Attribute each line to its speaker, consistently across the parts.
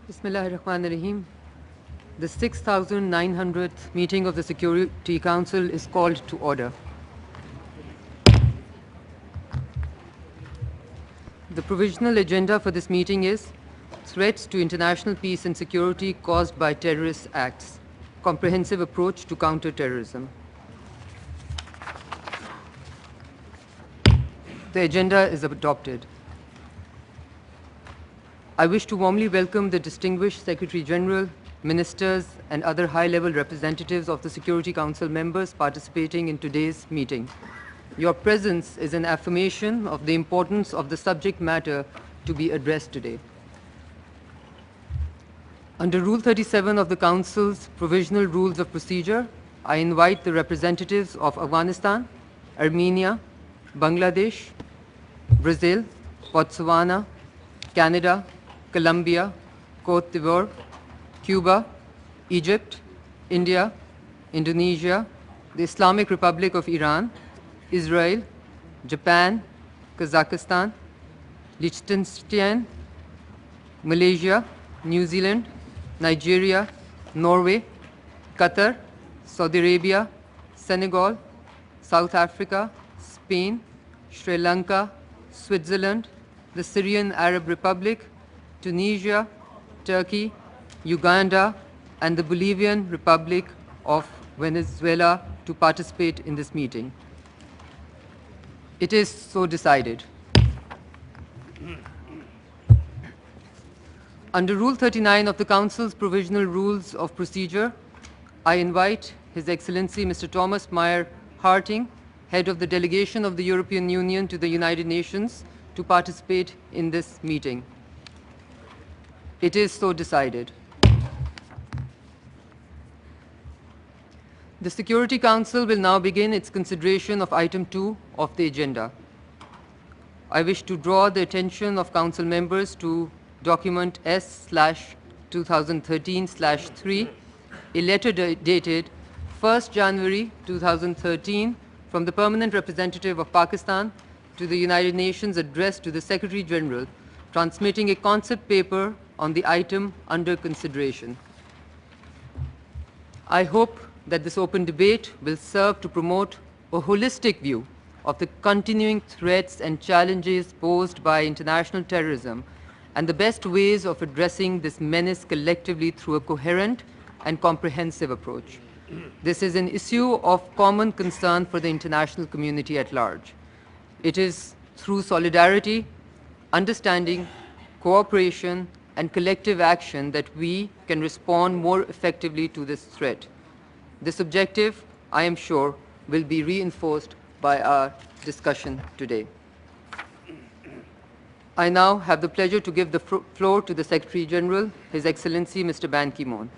Speaker 1: Bismillahirrahmanirrahim. The 6,900th meeting of the Security Council is called to order. The provisional agenda for this meeting is threats to international peace and security caused by terrorist acts, comprehensive approach to counter-terrorism. The agenda is adopted. I wish to warmly welcome the distinguished Secretary General, ministers, and other high-level representatives of the Security Council members participating in today's meeting. Your presence is an affirmation of the importance of the subject matter to be addressed today. Under Rule 37 of the Council's Provisional Rules of Procedure, I invite the representatives of Afghanistan, Armenia, Bangladesh, Brazil, Botswana, Canada, Colombia, Cote d'Ivoire, Cuba, Egypt, India, Indonesia, the Islamic Republic of Iran, Israel, Japan, Kazakhstan, Liechtenstein, Malaysia, New Zealand, Nigeria, Norway, Qatar, Saudi Arabia, Senegal, South Africa, Spain, Sri Lanka, Switzerland, the Syrian Arab Republic, Tunisia, Turkey, Uganda, and the Bolivian Republic of Venezuela to participate in this meeting. It is so decided. Under Rule 39 of the Council's Provisional Rules of Procedure, I invite His Excellency Mr. Thomas Meyer Harting, Head of the Delegation of the European Union to the United Nations, to participate in this meeting. It is so decided. The Security Council will now begin its consideration of Item 2 of the agenda. I wish to draw the attention of Council members to document S/2013/3, a letter dated 1st January 2013 from the Permanent Representative of Pakistan to the United Nations addressed to the Secretary General, transmitting a concept paper on the item under consideration. I hope that this open debate will serve to promote a holistic view of the continuing threats and challenges posed by international terrorism and the best ways of addressing this menace collectively through a coherent and comprehensive approach. This is an issue of common concern for the international community at large. It is through solidarity, understanding, cooperation, and collective action that we can respond more effectively to this threat. This objective, I am sure, will be reinforced by our discussion today. I now have the pleasure to give the floor to the Secretary General, His Excellency Mr. Ban Ki-moon.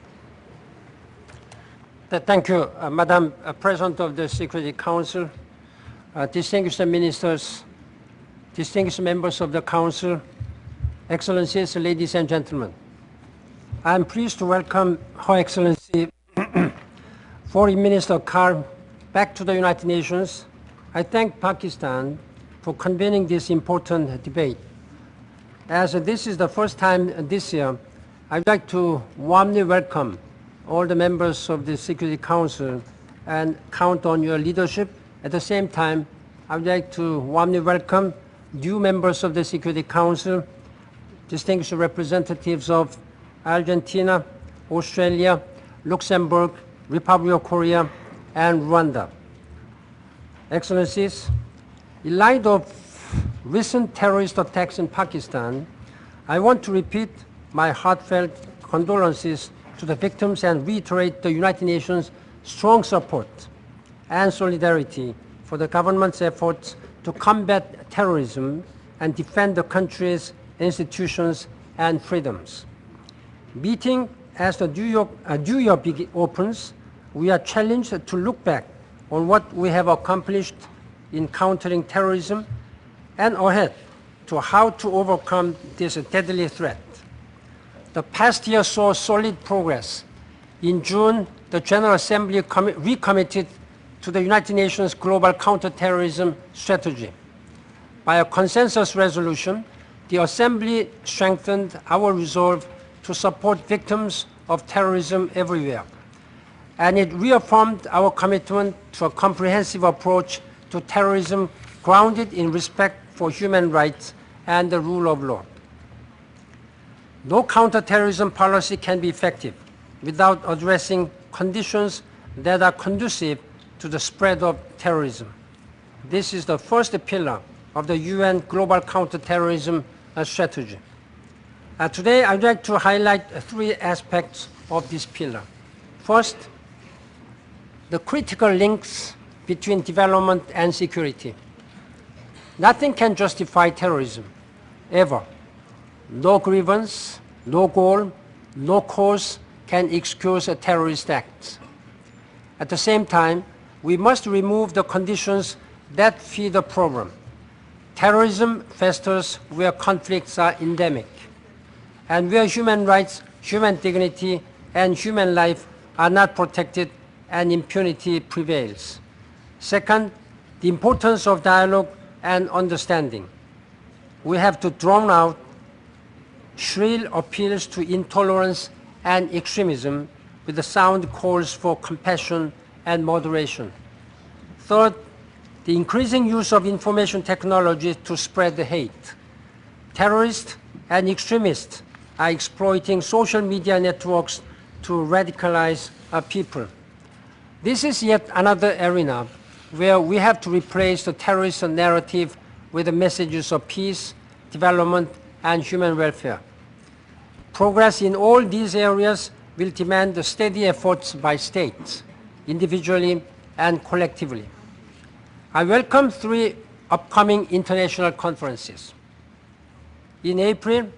Speaker 2: Thank you, Madam President of the Security Council, distinguished ministers, distinguished members of the Council, Excellencies, ladies and gentlemen. I am pleased to welcome Her Excellency Foreign Minister Khan back to the United Nations. I thank Pakistan for convening this important debate. As this is the first time this year, I'd like to warmly welcome all the members of the Security Council and count on your leadership. At the same time, I'd like to warmly welcome new members of the Security Council, distinguished representatives of Argentina, Australia, Luxembourg, Republic of Korea, and Rwanda. Excellencies, in light of recent terrorist attacks in Pakistan, I want to repeat my heartfelt condolences to the victims and reiterate the United Nations' strong support and solidarity for the government's efforts to combat terrorism and defend the country's institutions and freedoms. Meeting as the new year opens, we are challenged to look back on what we have accomplished in countering terrorism and ahead to how to overcome this deadly threat. The past year saw solid progress. In June, the General Assembly recommitted to the United Nations Global Counter-Terrorism Strategy. By a consensus resolution, the Assembly strengthened our resolve to support victims of terrorism everywhere. And it reaffirmed our commitment to a comprehensive approach to terrorism grounded in respect for human rights and the rule of law. No counterterrorism policy can be effective without addressing conditions that are conducive to the spread of terrorism. This is the first pillar of the UN Global Counterterrorism Strategy. Today, I'd like to highlight three aspects of this pillar. First, the critical links between development and security. Nothing can justify terrorism, ever. No grievance, no goal, no cause can excuse a terrorist act. At the same time, we must remove the conditions that feed the problem. Terrorism festers where conflicts are endemic, and where human rights, human dignity, and human life are not protected and impunity prevails. Second, the importance of dialogue and understanding. We have to drown out shrill appeals to intolerance and extremism with the sound calls for compassion and moderation. Third, the increasing use of information technology to spread the hate. Terrorists and extremists are exploiting social media networks to radicalize people. This is yet another arena where we have to replace the terrorist narrative with the messages of peace, development, and human welfare. Progress in all these areas will demand the steady efforts by states, individually and collectively. I welcome three upcoming international conferences. In April,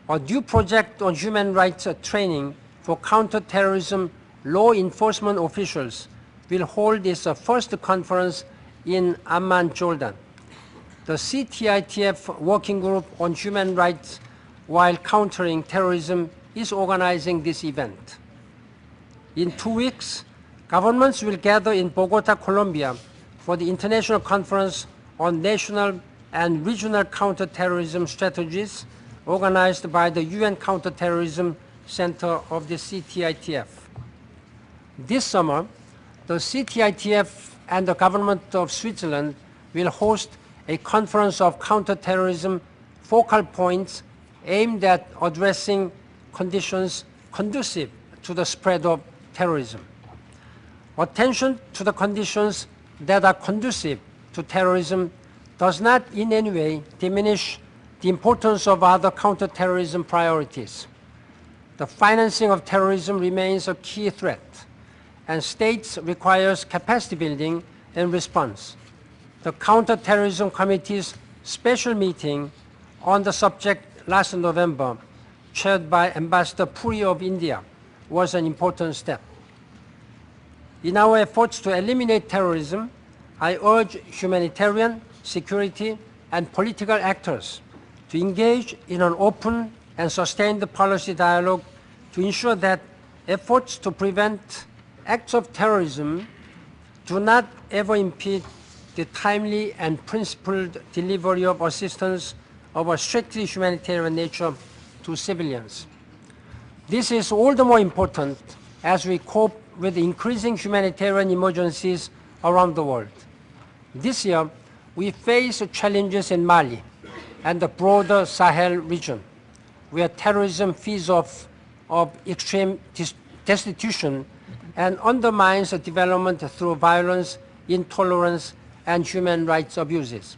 Speaker 2: a new project on human rights training for counterterrorism law enforcement officials will hold its first conference in Amman, Jordan. The CTITF Working Group on Human Rights while Countering Terrorism is organizing this event. In 2 weeks, governments will gather in Bogota, Colombia for the International Conference on National and Regional Counterterrorism Strategies organized by the UN Counterterrorism Center of the CTITF. This summer, the CTITF and the government of Switzerland will host a conference of counterterrorism focal points aimed at addressing conditions conducive to the spread of terrorism. Attention to the conditions that are conducive to terrorism does not in any way diminish the importance of other counterterrorism priorities. The financing of terrorism remains a key threat, and states requires capacity building in response. The Counterterrorism Committee's special meeting on the subject last November, chaired by Ambassador Puri of India, was an important step. In our efforts to eliminate terrorism, I urge humanitarian, security, and political actors to engage in an open and sustained policy dialogue to ensure that efforts to prevent acts of terrorism do not ever impede the timely and principled delivery of assistance of a strictly humanitarian nature to civilians. This is all the more important as we cope with increasing humanitarian emergencies around the world. This year, we face challenges in Mali and the broader Sahel region, where terrorism feeds off of extreme destitution and undermines development through violence, intolerance, and human rights abuses.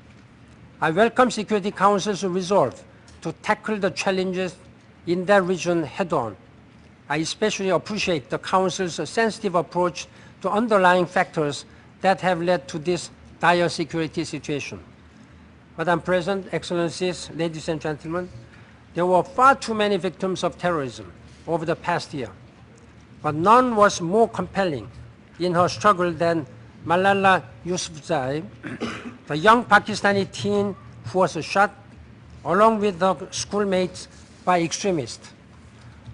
Speaker 2: I welcome Security Council's resolve to tackle the challenges in that region head-on. I especially appreciate the Council's sensitive approach to underlying factors that have led to this dire security situation. Madam President, Excellencies, ladies and gentlemen, there were far too many victims of terrorism over the past year, but none was more compelling in her struggle than Malala Yousafzai, the young Pakistani teen who was shot along with her schoolmates by extremists.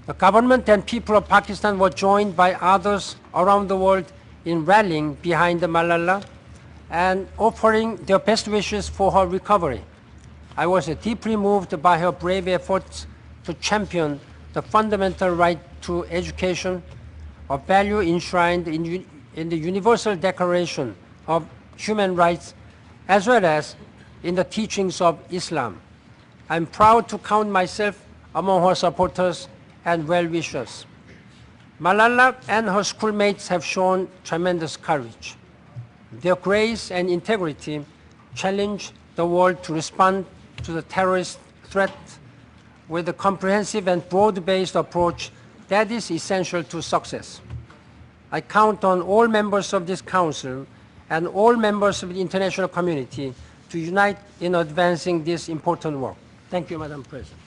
Speaker 2: The government and people of Pakistan were joined by others around the world in rallying behind Malala and offering their best wishes for her recovery. I was deeply moved by her brave efforts to champion the fundamental right to education, a value enshrined in the Universal Declaration of Human Rights, as well as in the teachings of Islam. I'm proud to count myself among her supporters and well-wishers. Malala and her schoolmates have shown tremendous courage. Their grace and integrity challenge the world to respond to the terrorist threat with a comprehensive and broad-based approach that is essential to success. I count on all members of this Council and all members of the international community to unite in advancing this important work. Thank you, Madam President.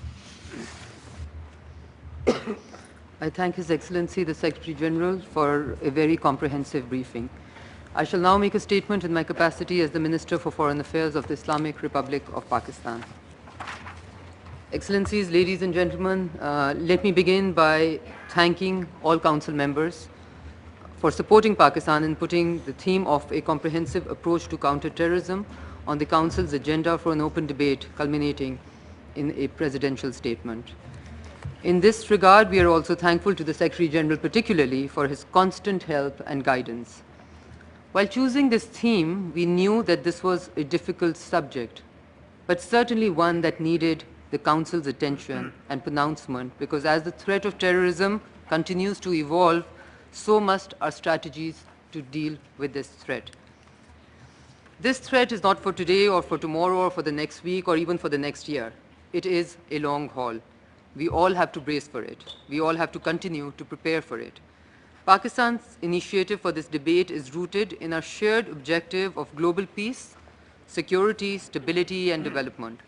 Speaker 1: I thank His Excellency the Secretary General for a very comprehensive briefing. I shall now make a statement in my capacity as the Minister for Foreign Affairs of the Islamic Republic of Pakistan. Excellencies, ladies and gentlemen, let me begin by thanking all Council members for supporting Pakistan in putting the theme of a comprehensive approach to counter-terrorism on the Council's agenda for an open debate culminating in a presidential statement. In this regard, we are also thankful to the Secretary General particularly for his constant help and guidance. While choosing this theme, we knew that this was a difficult subject, but certainly one that needed the Council's attention and pronouncement, because as the threat of terrorism continues to evolve, so must our strategies to deal with this threat. This threat is not for today or for tomorrow or for the next week or even for the next year. It is a long haul. We all have to brace for it. We all have to continue to prepare for it. Pakistan's initiative for this debate is rooted in our shared objective of global peace, security, stability, and development.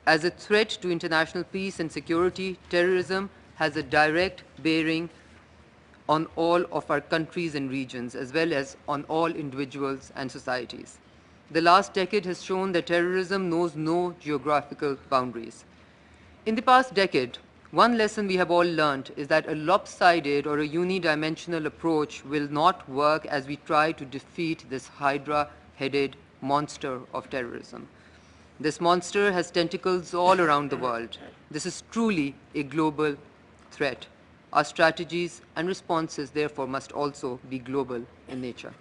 Speaker 1: As a threat to international peace and security, terrorism has a direct bearing on all of our countries and regions, as well as on all individuals and societies. The last decade has shown that terrorism knows no geographical boundaries. In the past decade, one lesson we have all learned is that a lopsided or a unidimensional approach will not work as we try to defeat this hydra-headed monster of terrorism. This monster has tentacles all around the world. This is truly a global threat. Our strategies and responses, therefore, must also be global in nature.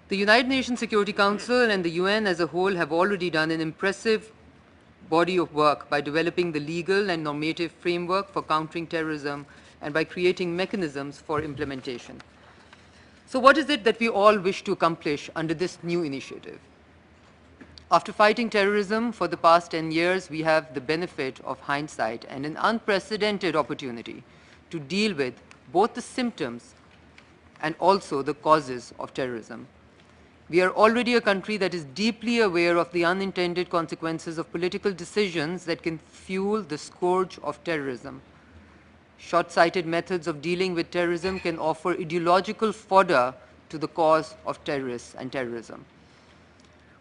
Speaker 1: The United Nations Security Council and the UN as a whole have already done an impressive body of work by developing the legal and normative framework for countering terrorism and by creating mechanisms for implementation. So what is it that we all wish to accomplish under this new initiative? After fighting terrorism for the past 10 years, we have the benefit of hindsight and an unprecedented opportunity to deal with both the symptoms and also the causes of terrorism. We are already a country that is deeply aware of the unintended consequences of political decisions that can fuel the scourge of terrorism. Short-sighted methods of dealing with terrorism can offer ideological fodder to the cause of terrorists and terrorism.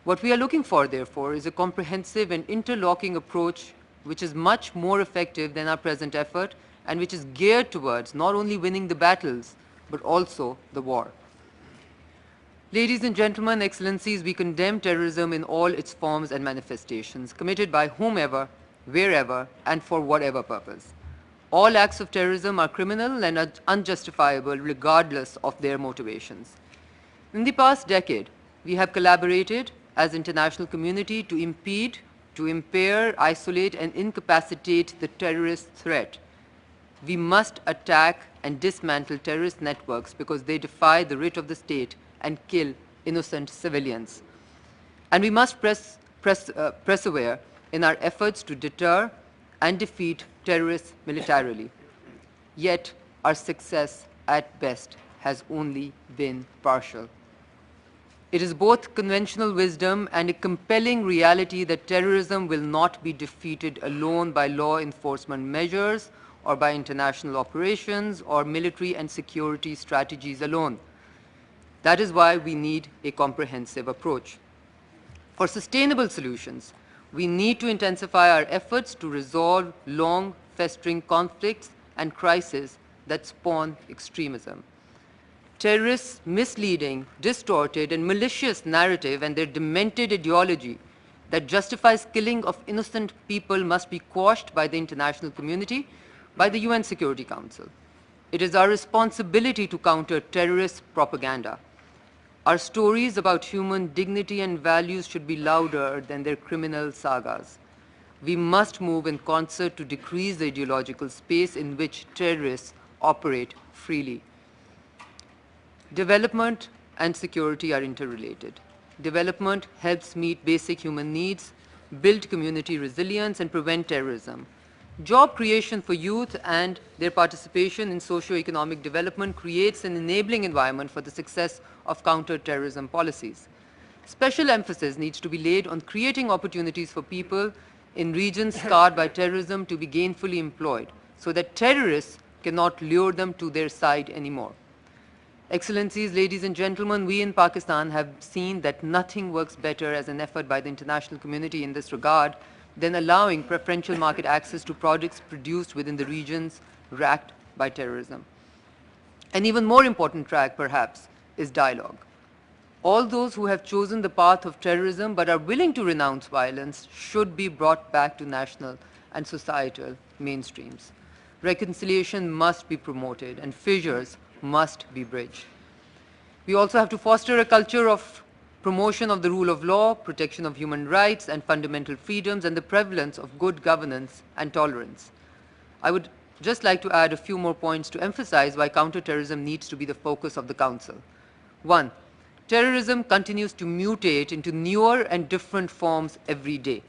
Speaker 1: What we are looking for, therefore, is a comprehensive and interlocking approach which is much more effective than our present effort and which is geared towards not only winning the battles, but also the war. Ladies and gentlemen, excellencies, we condemn terrorism in all its forms and manifestations, committed by whomever, wherever, and for whatever purpose. All acts of terrorism are criminal and unjustifiable regardless of their motivations. In the past decade, we have collaborated as international community to impede, to impair, isolate, and incapacitate the terrorist threat. We must attack and dismantle terrorist networks because they defy the writ of the state and kill innocent civilians. And we must persevere in our efforts to deter and defeat terrorists militarily. Yet, our success at best has only been partial. It is both conventional wisdom and a compelling reality that terrorism will not be defeated alone by law enforcement measures or by international operations or military and security strategies alone. That is why we need a comprehensive approach. For sustainable solutions, we need to intensify our efforts to resolve long festering conflicts and crises that spawn extremism. Terrorists' misleading, distorted, and malicious narrative and their demented ideology that justifies killing of innocent people must be quashed by the international community, by the UN Security Council. It is our responsibility to counter terrorist propaganda. Our stories about human dignity and values should be louder than their criminal sagas. We must move in concert to decrease the ideological space in which terrorists operate freely. Development and security are interrelated. Development helps meet basic human needs, build community resilience, and prevent terrorism. Job creation for youth and their participation in socio-economic development creates an enabling environment for the success of counter-terrorism policies. Special emphasis needs to be laid on creating opportunities for people in regions scarred by terrorism to be gainfully employed, so that terrorists cannot lure them to their side anymore. Excellencies, ladies and gentlemen, we in Pakistan have seen that nothing works better as an effort by the international community in this regard than allowing preferential market access to products produced within the regions racked by terrorism. An even more important track, perhaps, is dialogue. All those who have chosen the path of terrorism but are willing to renounce violence should be brought back to national and societal mainstreams. Reconciliation must be promoted and fissures must be bridged. We also have to foster a culture of promotion of the rule of law, protection of human rights and fundamental freedoms, and the prevalence of good governance and tolerance. I would just like to add a few more points to emphasize why counterterrorism needs to be the focus of the Council. 1. Terrorism continues to mutate into newer and different forms every day.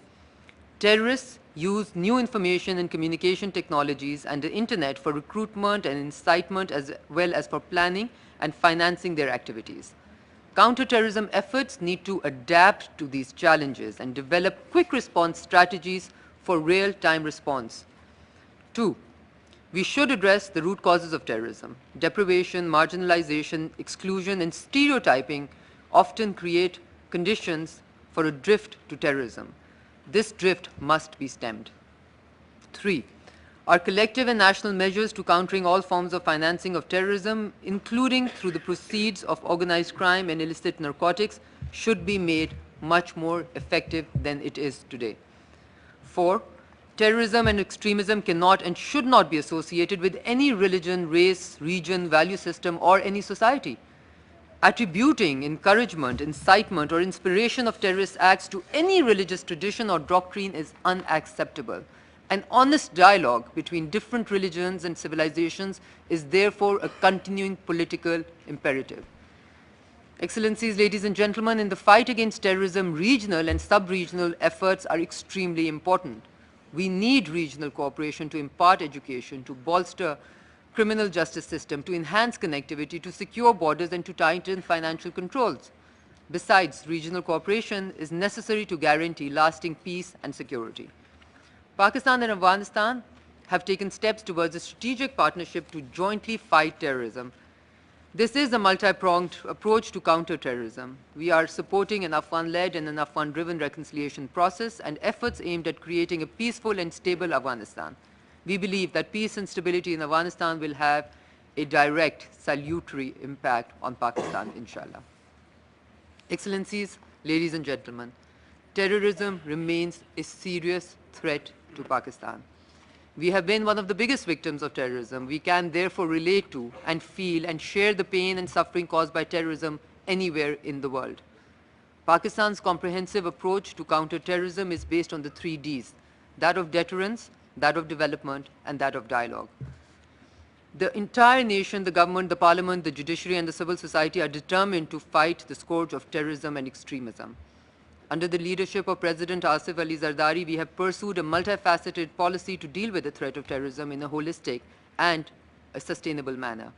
Speaker 1: Terrorists use new information and communication technologies and the internet for recruitment and incitement as well as for planning and financing their activities. Counterterrorism efforts need to adapt to these challenges and develop quick response strategies for real-time response. 2. We should address the root causes of terrorism. Deprivation, marginalization, exclusion, and stereotyping often create conditions for a drift to terrorism. This drift must be stemmed. 3. Our collective and national measures to countering all forms of financing of terrorism, including through the proceeds of organized crime and illicit narcotics, should be made much more effective than it is today. 4. Terrorism and extremism cannot and should not be associated with any religion, race, region, value system, or any society. Attributing encouragement, incitement, or inspiration of terrorist acts to any religious tradition or doctrine is unacceptable. An honest dialogue between different religions and civilizations is therefore a continuing political imperative. Excellencies, ladies and gentlemen, in the fight against terrorism, regional and sub-regional efforts are extremely important. We need regional cooperation to impart education, to bolster criminal justice system, to enhance connectivity, to secure borders, and to tighten financial controls. Besides, regional cooperation is necessary to guarantee lasting peace and security. Pakistan and Afghanistan have taken steps towards a strategic partnership to jointly fight terrorism. This is a multi-pronged approach to counter-terrorism. We are supporting an Afghan-led and an Afghan-driven reconciliation process and efforts aimed at creating a peaceful and stable Afghanistan. We believe that peace and stability in Afghanistan will have a direct, salutary impact on Pakistan, inshallah. Excellencies, ladies and gentlemen, terrorism remains a serious threat to Pakistan. We have been one of the biggest victims of terrorism. We can therefore relate to and feel and share the pain and suffering caused by terrorism anywhere in the world. Pakistan's comprehensive approach to counter-terrorism is based on the 3 Ds, that of deterrence, that of development, and that of dialogue. The entire nation, the government, the parliament, the judiciary, and the civil society are determined to fight the scourge of terrorism and extremism. Under the leadership of President Asif Ali Zardari, we have pursued a multifaceted policy to deal with the threat of terrorism in a holistic and a sustainable manner.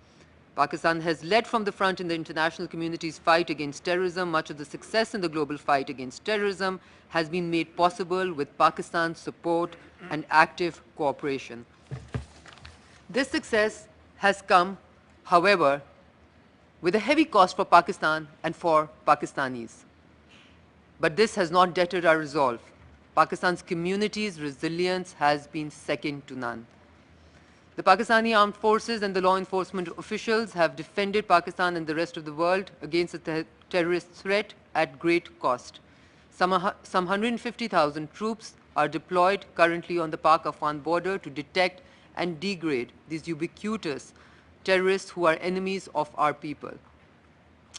Speaker 1: Pakistan has led from the front in the international community's fight against terrorism. Much of the success in the global fight against terrorism has been made possible with Pakistan's support and active cooperation. This success has come, however, with a heavy cost for Pakistan and for Pakistanis. But this has not deterred our resolve. Pakistan's community's resilience has been second to none. The Pakistani armed forces and the law enforcement officials have defended Pakistan and the rest of the world against the terrorist threat at great cost. Some 150,000 troops are deployed currently on the Pak-Afghan border to detect and degrade these ubiquitous terrorists who are enemies of our people.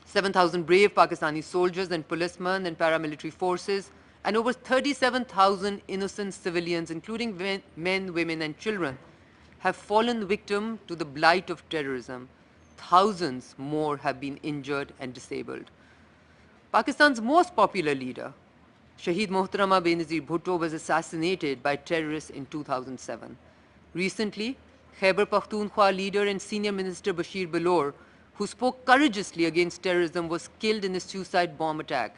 Speaker 1: 7,000 brave Pakistani soldiers and policemen and paramilitary forces, and over 37,000 innocent civilians, including men, women, and children, have fallen victim to the blight of terrorism. Thousands more have been injured and disabled. Pakistan's most popular leader, Shaheed Mohtarama Benazir Bhutto, was assassinated by terrorists in 2007. Recently, Khyber Pakhtunkhwa leader and senior minister Bashir Balor, who spoke courageously against terrorism, was killed in a suicide bomb attack.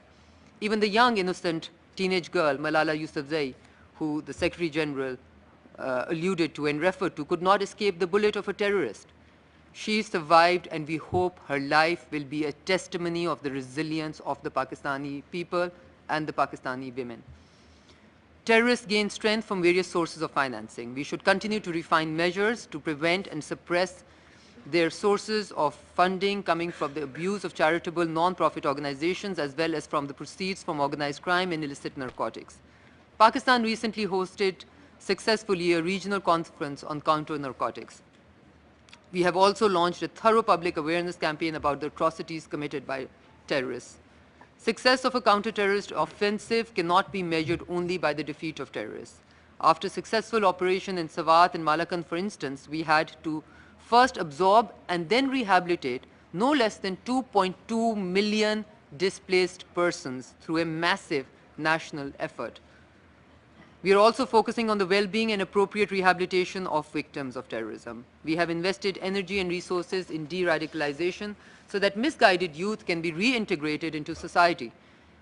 Speaker 1: Even the young, innocent teenage girl, Malala Yousafzai, who the Secretary General alluded to and referred to, could not escape the bullet of a terrorist. She survived, and we hope her life will be a testimony of the resilience of the Pakistani people and the Pakistani women. Terrorists gain strength from various sources of financing. We should continue to refine measures to prevent and suppress their sources of funding coming from the abuse of charitable non-profit organizations, as well as from the proceeds from organized crime and illicit narcotics. Pakistan recently hosted successfully a regional conference on counter-narcotics. We have also launched a thorough public awareness campaign about the atrocities committed by terrorists. Success of a counter-terrorist offensive cannot be measured only by the defeat of terrorists. After successful operation in Sawat and Malakand, for instance, we had to first absorb and then rehabilitate no less than 2.2 million displaced persons through a massive national effort. We are also focusing on the well-being and appropriate rehabilitation of victims of terrorism. We have invested energy and resources in de-radicalization so that misguided youth can be reintegrated into society.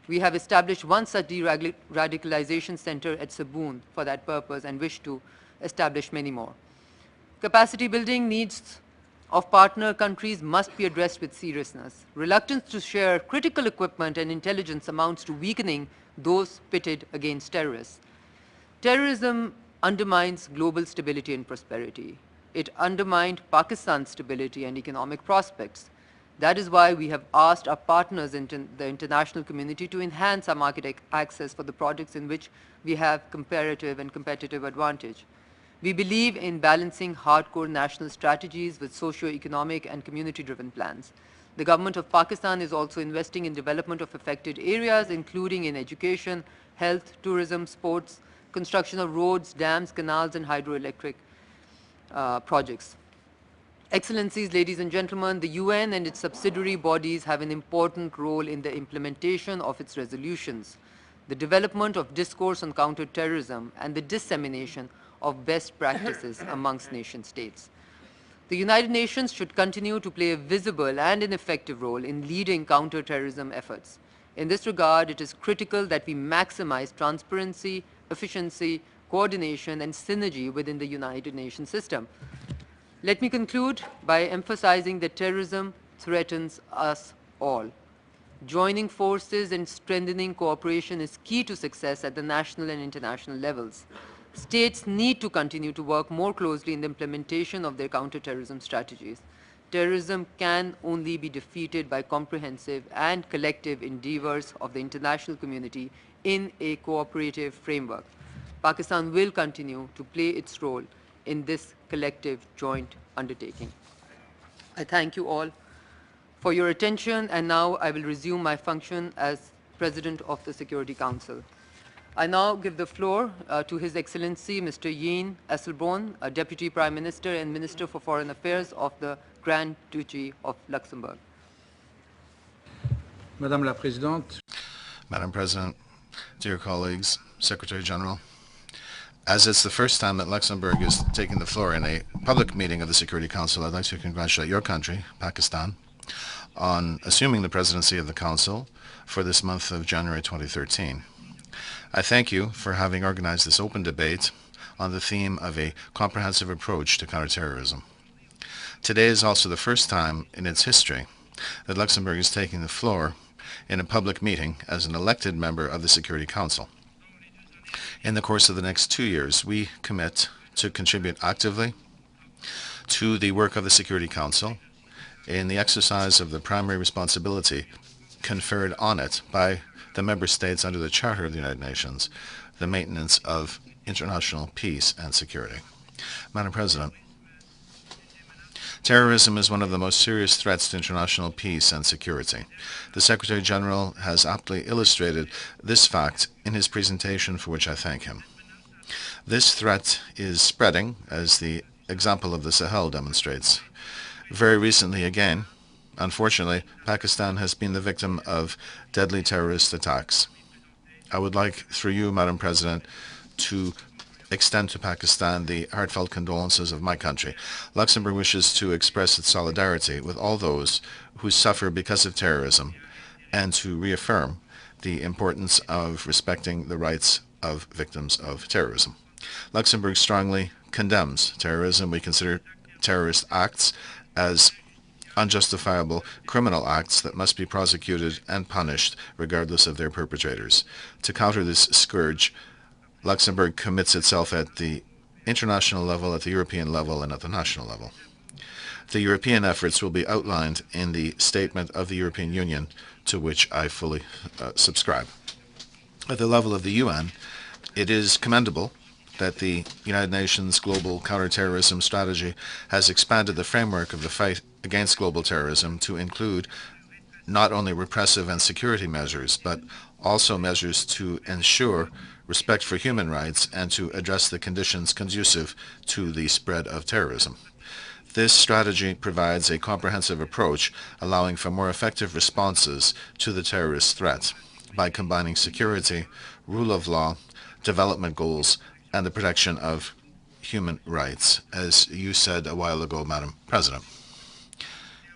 Speaker 1: We have established one such de-radicalization center at Saboon for that purpose and wish to establish many more. Capacity building needs of partner countries must be addressed with seriousness. Reluctance to share critical equipment and intelligence amounts to weakening those pitted against terrorists. Terrorism undermines global stability and prosperity. It undermined Pakistan's stability and economic prospects. That is why we have asked our partners in the international community to enhance our market access for the projects in which we have comparative and competitive advantage. We believe in balancing hardcore national strategies with socio-economic and community-driven plans. The government of Pakistan is also investing in development of affected areas, including in education, health, tourism, sports, construction of roads, dams, canals, and hydroelectric projects. Excellencies, ladies and gentlemen, the UN and its subsidiary bodies have an important role in the implementation of its resolutions, the development of discourse on counter-terrorism, and the dissemination of best practices amongst nation states. The United Nations should continue to play a visible and an effective role in leading counter-terrorism efforts. In this regard, it is critical that we maximize transparency, efficiency, coordination, and synergy within the United Nations system. Let me conclude by emphasizing that terrorism threatens us all. Joining forces and strengthening cooperation is key to success at the national and international levels. States need to continue to work more closely in the implementation of their counter-terrorism strategies. Terrorism can only be defeated by comprehensive and collective endeavors of the international community in a cooperative framework. Pakistan will continue to play its role in this collective joint undertaking. I thank you all for your attention, and now I will resume my function as President of the Security Council. I now give the floor to His Excellency Mr. Jean Asselborn, Deputy Prime Minister and Minister for Foreign Affairs of the Grand Duchy of Luxembourg.
Speaker 3: Madame la Présidente.
Speaker 4: Madam President, dear colleagues, Secretary General, as it's the first time that Luxembourg is taking the floor in a public meeting of the Security Council, I'd like to congratulate your country, Pakistan, on assuming the presidency of the Council for this month of January 2013. I thank you for having organized this open debate on the theme of a comprehensive approach to counterterrorism. Today is also the first time in its history that Luxembourg is taking the floor in a public meeting as an elected member of the Security Council. In the course of the next 2 years, we commit to contribute actively to the work of the Security Council in the exercise of the primary responsibility conferred on it by the member states under the Charter of the United Nations, the maintenance of international peace and security. Madam President, terrorism is one of the most serious threats to international peace and security. The Secretary General has aptly illustrated this fact in his presentation, for which I thank him. This threat is spreading, as the example of the Sahel demonstrates. Very recently again, unfortunately, Pakistan has been the victim of deadly terrorist attacks. I would like, through you, Madam President, to extend to Pakistan the heartfelt condolences of my country. Luxembourg wishes to express its solidarity with all those who suffer because of terrorism and to reaffirm the importance of respecting the rights of victims of terrorism. Luxembourg strongly condemns terrorism. We consider terrorist acts as unjustifiable criminal acts that must be prosecuted and punished regardless of their perpetrators. To counter this scourge, Luxembourg commits itself at the international level, at the European level, and at the national level. The European efforts will be outlined in the statement of the European Union, to which I fully subscribe. At the level of the UN, it is commendable that the United Nations Global Counter-Terrorism Strategy has expanded the framework of the fight against global terrorism to include not only repressive and security measures, but also measures to ensure respect for human rights and to address the conditions conducive to the spread of terrorism. This strategy provides a comprehensive approach allowing for more effective responses to the terrorist threat by combining security, rule of law, development goals, and the protection of human rights, as you said a while ago, Madam President.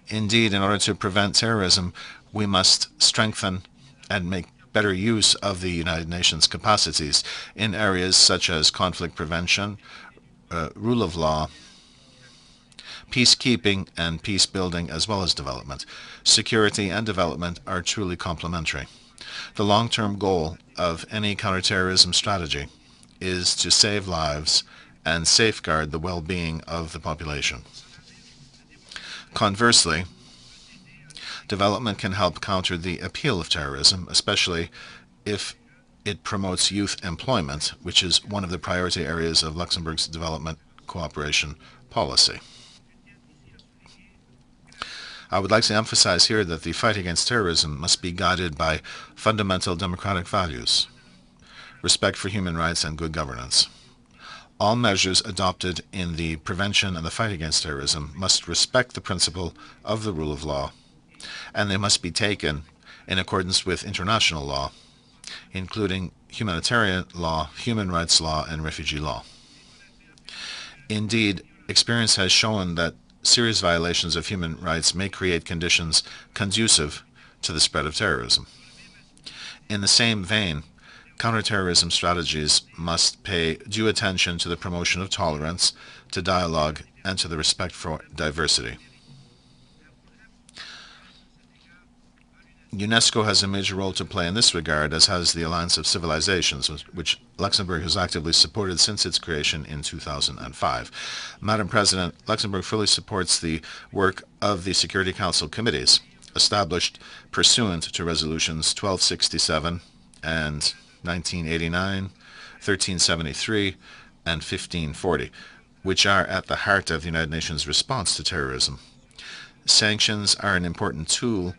Speaker 4: Indeed, in order to prevent terrorism, we must strengthen and make better use of the United Nations capacities in areas such as conflict prevention, rule of law, peacekeeping and peace building, as well as development. Security and development are truly complementary. The long-term goal of any counterterrorism strategy is to save lives and safeguard the well-being of the population. Conversely, development can help counter the appeal of terrorism, especially if it promotes youth employment, which is one of the priority areas of Luxembourg's development cooperation policy. I would like to emphasize here that the fight against terrorism must be guided by fundamental democratic values, respect for human rights, and good governance. All measures adopted in the prevention and the fight against terrorism must respect the principle of the rule of law, and they must be taken in accordance with international law, including humanitarian law, human rights law, and refugee law. Indeed, experience has shown that serious violations of human rights may create conditions conducive to the spread of terrorism. In the same vein, counterterrorism strategies must pay due attention to the promotion of tolerance, to dialogue, and to the respect for diversity. UNESCO has a major role to play in this regard, as has the Alliance of Civilizations, which Luxembourg has actively supported since its creation in 2005. Madam President, Luxembourg fully supports the work of the Security Council committees established pursuant to Resolutions 1267 and 1989, 1373, and 1540, which are at the heart of the United Nations response to terrorism. Sanctions are an important tool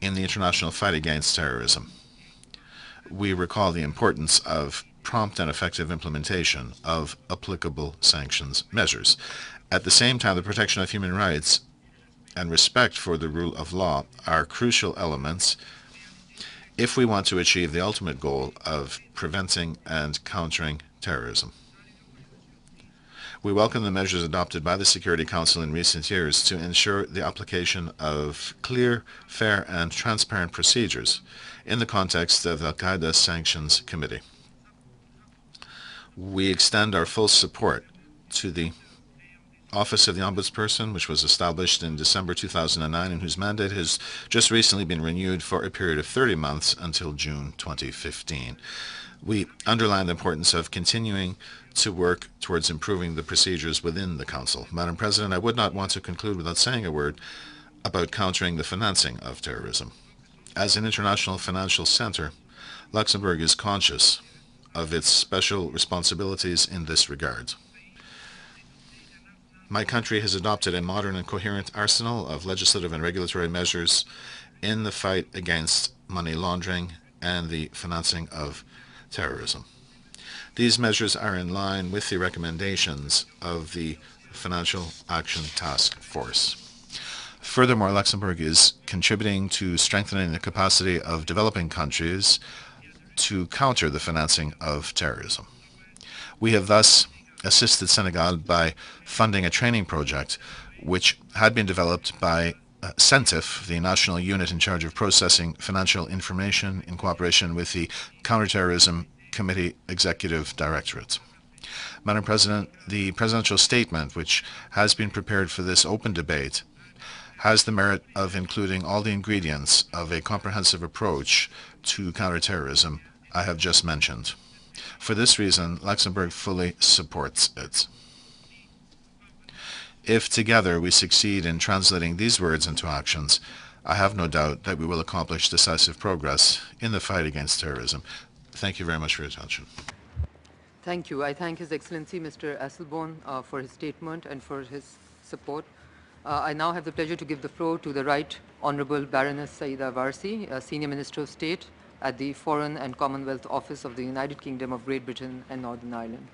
Speaker 4: in the international fight against terrorism. We recall the importance of prompt and effective implementation of applicable sanctions measures. At the same time, the protection of human rights and respect for the rule of law are crucial elements if we want to achieve the ultimate goal of preventing and countering terrorism. We welcome the measures adopted by the Security Council in recent years to ensure the application of clear, fair, and transparent procedures in the context of the Al-Qaeda Sanctions Committee. We extend our full support to the Office of the Ombudsperson, which was established in December 2009 and whose mandate has just recently been renewed for a period of 30 months until June 2015. We underline the importance of continuing to work towards improving the procedures within the Council. Madam President, I would not want to conclude without saying a word about countering the financing of terrorism. As an international financial center, Luxembourg is conscious of its special responsibilities in this regard. My country has adopted a modern and coherent arsenal of legislative and regulatory measures in the fight against money laundering and the financing of terrorism. These measures are in line with the recommendations of the Financial Action Task Force. Furthermore, Luxembourg is contributing to strengthening the capacity of developing countries to counter the financing of terrorism. We have thus assisted Senegal by funding a training project which had been developed by CENTIF, the national unit in charge of processing financial information in cooperation with the Counter-Terrorism Committee Executive Directorate. Madam President, the presidential statement which has been prepared for this open debate has the merit of including all the ingredients of a comprehensive approach to counterterrorism I have just mentioned. For this reason, Luxembourg fully supports it. If together we succeed in translating these words into actions, I have no doubt that we will accomplish decisive progress in the fight against terrorism. Thank you very much for your attention.
Speaker 1: Thank you. I thank His Excellency Mr. Asselborn for his statement and for his support. I now have the pleasure to give the floor to the Right Honourable Baroness Saida Warsi, Senior Minister of State at the Foreign and Commonwealth Office of the United Kingdom of Great Britain and Northern Ireland.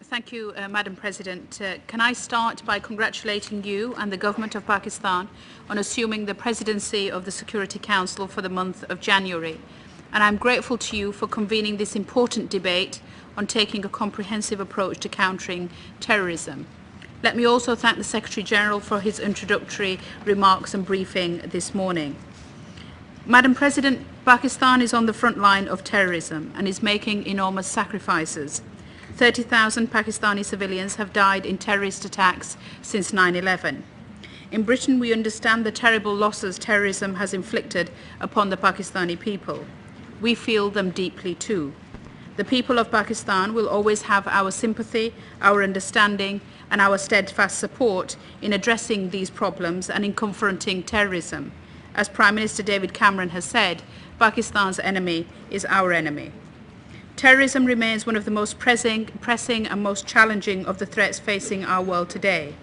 Speaker 3: Thank you, Madam President. Can I start by congratulating you and the Government of Pakistan on assuming the presidency of the Security Council for the month of January. And I'm grateful to you for convening this important debate on taking a comprehensive approach to countering terrorism. Let me also thank the Secretary-General for his introductory remarks and briefing this morning. Madam President, Pakistan is on the front line of terrorism and is making enormous sacrifices. 30,000 Pakistani civilians have died in terrorist attacks since 9/11. In Britain, we understand the terrible losses terrorism has inflicted upon the Pakistani people. We feel them deeply too. The people of Pakistan will always have our sympathy, our understanding, and our steadfast support in addressing these problems and in confronting terrorism. As Prime Minister David Cameron has said, Pakistan's enemy is our enemy. Terrorism remains one of the most pressing and most challenging of the threats facing our world today.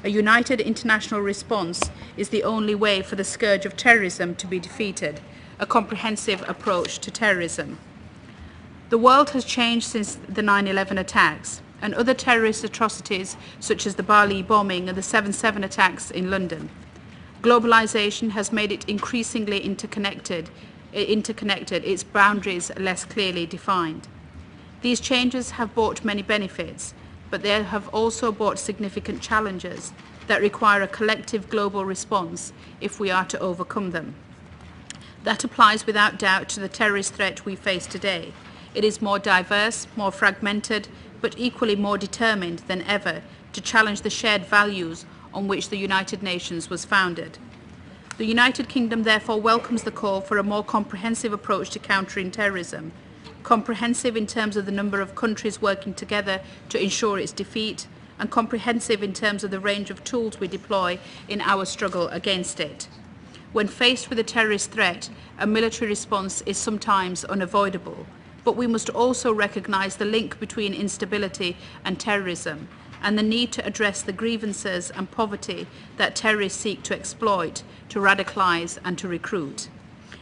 Speaker 3: A united international response is the only way for the scourge of terrorism to be defeated, a comprehensive approach to terrorism. The world has changed since the 9/11 attacks and other terrorist atrocities such as the Bali bombing and the 7/7 attacks in London. Globalization has made it increasingly interconnected, its boundaries less clearly defined. These changes have brought many benefits, but they have also brought significant challenges that require a collective global response if we are to overcome them. That applies without doubt to the terrorist threat we face today. It is more diverse, more fragmented, but equally more determined than ever to challenge the shared values on which the United Nations was founded. The United Kingdom therefore welcomes the call for a more comprehensive approach to countering terrorism, comprehensive in terms of the number of countries working together to ensure its defeat, and comprehensive in terms of the range of tools we deploy in our struggle against it. When faced with a terrorist threat, a military response is sometimes unavoidable, but we must also recognise the link between instability and terrorism, and the need to address the grievances and poverty that terrorists seek to exploit, to radicalise and to recruit.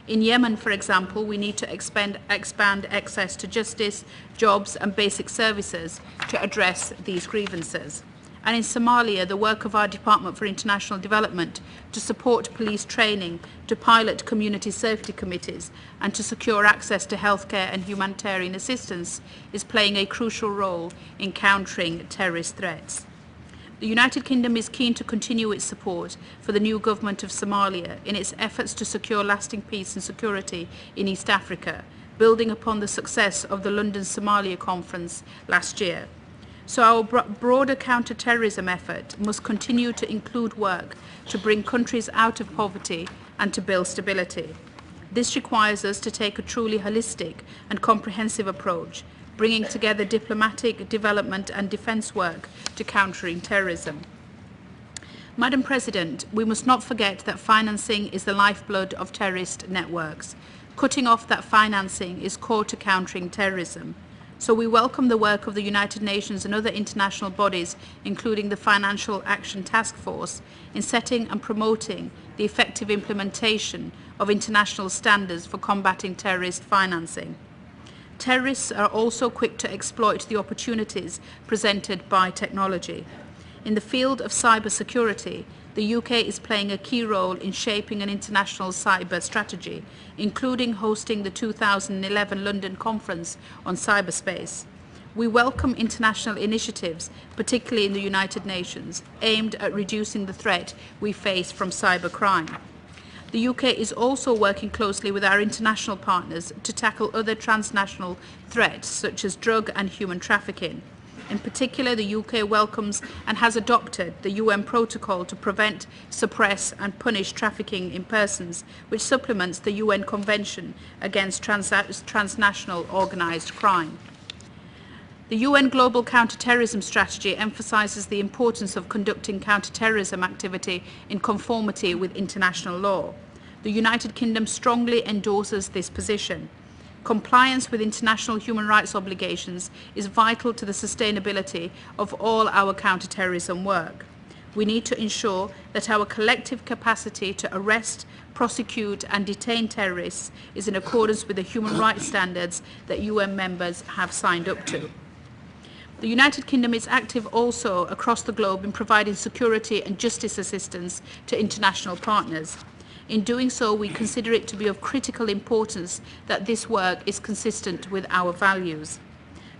Speaker 3: In Yemen, for example, we need to expand access to justice, jobs and basic services to address these grievances. And in Somalia, the work of our Department for International Development to support police training, to pilot community safety committees, and to secure access to healthcare and humanitarian assistance is playing a crucial role in countering terrorist threats. The United Kingdom is keen to continue its support for the new government of Somalia in its efforts to secure lasting peace and security in East Africa, building upon the success of the London Somalia Conference last year. So our broader counter-terrorism effort must continue to include work to bring countries out of poverty and to build stability. This requires us to take a truly holistic and comprehensive approach, bringing together diplomatic, development and defence work to countering terrorism. Madam President, we must not forget that financing is the lifeblood of terrorist networks. Cutting off that financing is core to countering terrorism. So we welcome the work of the United Nations and other international bodies, including the Financial Action Task Force, in setting and promoting the effective implementation of international standards for combating terrorist financing. Terrorists are also quick to exploit the opportunities presented by technology. In the field of cybersecurity, the UK is playing a key role in shaping an international cyber strategy, including hosting the 2011 London Conference on Cyberspace. We welcome international initiatives, particularly in the United Nations, aimed at reducing the threat we face from cybercrime. The UK is also working closely with our international partners to tackle other transnational threats, such as drug and human trafficking. In particular, the UK welcomes and has adopted the UN Protocol to prevent, suppress and punish trafficking in persons, which supplements the UN Convention against transnational organised crime. The UN Global Counter-Terrorism Strategy emphasises the importance of conducting counter-terrorism activity in conformity with international law. The United Kingdom strongly endorses this position. Compliance with international human rights obligations is vital to the sustainability of all our counter-terrorism work. We need to ensure that our collective capacity to arrest, prosecute and detain terrorists is in accordance with the human rights standards that UN members have signed up to. The United Kingdom is active also across the globe in providing security and justice assistance to international partners. In doing so, we consider it to be of critical importance that this work is consistent with our values.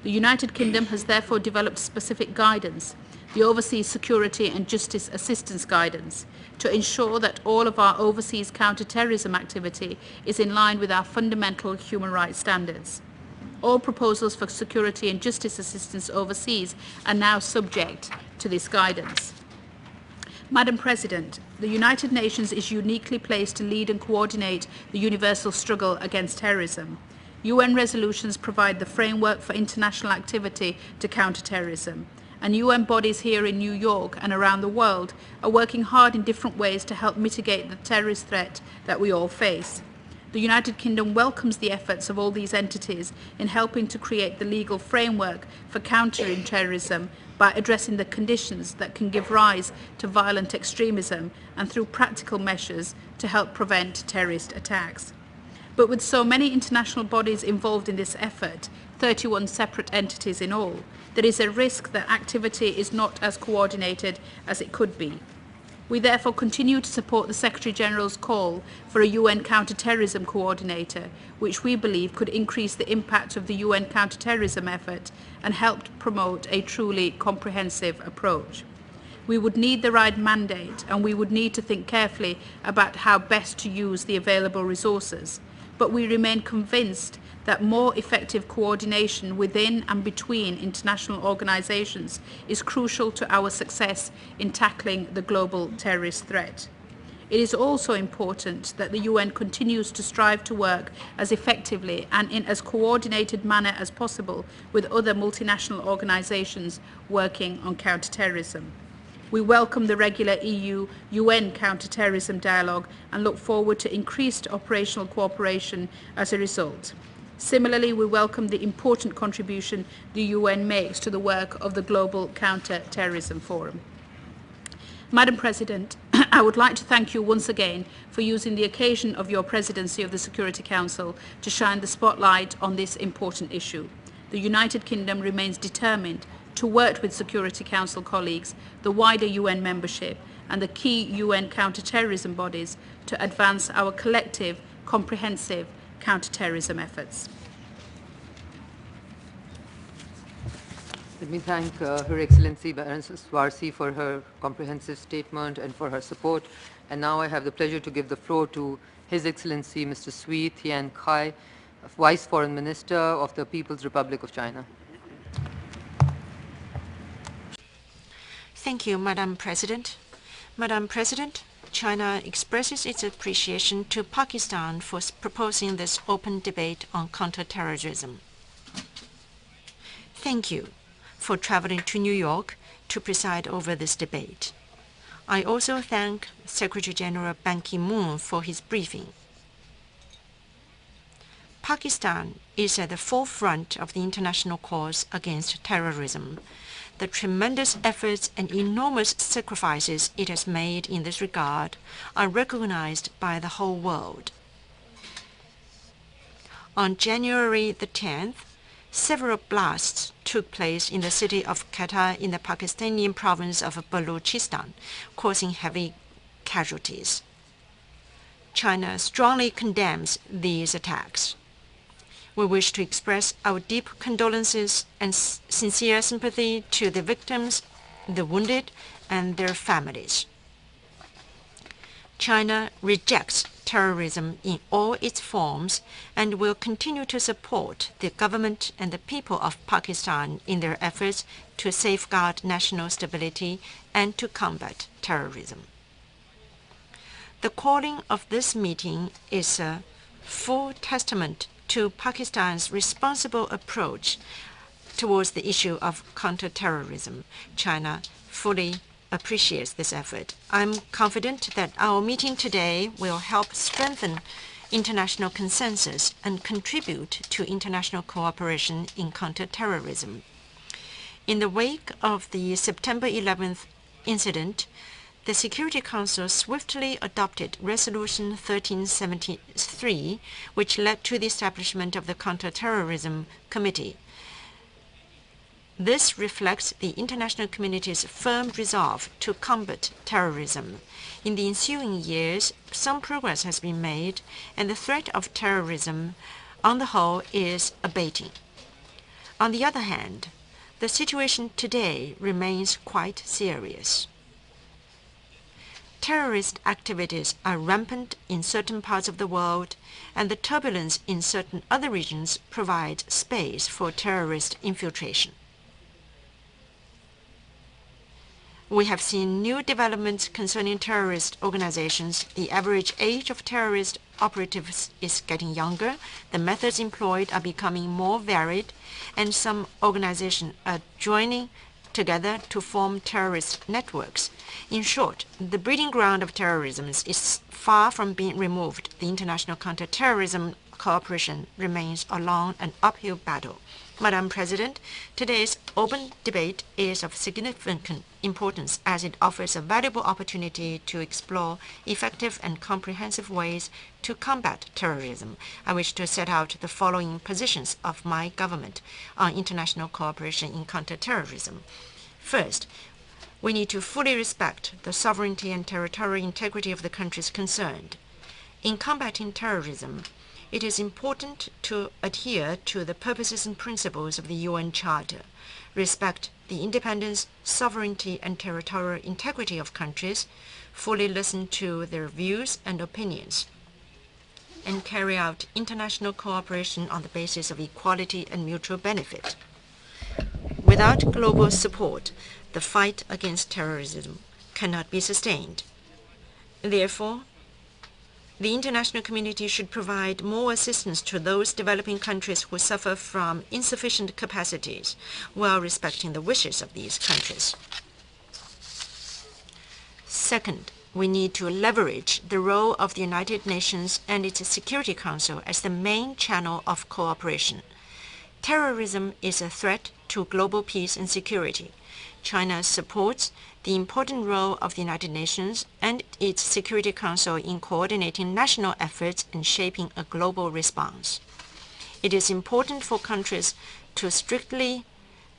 Speaker 3: The United Kingdom has therefore developed specific guidance, the Overseas Security and Justice Assistance Guidance, to ensure that all of our overseas counter-terrorism activity is in line with our fundamental human rights standards. All proposals for security and justice assistance overseas are now subject to this guidance. Madam President, the United Nations is uniquely placed to lead and coordinate the universal struggle against terrorism. UN resolutions provide the framework for international activity to counter terrorism, and UN bodies here in New York and around the world are working hard in different ways to help mitigate the terrorist threat that we all face. The United Kingdom welcomes the efforts of all these entities in helping to create the legal framework for countering terrorism by addressing the conditions that can give rise to violent extremism and through practical measures to help prevent terrorist attacks. But with so many international bodies involved in this effort, 31 separate entities in all, there is a risk that activity is not as coordinated as it could be. We therefore continue to support the Secretary-General's call for a UN counter-terrorism coordinator, which we believe could increase the impact of the UN counter-terrorism effort and help promote a truly comprehensive approach. We would need the right mandate and we would need to think carefully about how best to use the available resources, but we remain convinced that more effective coordination within and between international organisations is crucial to our success in tackling the global terrorist threat. It is also important that the UN continues to strive to work as effectively and in as coordinated manner as possible with other multinational organisations working on counter-terrorism. We welcome the regular EU-UN counter-terrorism dialogue and look forward to increased operational cooperation as a result. Similarly, we welcome the important contribution the UN makes to the work of the Global Counter-Terrorism Forum. Madam President, I would like to thank you once again for using the occasion of your presidency of the Security Council to shine the spotlight on this important issue. The United Kingdom remains determined to work with Security Council colleagues, the wider UN membership and the key UN counter-terrorism bodies to advance our collective, comprehensive counter-terrorism efforts.
Speaker 1: Let me thank Her Excellency Baroness Swarsi for her comprehensive statement and for her support. And now I have the pleasure to give the floor to His Excellency Mr. Sui Tian Kai, Vice Foreign Minister of the People's Republic of China.
Speaker 5: Thank you, Madam President. Madam President, China expresses its appreciation to Pakistan for proposing this open debate on counterterrorism. Thank you for traveling to New York to preside over this debate. I also thank Secretary-General Ban Ki-moon for his briefing. Pakistan is at the forefront of the international cause against terrorism. The tremendous efforts and enormous sacrifices it has made in this regard are recognized by the whole world. On January the 10th, several blasts took place in the city of Quetta in the Pakistani province of Balochistan, causing heavy casualties. China strongly condemns these attacks. We wish to express our deep condolences and sincere sympathy to the victims, the wounded, and their families. China rejects terrorism in all its forms and will continue to support the government and the people of Pakistan in their efforts to safeguard national stability and to combat terrorism. The calling of this meeting is a full testament to Pakistan's responsible approach towards the issue of counter-terrorism. China fully appreciates this effort. I'm confident that our meeting today will help strengthen international consensus and contribute to international cooperation in counter-terrorism. In the wake of the September 11th incident, the Security Council swiftly adopted Resolution 1373, which led to the establishment of the Counter-Terrorism Committee. This reflects the international community's firm resolve to combat terrorism. In the ensuing years, some progress has been made, and the threat of terrorism on the whole is abating. On the other hand, the situation today remains quite serious. Terrorist activities are rampant in certain parts of the world, and the turbulence in certain other regions provides space for terrorist infiltration. We have seen new developments concerning terrorist organizations. The average age of terrorist operatives is getting younger, the methods employed are becoming more varied, and some organizations are joining together to form terrorist networks. In short, the breeding ground of terrorism is far from being removed. The international counter-terrorism cooperation remains a long and uphill battle. Madam President, today's open debate is of significant importance as it offers a valuable opportunity to explore effective and comprehensive ways to combat terrorism. I wish to set out the following positions of my government on international cooperation in counter-terrorism. First, we need to fully respect the sovereignty and territorial integrity of the countries concerned. In combating terrorism, it is important to adhere to the purposes and principles of the UN Charter, respect the independence, sovereignty, and territorial integrity of countries, fully listen to their views and opinions, and carry out international cooperation on the basis of equality and mutual benefit. Without global support, the fight against terrorism cannot be sustained. Therefore, the international community should provide more assistance to those developing countries who suffer from insufficient capacities while respecting the wishes of these countries. Second, we need to leverage the role of the United Nations and its Security Council as the main channel of cooperation. Terrorism is a threat to global peace and security. China supports the important role of the United Nations and its Security Council in coordinating national efforts and shaping a global response. It is important for countries to strictly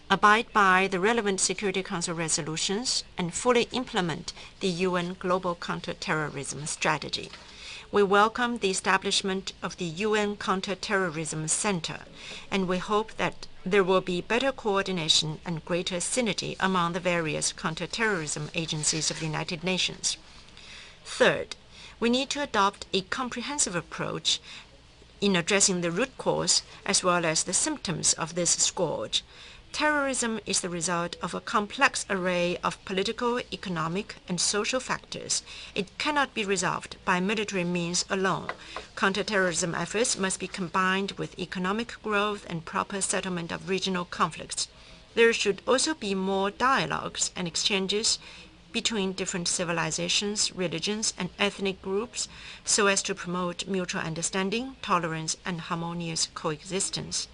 Speaker 5: abide by the relevant Security Council resolutions and fully implement the UN Global Counter-Terrorism Strategy. We welcome the establishment of the UN Counter-Terrorism Center, and we hope that there will be better coordination and greater synergy among the various counter-terrorism agencies of the United Nations. Third, we need to adopt a comprehensive approach in addressing the root cause as well as the symptoms of this scourge. Terrorism is the result of a complex array of political, economic, and social factors. It cannot be resolved by military means alone. Counterterrorism efforts must be combined with economic growth and proper settlement of regional conflicts. There should also be more dialogues and exchanges between different civilizations, religions, and ethnic groups so as to promote mutual understanding, tolerance, and harmonious coexistence.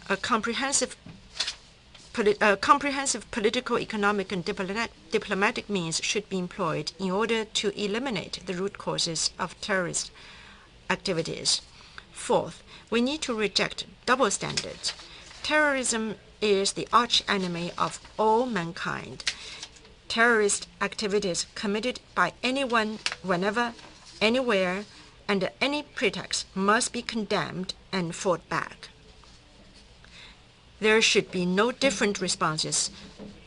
Speaker 5: A comprehensive political, economic, and diplomatic means should be employed in order to eliminate the root causes of terrorist activities. Fourth, we need to reject double standards. Terrorism is the arch-enemy of all mankind. Terrorist activities committed by anyone, whenever, anywhere, under any pretext must be condemned and fought back. There should be no different responses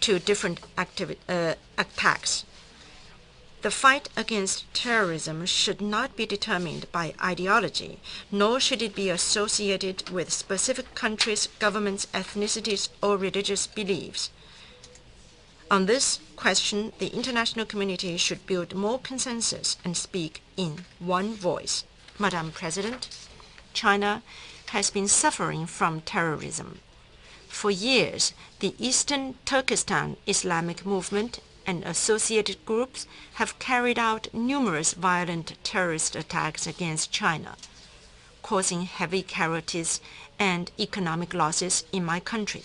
Speaker 5: to different attacks. The fight against terrorism should not be determined by ideology, nor should it be associated with specific countries, governments, ethnicities, or religious beliefs. On this question, the international community should build more consensus and speak in one voice. Madam President, China has been suffering from terrorism. For years, the Eastern Turkestan Islamic movement and associated groups have carried out numerous violent terrorist attacks against China, causing heavy casualties and economic losses in my country.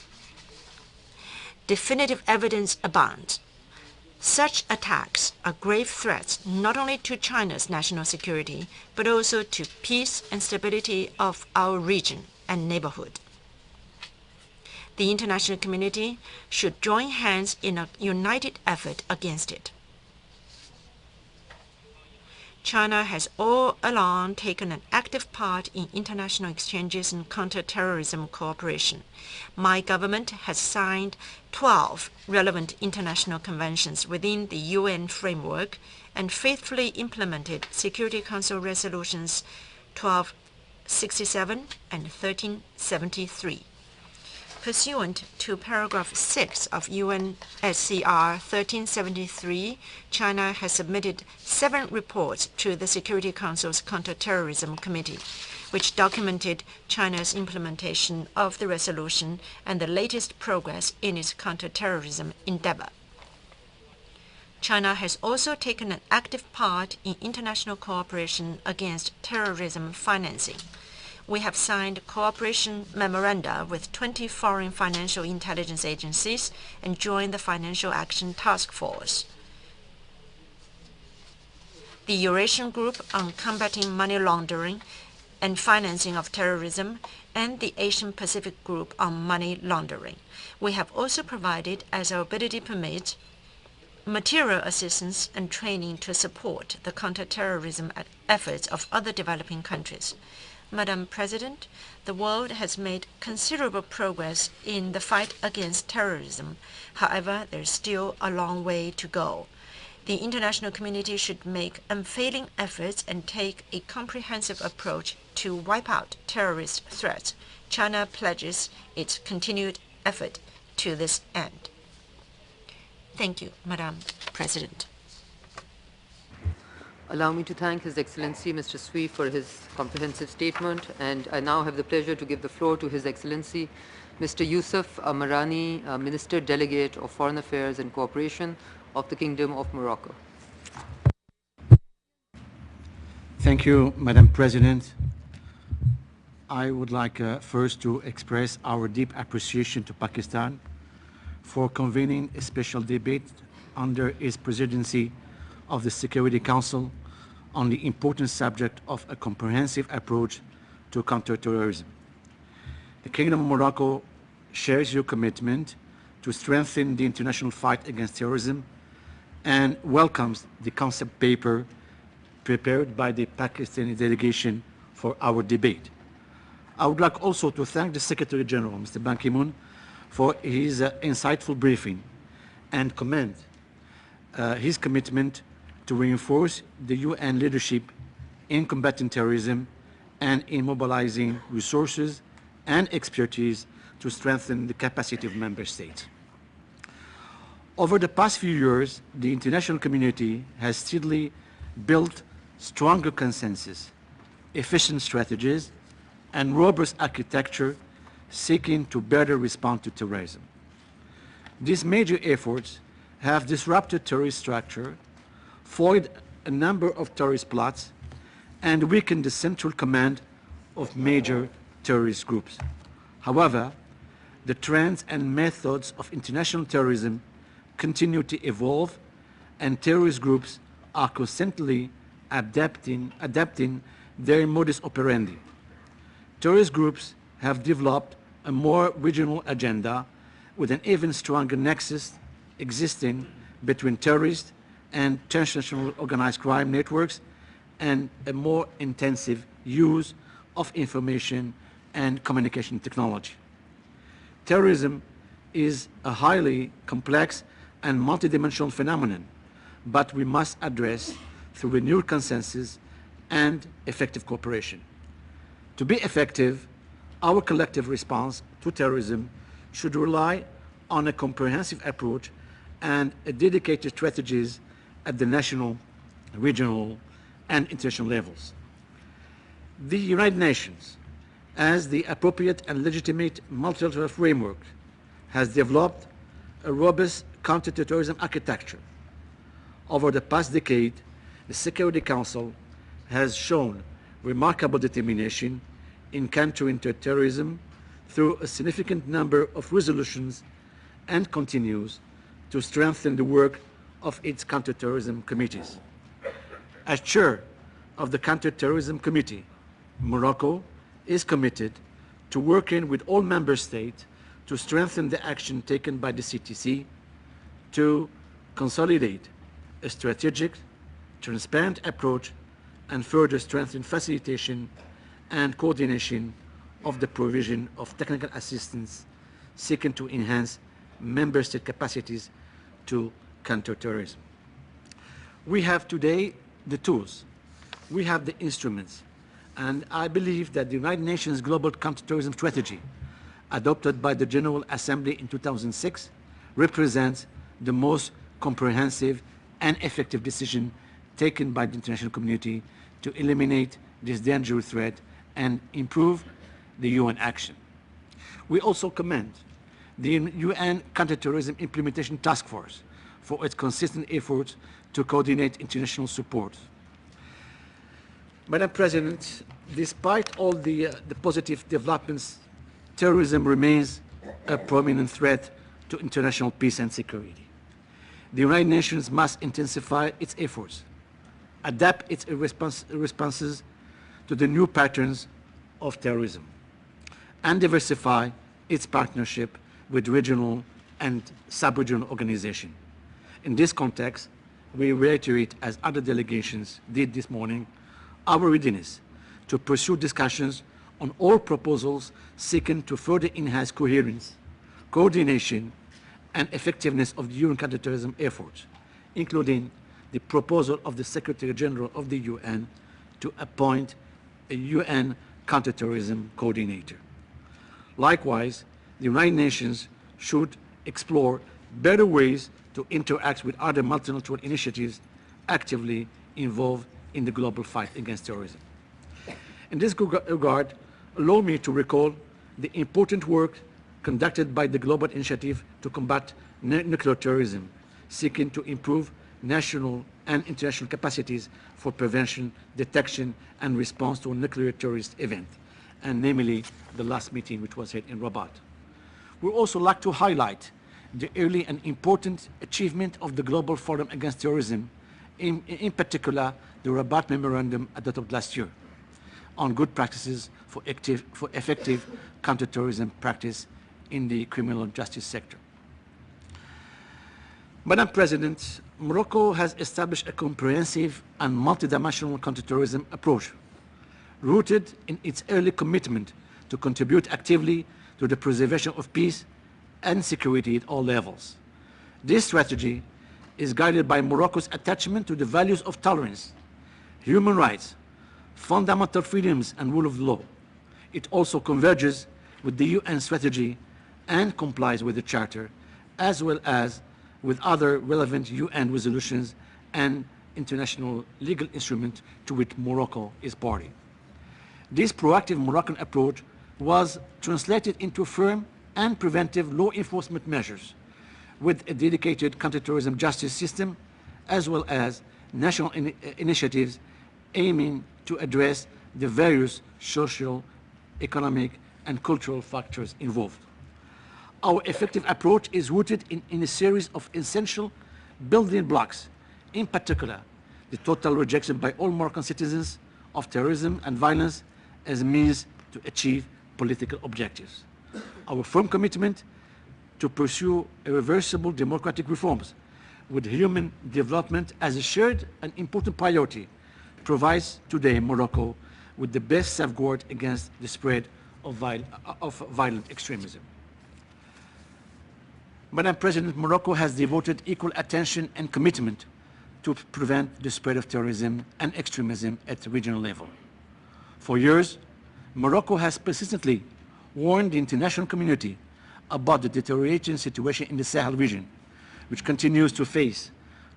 Speaker 5: Definitive evidence abounds. Such attacks are grave threats not only to China's national security, but also to peace and stability of our region and neighborhood. The international community should join hands in a united effort against it. China has all along taken an active part in international exchanges and counter-terrorism cooperation. My government has signed 12 relevant international conventions within the UN framework and faithfully implemented Security Council resolutions 1267 and 1373. Pursuant to paragraph 6 of UNSCR 1373, China has submitted 7 reports to the Security Council's Counter-Terrorism Committee, which documented China's implementation of the resolution and the latest progress in its counter-terrorism endeavor. China has also taken an active part in international cooperation against terrorism financing. We have signed cooperation memoranda with 20 foreign financial intelligence agencies and joined the Financial Action Task Force, the Eurasian Group on Combating Money Laundering and Financing of Terrorism, and the Asian Pacific Group on Money Laundering. We have also provided, as our ability permits, material assistance and training to support the counter-terrorism efforts of other developing countries. Madam President, the world has made considerable progress in the fight against terrorism. However, there is still a long way to go. The international community should make unfailing efforts and take a comprehensive approach to wipe out terrorist threats. China pledges its continued effort to this end. Thank you, Madam President.
Speaker 1: Allow me to thank His Excellency Mr. Swee for his comprehensive statement, and I now have the pleasure to give the floor to His Excellency Mr. Yusuf Marani, Minister Delegate of Foreign Affairs and Cooperation of the Kingdom of Morocco.
Speaker 6: Thank you, Madam President. I would like first to express our deep appreciation to Pakistan for convening a special debate under its presidency of the Security Council on the important subject of a comprehensive approach to counterterrorism. The Kingdom of Morocco shares your commitment to strengthen the international fight against terrorism and welcomes the concept paper prepared by the Pakistani delegation for our debate. I would like also to thank the Secretary General, Mr. Ban Ki-moon, for his insightful briefing and commend his commitment to reinforce the UN leadership in combating terrorism and in mobilizing resources and expertise to strengthen the capacity of member states. Over the past few years, the international community has steadily built stronger consensus, efficient strategies, and robust architecture seeking to better respond to terrorism. These major efforts have disrupted terrorist structure, foiled a number of terrorist plots, and weakened the central command of major terrorist groups. However, the trends and methods of international terrorism continue to evolve, and terrorist groups are constantly adapting their modus operandi. Terrorist groups have developed a more regional agenda with an even stronger nexus existing between terrorist and transnational organized crime networks and a more intensive use of information and communication technology. Terrorism is a highly complex and multidimensional phenomenon, but we must address through renewed consensus and effective cooperation. To be effective, our collective response to terrorism should rely on a comprehensive approach and dedicated strategies at the national, regional, and international levels. The United Nations, as the appropriate and legitimate multilateral framework, has developed a robust counter-terrorism architecture. Over the past decade, the Security Council has shown remarkable determination in countering terrorism through a significant number of resolutions and continues to strengthen the work of its counter-terrorism committees. As chair of the Counter-Terrorism Committee, Morocco is committed to working with all member states to strengthen the action taken by the CTC to consolidate a strategic, transparent approach and further strengthen facilitation and coordination of the provision of technical assistance seeking to enhance member state capacities to counter terrorism. We have today the tools, we have the instruments, and I believe that the United Nations Global Counterterrorism Strategy, adopted by the General Assembly in 2006, represents the most comprehensive and effective decision taken by the international community to eliminate this dangerous threat and improve the UN action. We also commend the UN Counterterrorism Implementation Task Force for its consistent efforts to coordinate international support. Madam President, despite all the positive developments, terrorism remains a prominent threat to international peace and security. The United Nations must intensify its efforts, adapt its responses to the new patterns of terrorism, and diversify its partnership with regional and sub-regional organizations. In this context, we reiterate, as other delegations did this morning, our readiness to pursue discussions on all proposals seeking to further enhance coherence, coordination, and effectiveness of the UN counterterrorism efforts, including the proposal of the Secretary General of the UN to appoint a UN counterterrorism coordinator. Likewise, the United Nations should explore better ways to interact with other multilateral initiatives actively involved in the global fight against terrorism. In this regard, allow me to recall the important work conducted by the Global Initiative to Combat Nuclear Terrorism, seeking to improve national and international capacities for prevention, detection, and response to a nuclear terrorist event, and namely the last meeting which was held in Rabat. We would also like to highlight the early and important achievement of the Global Forum Against Terrorism, in particular the Rabat Memorandum adopted last year on good practices for effective counterterrorism practice in the criminal justice sector. Madam President, Morocco has established a comprehensive and multidimensional counterterrorism approach, rooted in its early commitment to contribute actively to the preservation of peace and security at all levels. This strategy is guided by Morocco's attachment to the values of tolerance, human rights, fundamental freedoms, and rule of law. It also converges with the UN strategy and complies with the Charter, as well as with other relevant UN resolutions and international legal instruments to which Morocco is party. This proactive Moroccan approach was translated into firm and preventive law enforcement measures, with a dedicated counter-terrorism justice system, as well as national initiatives aiming to address the various social, economic, and cultural factors involved. Our effective approach is rooted in a series of essential building blocks, in particular, the total rejection by all Moroccan citizens of terrorism and violence as a means to achieve political objectives. Our firm commitment to pursue irreversible democratic reforms with human development as a shared and important priority provides today Morocco with the best safeguard against the spread of violent extremism. Madam President, Morocco has devoted equal attention and commitment to prevent the spread of terrorism and extremism at the regional level. For years, Morocco has persistently warned the international community about the deteriorating situation in the Sahel region, which continues to face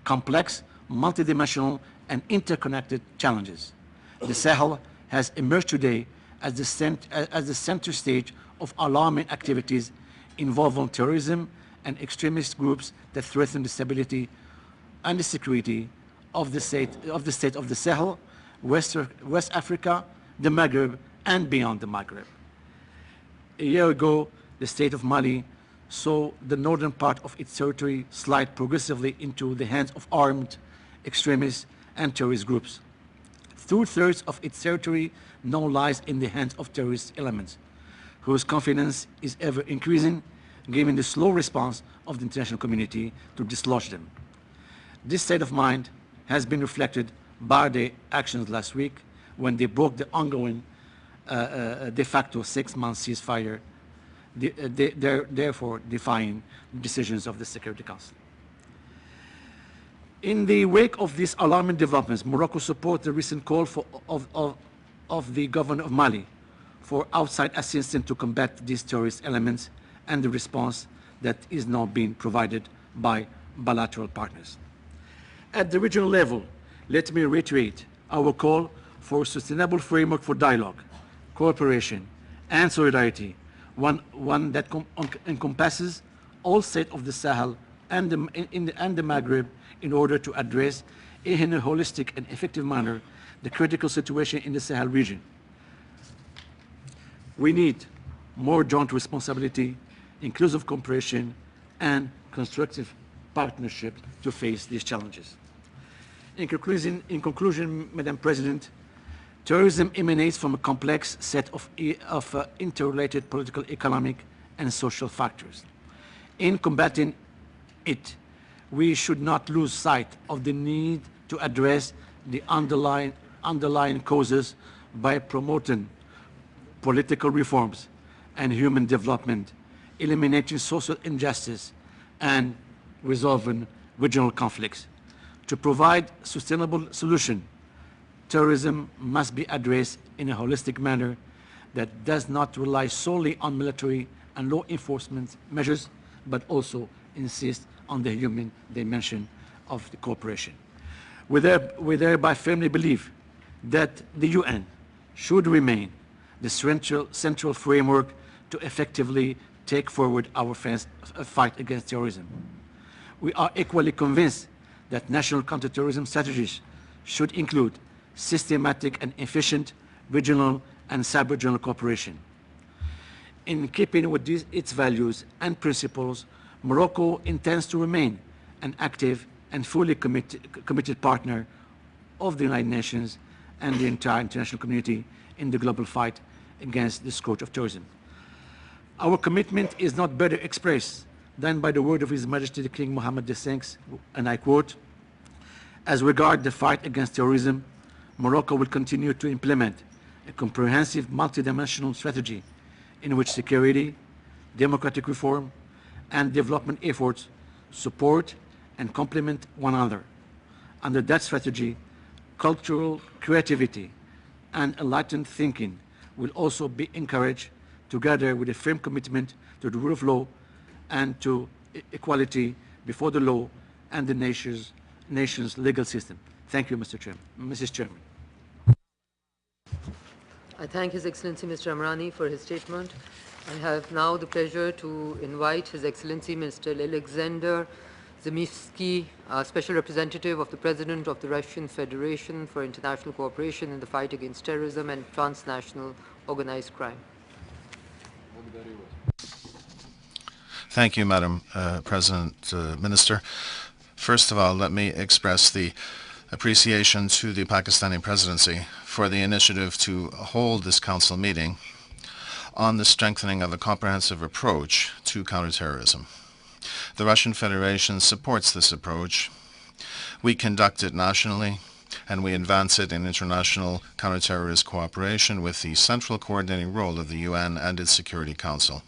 Speaker 6: complex, multidimensional, and interconnected challenges. The Sahel has emerged today as the center stage of alarming activities involving terrorism and extremist groups that threaten the stability and the security of the state of the Sahel, West Africa, the Maghreb, and beyond the Maghreb. A year ago, the state of Mali saw the northern part of its territory slide progressively into the hands of armed extremists and terrorist groups. 2/3 of its territory now lies in the hands of terrorist elements, whose confidence is ever increasing, given the slow response of the international community to dislodge them. This state of mind has been reflected by their actions last week when they broke the ongoing de facto 6-month ceasefire, therefore defying decisions of the Security Council. In the wake of these alarming developments, Morocco supports the recent call of the government of Mali for outside assistance to combat these terrorist elements and the response that is now being provided by bilateral partners. At the regional level, let me reiterate our call for a sustainable framework for dialogue, cooperation, and solidarity, one that encompasses all states of the Sahel and the Maghreb in order to address in a holistic and effective manner the critical situation in the Sahel region. We need more joint responsibility, inclusive cooperation, and constructive partnership to face these challenges. In conclusion, Madam President, terrorism emanates from a complex set of interrelated political, economic, and social factors. In combating it, we should not lose sight of the need to address the underlying causes by promoting political reforms and human development, eliminating social injustice, and resolving regional conflicts. To provide sustainable solution, terrorism must be addressed in a holistic manner that does not rely solely on military and law enforcement measures, but also insist on the human dimension of the cooperation. We thereby firmly believe that the UN should remain the central framework to effectively take forward our fight against terrorism. We are equally convinced that national counterterrorism strategies should include systematic and efficient regional and sub-regional cooperation. In keeping with its values and principles, Morocco intends to remain an active and fully committed partner of the United Nations and the entire international community in the global fight against the scourge of terrorism. Our commitment is not better expressed than by the word of His Majesty the King Mohammed VI, and I quote, "As regards the fight against terrorism, Morocco will continue to implement a comprehensive multidimensional strategy in which security, democratic reform, and development efforts support and complement one another. Under that strategy, cultural creativity and enlightened thinking will also be encouraged, together with a firm commitment to the rule of law and to equality before the law and the nation's legal system." Thank you, Mrs. Chairman.
Speaker 1: I thank His Excellency Mr. Amrani for his statement. I have now the pleasure to invite His Excellency Mr. Alexander Zemivsky, Special Representative of the President of the Russian Federation for International Cooperation in the Fight Against Terrorism and Transnational Organized Crime.
Speaker 4: Thank you, Madam President, Minister. First of all, let me express the appreciation to the Pakistani Presidency for the initiative to hold this Council meeting on the strengthening of a comprehensive approach to counterterrorism. The Russian Federation supports this approach. We conduct it nationally, and we advance it in international counterterrorist cooperation with the central coordinating role of the UN and its Security Council.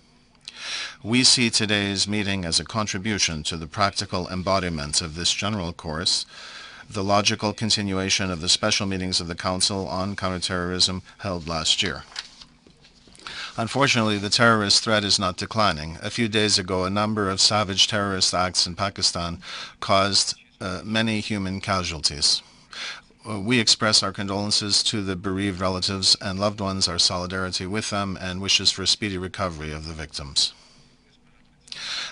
Speaker 4: We see today's meeting as a contribution to the practical embodiment of this general course, the logical continuation of the special meetings of the Council on counterterrorism held last year. Unfortunately, the terrorist threat is not declining. A few days ago, a number of savage terrorist acts in Pakistan caused many human casualties. We express our condolences to the bereaved relatives and loved ones, our solidarity with them, and wishes for a speedy recovery of the victims.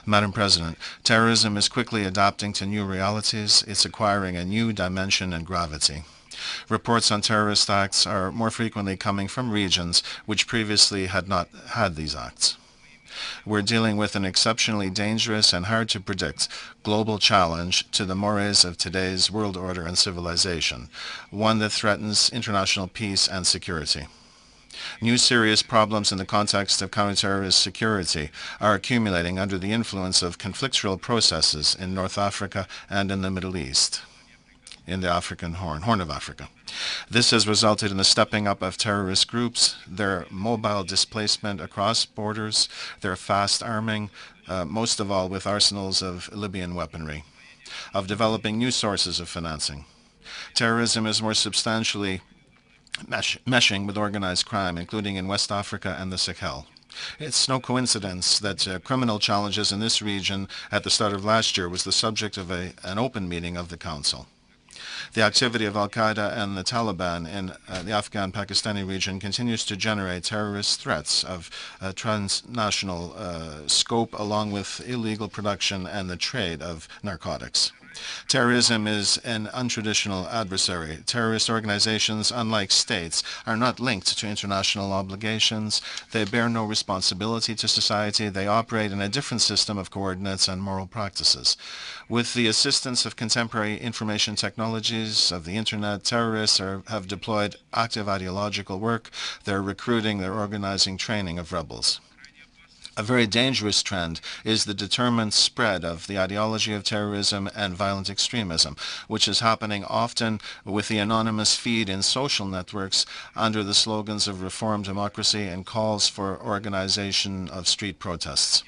Speaker 4: Madam President, terrorism is quickly adapting to new realities. It's acquiring a new dimension and gravity. Reports on terrorist acts are more frequently coming from regions which previously had not had these acts. We're dealing with an exceptionally dangerous and hard to predict global challenge to the mores of today's world order and civilization, one that threatens international peace and security. New serious problems in the context of counterterrorist security are accumulating under the influence of conflictual processes in North Africa and in the Middle East, in the African Horn of Africa. This has resulted in the stepping up of terrorist groups, their mobile displacement across borders, their fast arming, most of all with arsenals of Libyan weaponry, of developing new sources of financing. Terrorism is more substantially meshing with organized crime, including in West Africa and the Sahel. It's no coincidence that criminal challenges in this region at the start of last year was the subject of an open meeting of the Council. The activity of al-Qaeda and the Taliban in the Afghan-Pakistani region continues to generate terrorist threats of transnational scope, along with illegal production and the trade of narcotics. Terrorism is an untraditional adversary. Terrorist organizations, unlike states, are not linked to international obligations. They bear no responsibility to society. They operate in a different system of coordinates and moral practices. With the assistance of contemporary information technologies, of the Internet, terrorists have deployed active ideological work. They're recruiting, they're organizing training of rebels. A very dangerous trend is the determined spread of the ideology of terrorism and violent extremism, which is happening often with the anonymous feed in social networks under the slogans of reform, democracy, and calls for organization of street protests.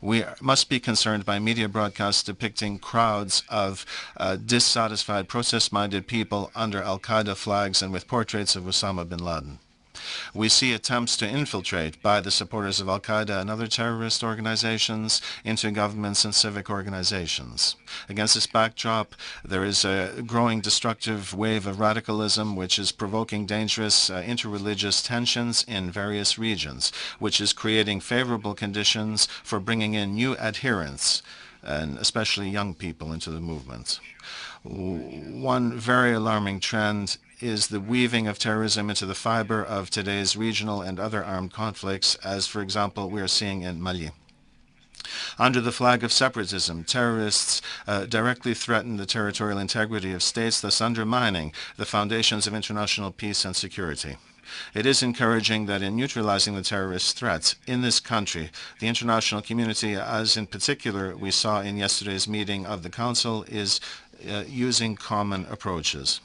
Speaker 4: We must be concerned by media broadcasts depicting crowds of dissatisfied, protest-minded people under al-Qaeda flags and with portraits of Osama bin Laden. We see attempts to infiltrate by the supporters of al-Qaeda and other terrorist organizations into governments and civic organizations. Against this backdrop, there is a growing destructive wave of radicalism which is provoking dangerous interreligious tensions in various regions, which is creating favorable conditions for bringing in new adherents, and especially young people, into the movement. One very alarming trend is the weaving of terrorism into the fiber of today's regional and other armed conflicts, as, for example, we are seeing in Mali. Under the flag of separatism, terrorists directly threaten the territorial integrity of states, thus undermining the foundations of international peace and security. It is encouraging that in neutralizing the terrorist threats in this country, the international community, as in particular we saw in yesterday's meeting of the Council, is using common approaches.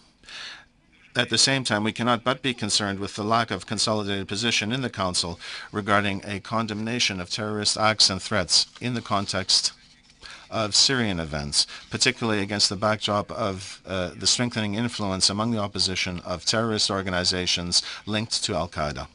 Speaker 4: At the same time, we cannot but be concerned with the lack of consolidated position in the Council regarding a condemnation of terrorist acts and threats in the context of Syrian events, particularly against the backdrop of the strengthening influence among the opposition of terrorist organizations linked to al-Qaeda.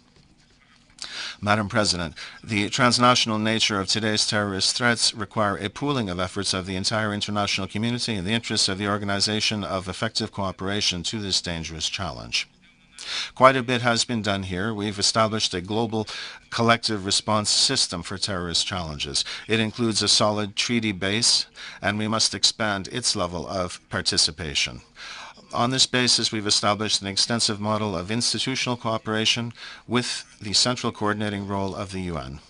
Speaker 4: Madam President, the transnational nature of today's terrorist threats require a pooling of efforts of the entire international community in the interests of the organization of effective cooperation to this dangerous challenge. Quite a bit has been done here. We've established a global collective response system for terrorist challenges. It includes a solid treaty base, and we must expand its level of participation. On this basis, we've established an extensive model of institutional cooperation with the central coordinating role of the UN.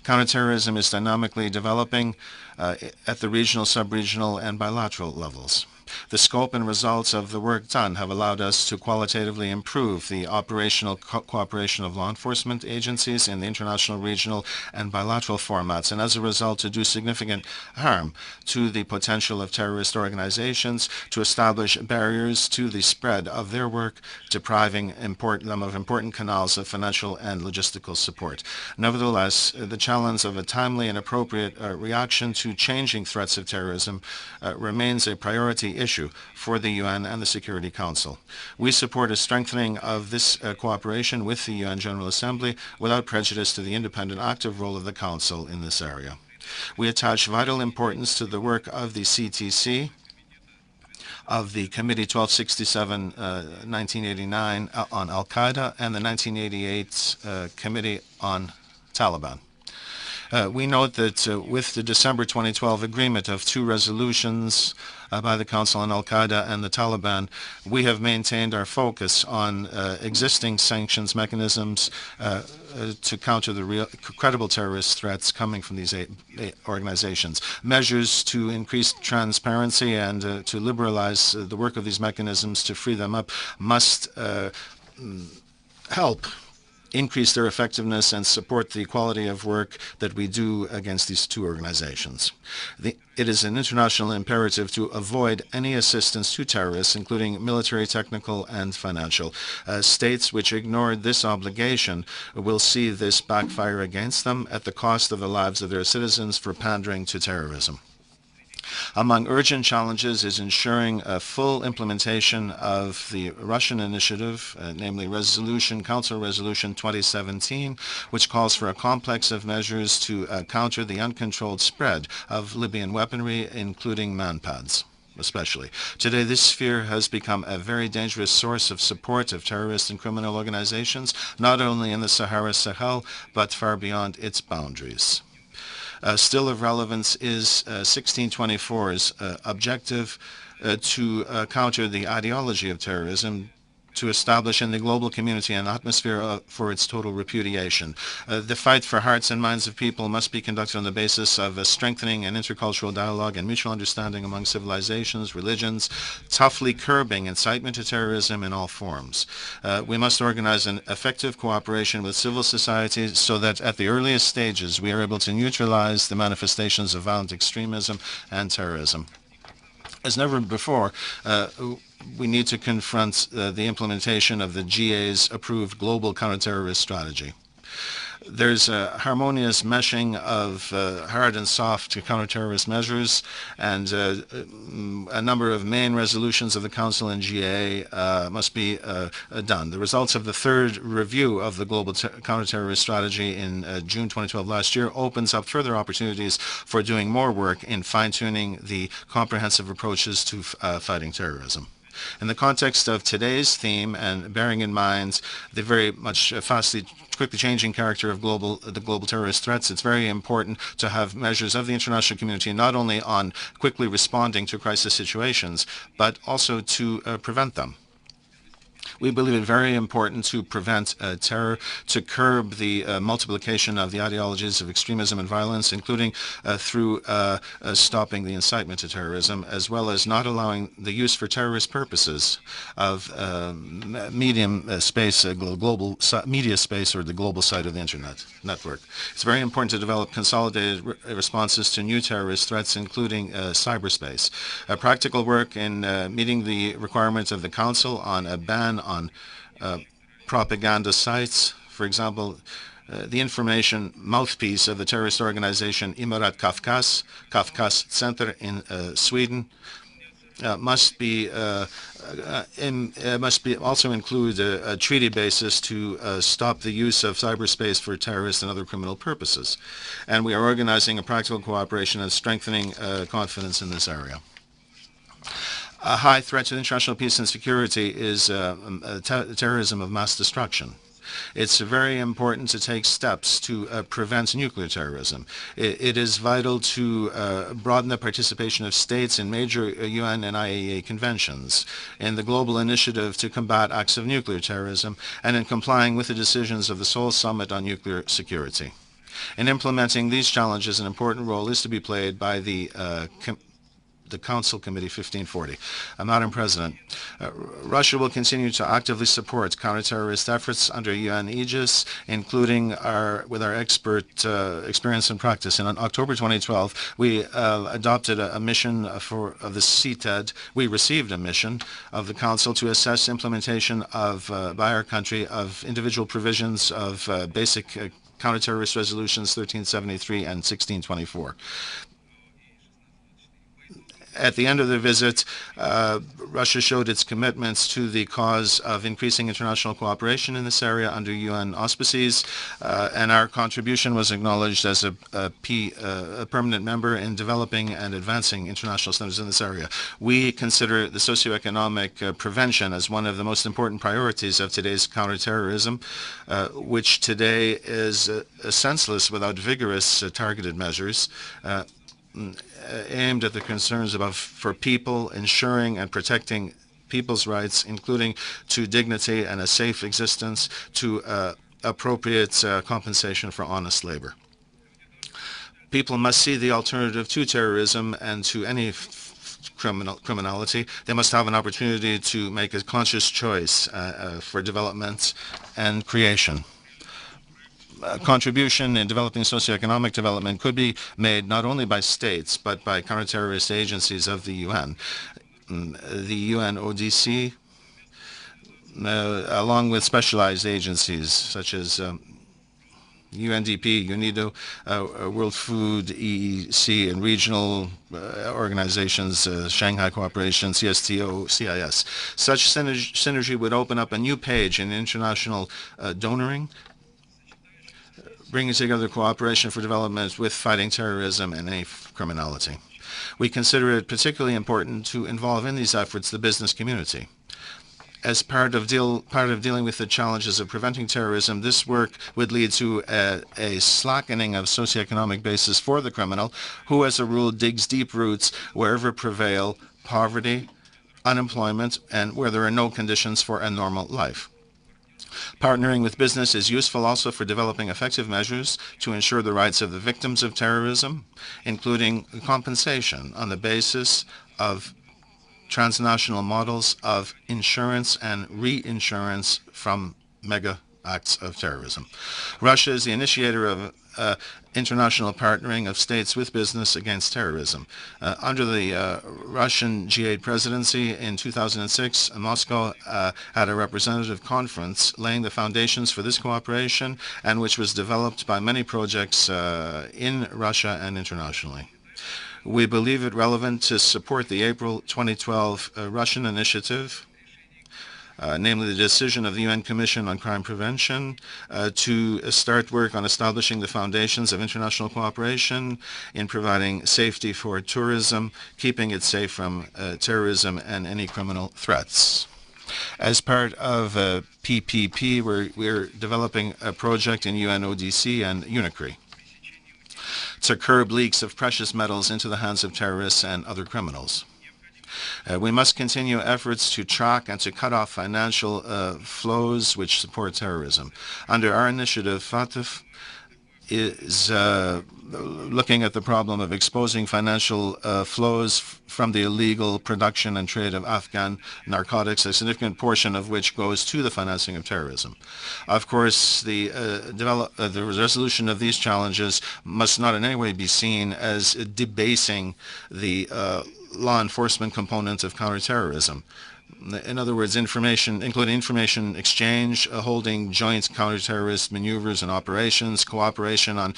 Speaker 4: Counterterrorism is dynamically developing at the regional, sub-regional, and bilateral levels. The scope and results of the work done have allowed us to qualitatively improve the operational cooperation of law enforcement agencies in the international, regional, and bilateral formats, and as a result to do significant harm to the potential of terrorist organizations, to establish barriers to the spread of their work, depriving them of important canals of financial and logistical support. Nevertheless, the challenge of a timely and appropriate reaction to changing threats of terrorism remains a priority issue for the UN and the Security Council. We support a strengthening of this cooperation with the UN General Assembly without prejudice to the independent active role of the Council in this area. We attach vital importance to the work of the CTC, of the Committee 1267-1989 on Al-Qaeda, and the 1988 Committee on Taliban. We note that with the December 2012 agreement of 2 resolutions by the Council on Al-Qaeda and the Taliban, we have maintained our focus on existing sanctions mechanisms to counter the credible terrorist threats coming from these organizations. Measures to increase transparency and to liberalize the work of these mechanisms to free them up must help increase their effectiveness and support the quality of work that we do against these 2 organizations. It is an international imperative to avoid any assistance to terrorists, including military, technical, and financial. States which ignored this obligation will see this backfire against them at the cost of the lives of their citizens for pandering to terrorism. Among urgent challenges is ensuring a full implementation of the Russian initiative, namely Council Resolution 2017, which calls for a complex of measures to counter the uncontrolled spread of Libyan weaponry, including manpads. Especially. Today, this sphere has become a very dangerous source of support of terrorist and criminal organizations, not only in the Sahara-Sahel, but far beyond its boundaries. Still of relevance is 1624's objective to counter the ideology of terrorism, to establish in the global community an atmosphere for its total repudiation. The fight for hearts and minds of people must be conducted on the basis of a strengthening and intercultural dialogue and mutual understanding among civilizations, religions, toughly curbing incitement to terrorism in all forms. We must organize an effective cooperation with civil society so that at the earliest stages we are able to neutralize the manifestations of violent extremism and terrorism. As never before, we need to confront the implementation of the GA's approved global counterterrorist strategy. There's a harmonious meshing of hard and soft counterterrorist measures, and a number of main resolutions of the Council and GA must be done. The results of the 3rd review of the global counterterrorist strategy in June 2012 last year opens up further opportunities for doing more work in fine-tuning the comprehensive approaches to fighting terrorism. In the context of today's theme, and bearing in mind the very much quickly changing character of the global terrorist threats, it's very important to have measures of the international community not only on quickly responding to crisis situations, but also to prevent them. We believe it very important to prevent terror, to curb the multiplication of the ideologies of extremism and violence, including through stopping the incitement to terrorism, as well as not allowing the use for terrorist purposes of medium space, global media space, or the global site of the Internet network. It's very important to develop consolidated responses to new terrorist threats, including cyberspace. Practical work in meeting the requirements of the Council on a ban on propaganda sites. For example, the information mouthpiece of the terrorist organization Imarat Kafkas Center in Sweden, must also include a treaty basis to stop the use of cyberspace for terrorist and other criminal purposes. And we are organizing a practical cooperation and strengthening confidence in this area. A high threat to international peace and security is terrorism of mass destruction. It's very important to take steps to prevent nuclear terrorism. It is vital to broaden the participation of states in major UN and IAEA conventions, in the global initiative to combat acts of nuclear terrorism, and in complying with the decisions of the Seoul Summit on Nuclear Security. In implementing these challenges, an important role is to be played by the Council Committee 1540. Madam President, Russia will continue to actively support counter-terrorist efforts under UN aegis, including with our experience and practice. In October 2012, we adopted a mission of the CTED. We received a mission of the Council to assess implementation of, by our country, of individual provisions of basic counter-terrorist resolutions 1373 and 1624. At the end of the visit, Russia showed its commitments to the cause of increasing international cooperation in this area under UN auspices, and our contribution was acknowledged as a permanent member in developing and advancing international standards in this area. We consider the socioeconomic prevention as one of the most important priorities of today's counterterrorism, which today is senseless without vigorous targeted measures aimed at the concerns for people, ensuring and protecting people's rights, including to dignity and a safe existence, to appropriate compensation for honest labor. People must see the alternative to terrorism and to any criminality. They must have an opportunity to make a conscious choice for development and creation. Contribution in developing socioeconomic development could be made not only by states but by counter-terrorist agencies of the UN. The UN ODC, along with specialized agencies such as UNDP, UNIDO, World Food, EEC, and regional organizations, Shanghai Cooperation, CSTO, CIS. Such synergy would open up a new page in international donoring, bringing together cooperation for development with fighting terrorism and any criminality. We consider it particularly important to involve in these efforts the business community. As part of dealing with the challenges of preventing terrorism, this work would lead to a slackening of socioeconomic basis for the criminal, who as a rule digs deep roots wherever prevail poverty, unemployment, and where there are no conditions for a normal life. Partnering with business is useful also for developing effective measures to ensure the rights of the victims of terrorism, including compensation on the basis of transnational models of insurance and reinsurance from mega acts of terrorism. Russia is the initiator of international partnering of states with business against terrorism. Under the Russian G8 presidency in 2006, Moscow had a representative conference laying the foundations for this cooperation, and which was developed by many projects in Russia and internationally. We believe it relevant to support the April 2012 Russian initiative, namely the decision of the UN Commission on Crime Prevention to start work on establishing the foundations of international cooperation in providing safety for tourism, keeping it safe from terrorism and any criminal threats. As part of PPP, we're developing a project in UNODC and UNICRI to curb leaks of precious metals into the hands of terrorists and other criminals. We must continue efforts to track and to cut off financial flows which support terrorism. Under our initiative, FATF is looking at the problem of exposing financial flows from the illegal production and trade of Afghan narcotics, a significant portion of which goes to the financing of terrorism. Of course, the resolution of these challenges must not in any way be seen as debasing the law enforcement component of counterterrorism. In other words, including information exchange, holding joint counter-terrorist maneuvers and operations, cooperation on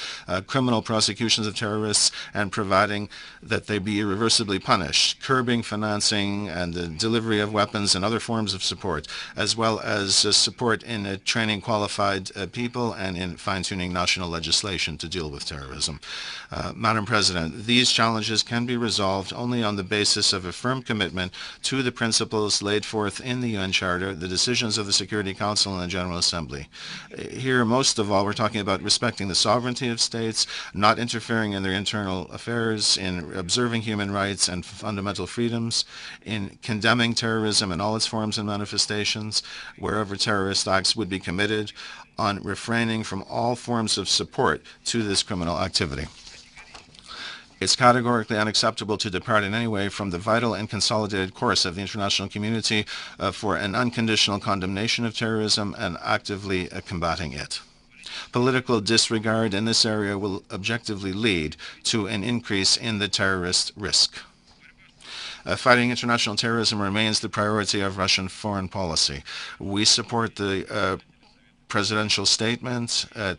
Speaker 4: criminal prosecutions of terrorists, and providing that they be irreversibly punished, curbing financing and the delivery of weapons and other forms of support, as well as support in training qualified people and in fine-tuning national legislation to deal with terrorism. Madam President, these challenges can be resolved only on the basis of a firm commitment to the principles laid forth in the UN Charter, the decisions of the Security Council and the General Assembly. Here, most of all, we're talking about respecting the sovereignty of states, not interfering in their internal affairs, in observing human rights and fundamental freedoms, in condemning terrorism in all its forms and manifestations, wherever terrorist acts would be committed, on refraining from all forms of support to this criminal activity. It's categorically unacceptable to depart in any way from the vital and consolidated course of the international community for an unconditional condemnation of terrorism and actively combating it. Political disregard in this area will objectively lead to an increase in the terrorist risk. Fighting international terrorism remains the priority of Russian foreign policy. We support the presidential statement at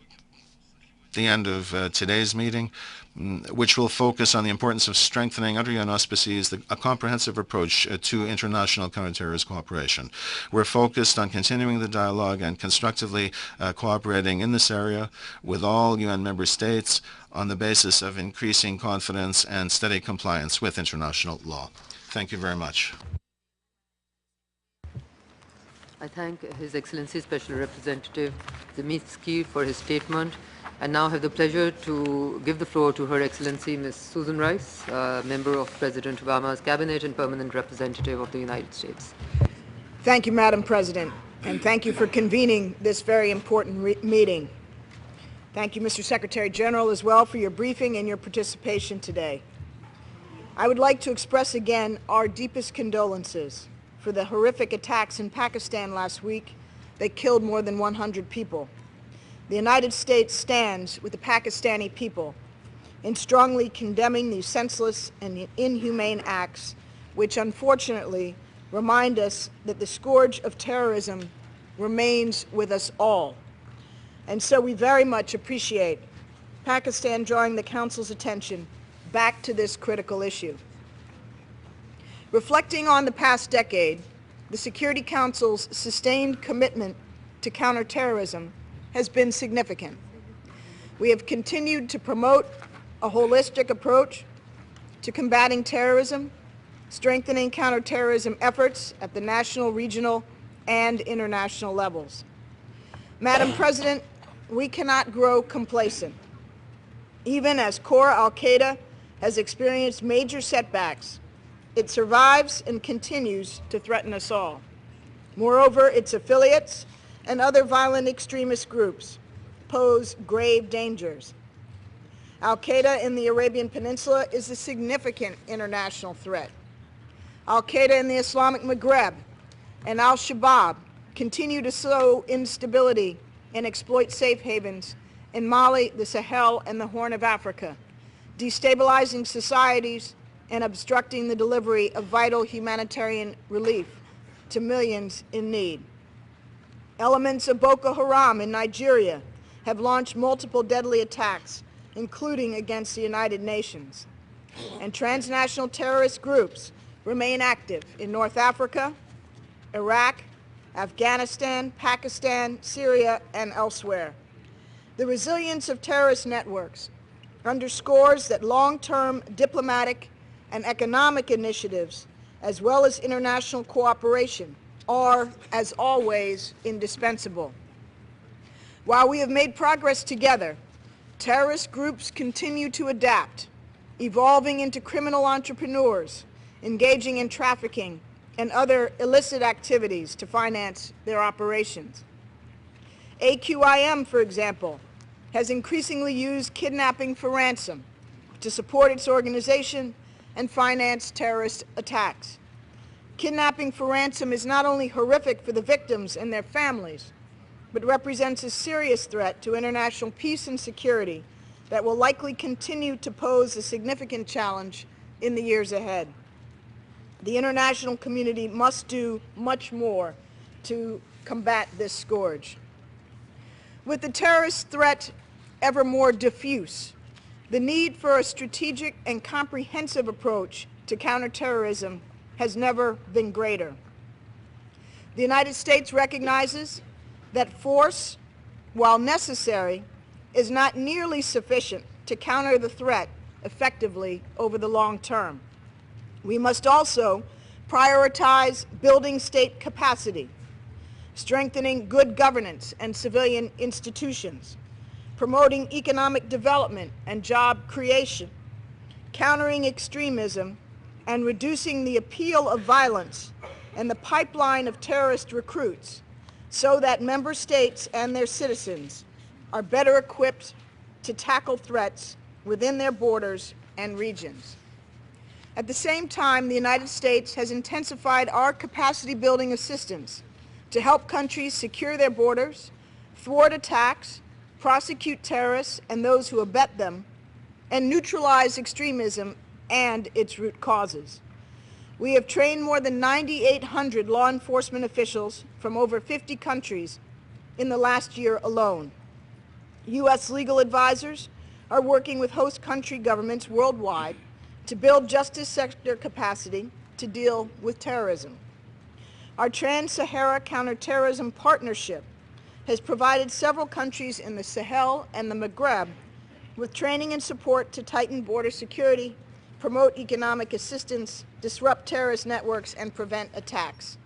Speaker 4: the end of today's meeting, which will focus on the importance of strengthening under UN auspices a comprehensive approach to international counterterrorist cooperation. We're focused on continuing the dialogue and constructively cooperating in this area with all UN member states on the basis of increasing confidence and steady compliance with international law. Thank you very much.
Speaker 1: I thank His Excellency Special Representative Zemitsky for his statement, and now have the pleasure to give the floor to Her Excellency Ms. Susan Rice, member of President Obama's Cabinet and Permanent Representative of the United States.
Speaker 7: Thank you, Madam President, and thank you for convening this very important meeting. Thank you, Mr. Secretary General, as well for your briefing and your participation today. I would like to express again our deepest condolences for the horrific attacks in Pakistan last week that killed more than 100 people. The United States stands with the Pakistani people in strongly condemning these senseless and inhumane acts, which unfortunately remind us that the scourge of terrorism remains with us all. And so we very much appreciate Pakistan drawing the Council's attention back to this critical issue. Reflecting on the past decade, the Security Council's sustained commitment to counterterrorism has been significant. We have continued to promote a holistic approach to combating terrorism, strengthening counterterrorism efforts at the national, regional, and international levels. Madam President, we cannot grow complacent. Even as core al-Qaeda has experienced major setbacks, it survives and continues to threaten us all. Moreover, its affiliates and other violent extremist groups pose grave dangers. Al-Qaeda in the Arabian Peninsula is a significant international threat. Al-Qaeda in the Islamic Maghreb and Al-Shabaab continue to sow instability and exploit safe havens in Mali, the Sahel, and the Horn of Africa, destabilizing societies and obstructing the delivery of vital humanitarian relief to millions in need. Elements of Boko Haram in Nigeria have launched multiple deadly attacks, including against the United Nations. And transnational terrorist groups remain active in North Africa, Iraq, Afghanistan, Pakistan, Syria, and elsewhere. The resilience of terrorist networks underscores that long-term diplomatic and economic initiatives, as well as international cooperation, are, as always, indispensable. While we have made progress together, terrorist groups continue to adapt, evolving into criminal entrepreneurs, engaging in trafficking and other illicit activities to finance their operations. AQIM, for example, has increasingly used kidnapping for ransom to support its organization and finance terrorist attacks. Kidnapping for ransom is not only horrific for the victims and their families, but represents a serious threat to international peace and security that will likely continue to pose a significant challenge in the years ahead. The international community must do much more to combat this scourge. With the terrorist threat ever more diffuse, the need for a strategic and comprehensive approach to counterterrorism has never been greater. The United States recognizes that force, while necessary, is not nearly sufficient to counter the threat effectively over the long term. We must also prioritize building state capacity, strengthening good governance and civilian institutions, promoting economic development and job creation, countering extremism, and reducing the appeal of violence and the pipeline of terrorist recruits so that member states and their citizens are better equipped to tackle threats within their borders and regions. At the same time, the United States has intensified our capacity-building assistance to help countries secure their borders, thwart attacks, prosecute terrorists and those who abet them, and neutralize extremism and its root causes. We have trained more than 9,800 law enforcement officials from over 50 countries in the last year alone. U.S. legal advisors are working with host country governments worldwide to build justice sector capacity to deal with terrorism. Our Trans-Sahara Counterterrorism Partnership has provided several countries in the Sahel and the Maghreb with training and support to tighten border security, promote economic assistance, disrupt terrorist networks, and prevent attacks.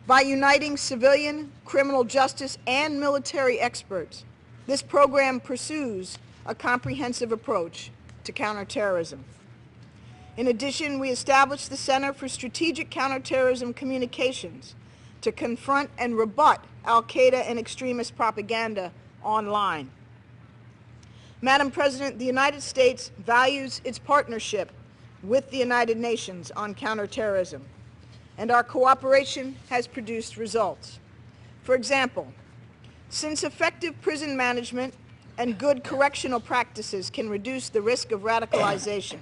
Speaker 7: By uniting civilian, criminal justice, and military experts, this program pursues a comprehensive approach to counterterrorism. In addition, we established the Center for Strategic Counterterrorism Communications to confront and rebut al-Qaeda and extremist propaganda online. Madam President, the United States values its partnership with the United Nations on counterterrorism, and our cooperation has produced results. For example, since effective prison management and good correctional practices can reduce the risk of radicalization,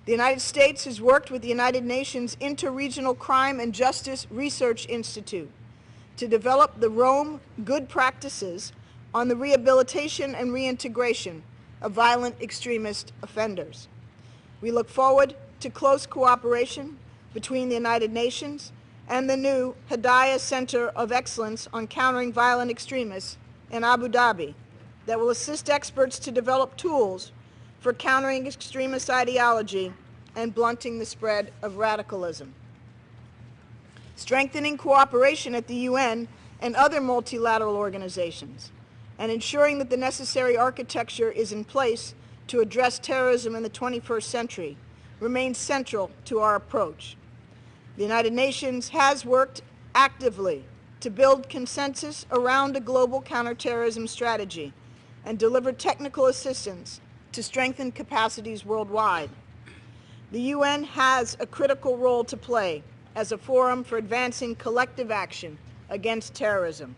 Speaker 7: the United States has worked with the United Nations Interregional Crime and Justice Research Institute to develop the Rome Good Practices on the rehabilitation and reintegration of violent extremist offenders. We look forward to close cooperation between the United Nations and the new Hidayah Center of Excellence on Countering Violent Extremists in Abu Dhabi that will assist experts to develop tools for countering extremist ideology and blunting the spread of radicalism. Strengthening cooperation at the UN and other multilateral organizations, and ensuring that the necessary architecture is in place to address terrorism in the 21st century remains central to our approach. The United Nations has worked actively to build consensus around a global counterterrorism strategy and deliver technical assistance to strengthen capacities worldwide. The UN has a critical role to play as a forum for advancing collective action against terrorism.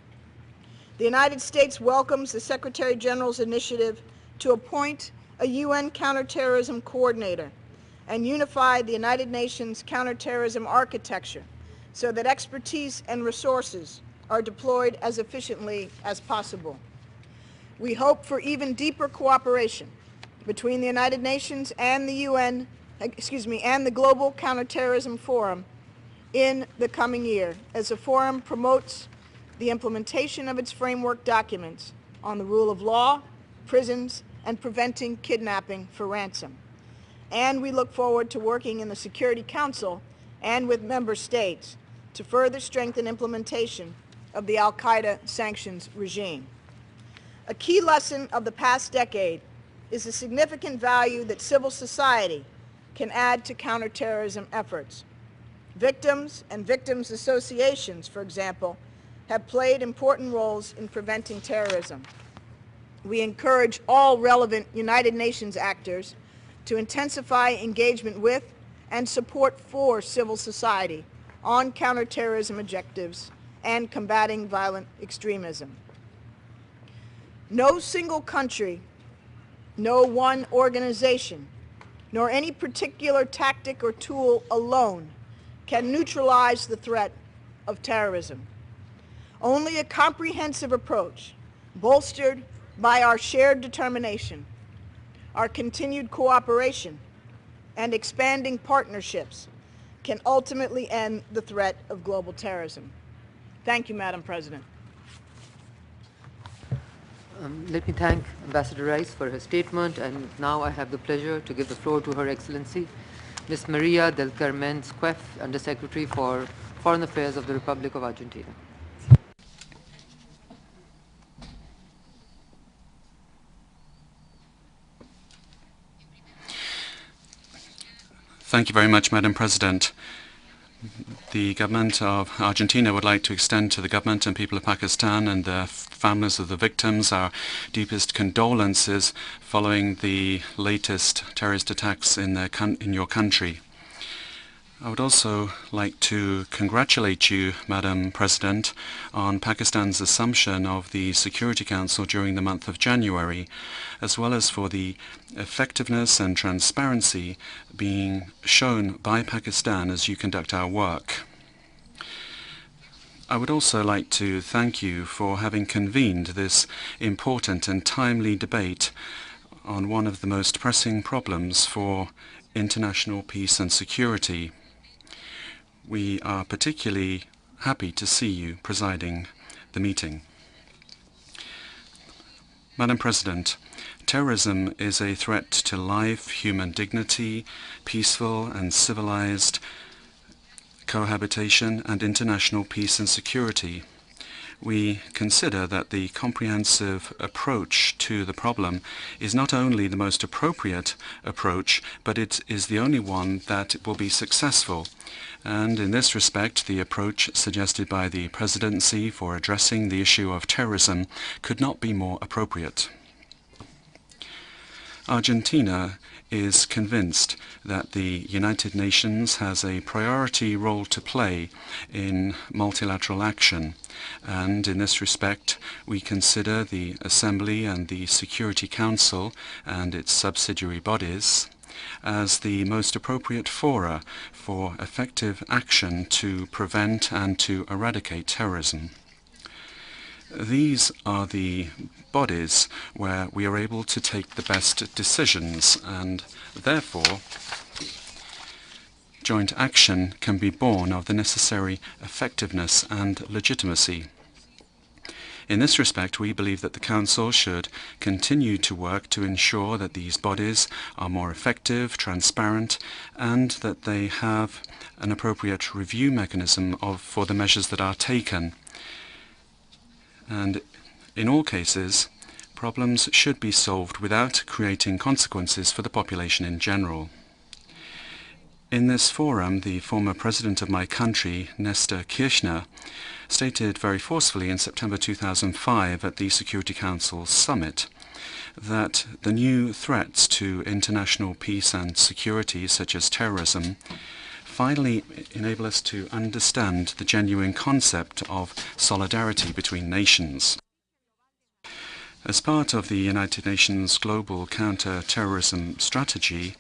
Speaker 7: The United States welcomes the Secretary General's initiative to appoint a UN counterterrorism coordinator and unify the United Nations counterterrorism architecture so that expertise and resources are deployed as efficiently as possible. We hope for even deeper cooperation between the United Nations and the UN, and the Global Counterterrorism Forum in the coming year as the forum promotes the implementation of its framework documents on the rule of law, prisons, and preventing kidnapping for ransom. And we look forward to working in the Security Council and with member states to further strengthen implementation of the al-Qaeda sanctions regime. A key lesson of the past decade is the significant value that civil society can add to counterterrorism efforts. Victims and victims' associations, for example, have played important roles in preventing terrorism. We encourage all relevant United Nations actors to intensify engagement with and support for civil society on counterterrorism objectives and combating violent extremism. No single country, no one organization nor any particular tactic or tool alone can neutralize the threat of terrorism. Only a comprehensive approach, bolstered by our shared determination, our continued cooperation, and expanding partnerships, can ultimately end the threat of global terrorism. Thank you, Madam President.
Speaker 1: Let me thank Ambassador Rice for her statement, and now I have the pleasure to give the floor to Her Excellency, Ms. Maria del Carmen Squef, Undersecretary for Foreign Affairs of the Republic of Argentina.
Speaker 8: Thank you very much, Madam President. The government of Argentina would like to extend to the government and people of Pakistan and the families of the victims our deepest condolences following the latest terrorist attacks in your country. I would also like to congratulate you, Madam President, on Pakistan's assumption of the Security Council during the month of January, as well as for the effectiveness and transparency being shown by Pakistan as you conduct our work. I would also like to thank you for having convened this important and timely debate on one of the most pressing problems for international peace and security. We are particularly happy to see you presiding the meeting. Madam President, terrorism is a threat to life, human dignity, peaceful and civilized cohabitation, and international peace and security. We consider that the comprehensive approach to the problem is not only the most appropriate approach, but it is the only one that will be successful. And in this respect, the approach suggested by the Presidency for addressing the issue of terrorism could not be more appropriate. Argentina is convinced that the United Nations has a priority role to play in multilateral action, and in this respect we consider the Assembly and the Security Council and its subsidiary bodies as the most appropriate fora for effective action to prevent and to eradicate terrorism. These are the bodies where we are able to take the best decisions, and therefore joint action can be born of the necessary effectiveness and legitimacy. In this respect, we believe that the Council should continue to work to ensure that these bodies are more effective, transparent, and that they have an appropriate review mechanism for the measures that are taken. And in all cases, problems should be solved without creating consequences for the population in general. In this forum, the former president of my country, Nestor Kirchner, stated very forcefully in September 2005 at the Security Council Summit that the new threats to international peace and security, such as terrorism, finally enable us to understand the genuine concept of solidarity between nations. As part of the United Nations Global Counter-Terrorism Strategy,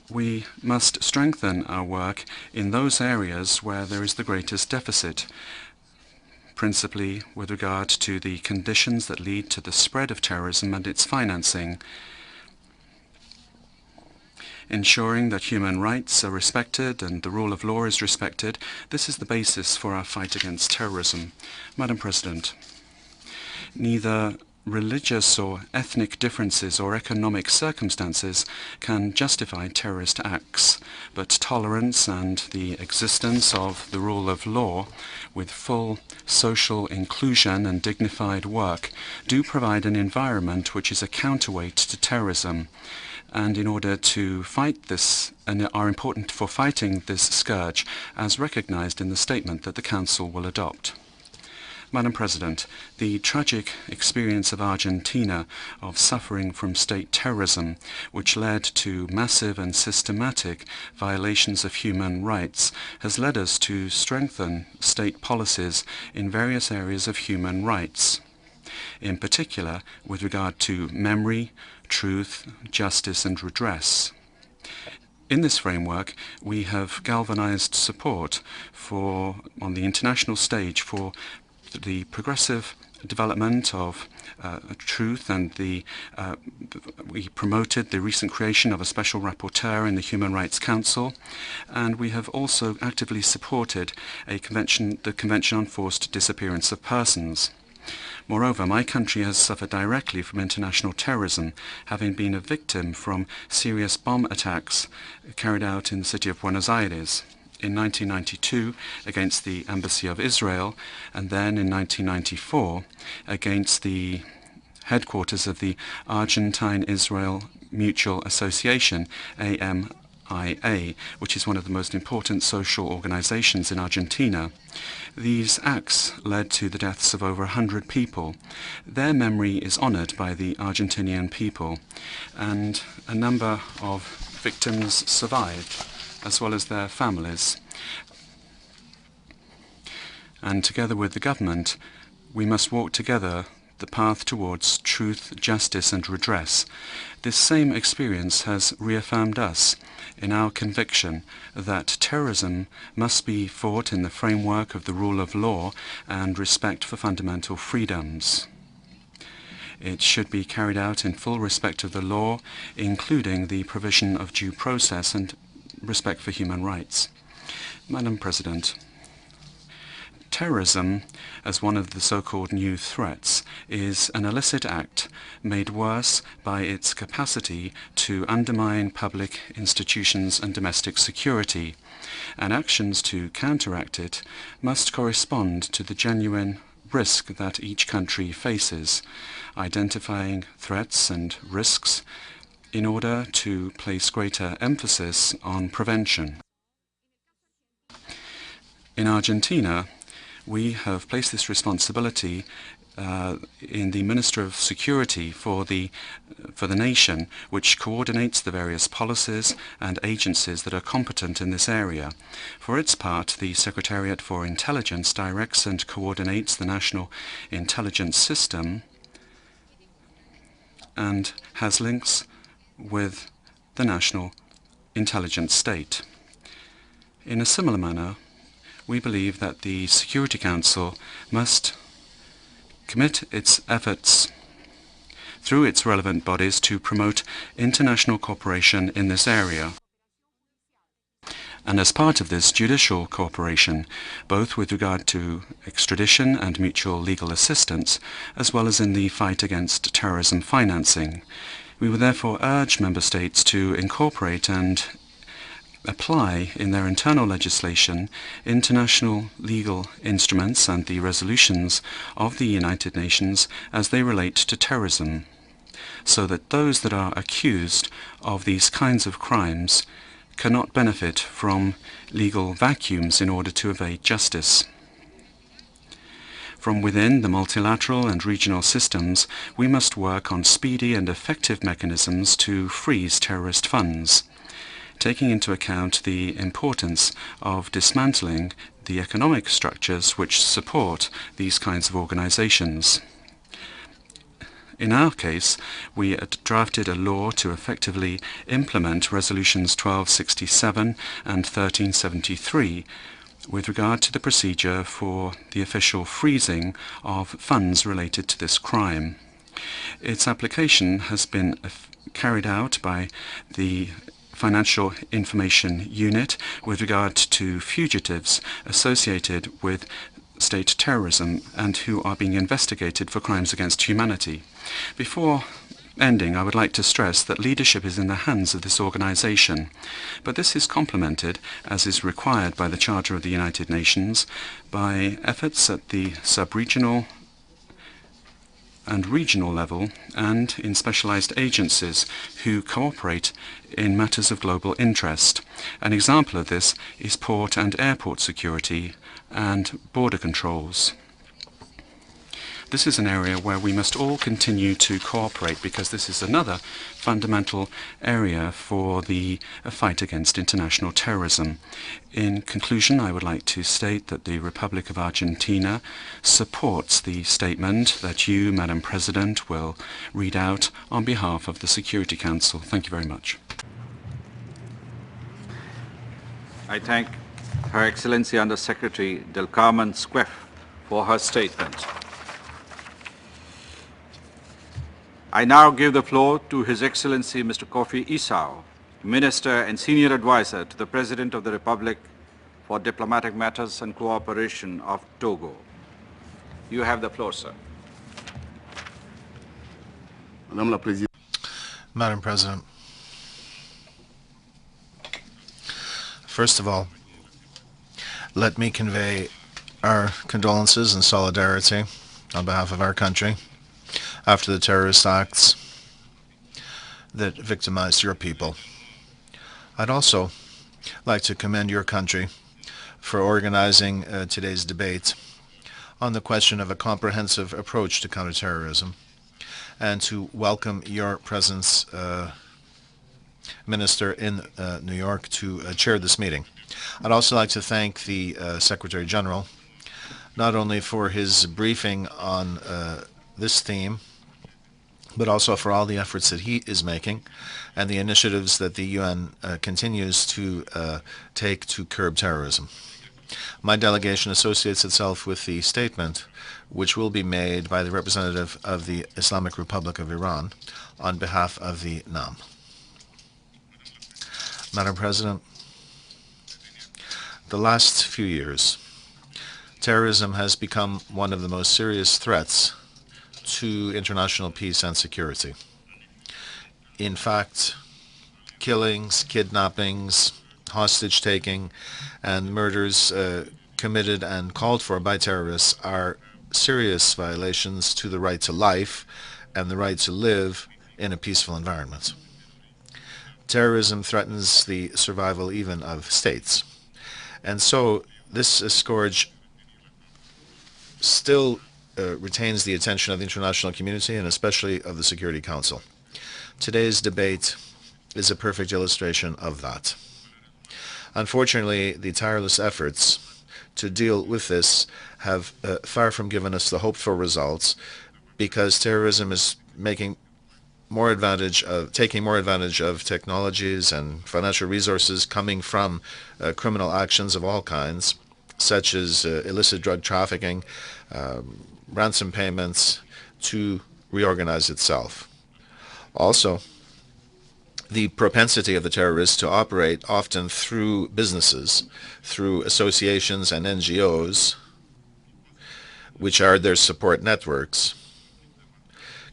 Speaker 8: we must strengthen our work in those areas where there is the greatest deficit, principally with regard to the conditions that lead to the spread of terrorism and its financing, ensuring that human rights are respected and the rule of law is respected. This is the basis for our fight against terrorism. Madam President, neither religious or ethnic differences or economic circumstances can justify terrorist acts, but tolerance and the existence of the rule of law with full social inclusion and dignified work do provide an environment which is a counterweight to terrorism, and in order to fight this, and are important for fighting this scourge as recognized in the statement that the Council will adopt. Madam President, the tragic experience of Argentina of suffering from state terrorism, which led to massive and systematic violations of human rights, has led us to strengthen state policies in various areas of human rights. in particular with regard to memory, truth, justice and redress. In this framework, we have galvanized support on the international stage for the progressive development of truth, and we promoted the recent creation of a special rapporteur in the Human Rights Council, and we have also actively supported the Convention on Forced Disappearance of Persons. Moreover, my country has suffered directly from international terrorism, having been a victim from serious bomb attacks carried out in the city of Buenos Aires in 1992 against the Embassy of Israel, and then in 1994 against the headquarters of the Argentine-Israel Mutual Association, AMIA, which is one of the most important social organizations in Argentina. These acts led to the deaths of over 100 people. Their memory is honored by the Argentinian people, and a number of victims survived, as well as their families. And together with the government, we must walk together the path towards truth, justice and redress. This same experience has reaffirmed us in our conviction that terrorism must be fought in the framework of the rule of law and respect for fundamental freedoms. It should be carried out in full respect of the law, including the provision of due process and respect for human rights. Madam President, terrorism, as one of the so-called new threats, is an illicit act made worse by its capacity to undermine public institutions and domestic security, and actions to counteract it must correspond to the genuine risk that each country faces, identifying threats and risks in order to place greater emphasis on prevention. In Argentina, we have placed this responsibility in the Minister of Security for the nation, which coordinates the various policies and agencies that are competent in this area. For its part, the Secretariat for Intelligence directs and coordinates the national intelligence system and has links with the national intelligence state. In a similar manner, we believe that the Security Council must commit its efforts through its relevant bodies to promote international cooperation in this area. And as part of this, judicial cooperation, both with regard to extradition and mutual legal assistance, as well as in the fight against terrorism financing. We would therefore urge Member States to incorporate and apply in their internal legislation international legal instruments and the resolutions of the United Nations as they relate to terrorism, so that those that are accused of these kinds of crimes cannot benefit from legal vacuums in order to evade justice. From within the multilateral and regional systems, we must work on speedy and effective mechanisms to freeze terrorist funds, taking into account the importance of dismantling the economic structures which support these kinds of organizations. In our case, we drafted a law to effectively implement Resolutions 1267 and 1373 with regard to the procedure for the official freezing of funds related to this crime. Its application has been carried out by the Financial Information Unit with regard to fugitives associated with state terrorism and who are being investigated for crimes against humanity. Before ending, I would like to stress that leadership is in the hands of this organization, but this is complemented, as is required by the Charter of the United Nations, by efforts at the sub-regional and regional level and in specialized agencies who cooperate in matters of global interest. An example of this is port and airport security and border controls. This is an area where we must all continue to cooperate, because this is another fundamental area for the fight against international terrorism. In conclusion, I would like to state that the Republic of Argentina supports the statement that you, Madam President, will read out on behalf of the Security Council. Thank you very much.
Speaker 9: I thank Her Excellency Under Secretary Del Carmen Squef for her statement. I now give the floor to His Excellency Mr. Kofi Isao, Minister and Senior Advisor to the President of the Republic for Diplomatic Matters and Cooperation of Togo. You have the floor, sir.
Speaker 4: Madam President, first of all, let me convey our condolences and solidarity on behalf of our country after the terrorist acts that victimized your people. I'd also like to commend your country for organizing today's debate on the question of a comprehensive approach to counterterrorism, and to welcome your presence, Minister, in New York to chair this meeting. I'd also like to thank the Secretary General, not only for his briefing on this theme, but also for all the efforts that he is making and the initiatives that the UN continues to take to curb terrorism. My delegation associates itself with the statement which will be made by the representative of the Islamic Republic of Iran on behalf of the NAM. Madam President, the last few years, terrorism has become one of the most serious threats to international peace and security. In fact, killings, kidnappings, hostage-taking, and murders committed and called for by terrorists are serious violations to the right to life and the right to live in a peaceful environment. Terrorism threatens the survival even of states. And so this scourge still retains the attention of the international community and especially of the Security Council. Today's debate is a perfect illustration of that. Unfortunately, the tireless efforts to deal with this have far from given us the hoped for results, because terrorism is taking more advantage of technologies and financial resources coming from criminal actions of all kinds, such as illicit drug trafficking, ransom payments, to reorganize itself. Also, the propensity of the terrorists to operate often through businesses, through associations and NGOs, which are their support networks,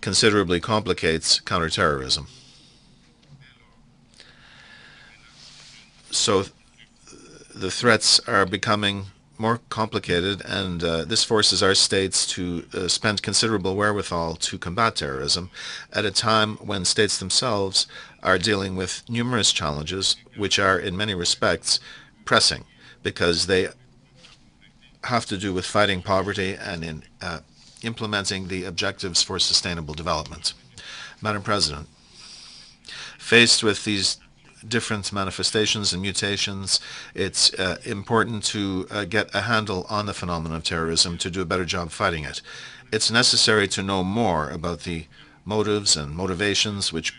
Speaker 4: considerably complicates counterterrorism. So the threats are becoming more complicated, and this forces our states to spend considerable wherewithal to combat terrorism at a time when states themselves are dealing with numerous challenges which are in many respects pressing, because they have to do with fighting poverty and in implementing the objectives for sustainable development. Madam President, faced with these different manifestations and mutations, it's important to get a handle on the phenomenon of terrorism to do a better job fighting it. It's necessary to know more about the motives and motivations which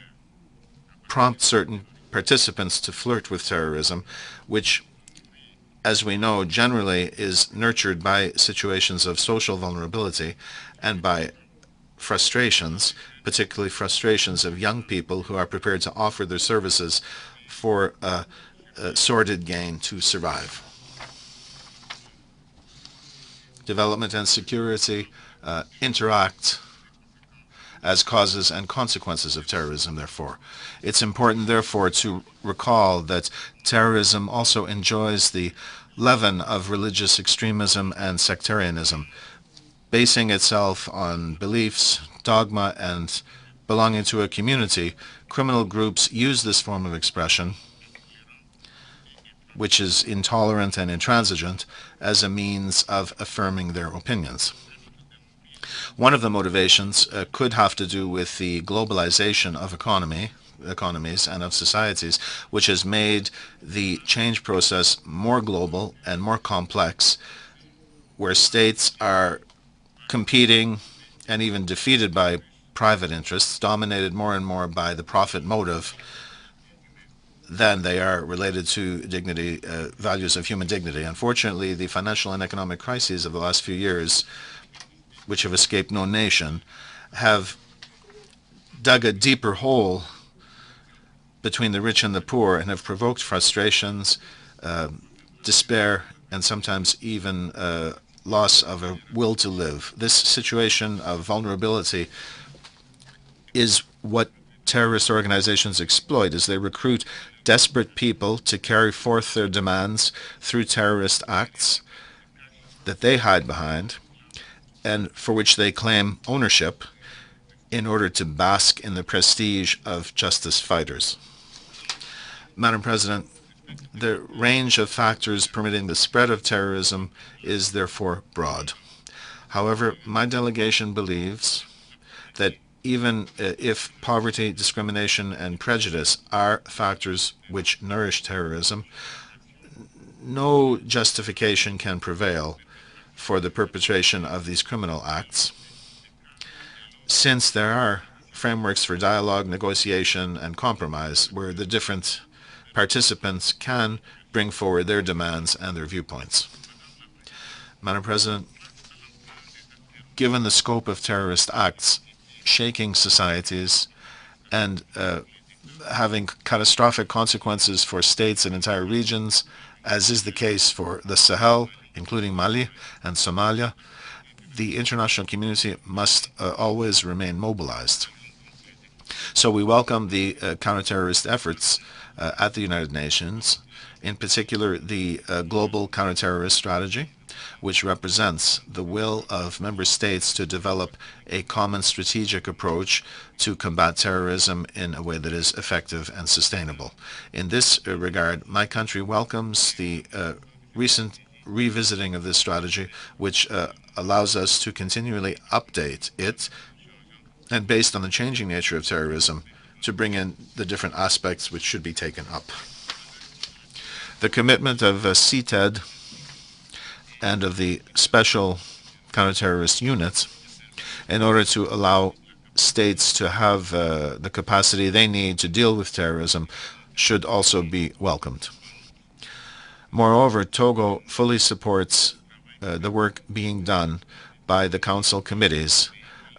Speaker 4: prompt certain participants to flirt with terrorism, which, as we know, generally is nurtured by situations of social vulnerability and by frustrations, particularly frustrations of young people who are prepared to offer their services for sordid gain to survive. Development and security interact as causes and consequences of terrorism, therefore. It's important, therefore, to recall that terrorism also enjoys the leaven of religious extremism and sectarianism, basing itself on beliefs, dogma, and belonging to a community. Criminal groups use this form of expression, which is intolerant and intransigent, as a means of affirming their opinions. One of the motivations could have to do with the globalization of economies and of societies, which has made the change process more global and more complex, where states are competing and even defeated by private interests, dominated more and more by the profit motive than they are related to dignity, values of human dignity. Unfortunately, the financial and economic crises of the last few years, which have escaped no nation, have dug a deeper hole between the rich and the poor and have provoked frustrations, despair, and sometimes even loss of a will to live. This situation of vulnerability is what terrorist organizations exploit as they recruit desperate people to carry forth their demands through terrorist acts that they hide behind and for which they claim ownership in order to bask in the prestige of justice fighters. Madam President, the range of factors permitting the spread of terrorism is therefore broad. However, my delegation believes that even if poverty, discrimination, and prejudice are factors which nourish terrorism, no justification can prevail for the perpetration of these criminal acts, since there are frameworks for dialogue, negotiation, and compromise where the different participants can bring forward their demands and their viewpoints. Madam President, given the scope of terrorist acts shaking societies and having catastrophic consequences for states and entire regions, as is the case for the Sahel, including Mali and Somalia, the international community must always remain mobilized. So we welcome the counter-terrorist efforts at the United Nations, in particular the Global Counter-Terrorist Strategy, which represents the will of member states to develop a common strategic approach to combat terrorism in a way that is effective and sustainable. In this regard, my country welcomes the recent revisiting of this strategy, which allows us to continually update it, and based on the changing nature of terrorism, to bring in the different aspects which should be taken up. The commitment of CTED and of the special counterterrorist units in order to allow states to have the capacity they need to deal with terrorism should also be welcomed. Moreover, Togo fully supports the work being done by the Council committees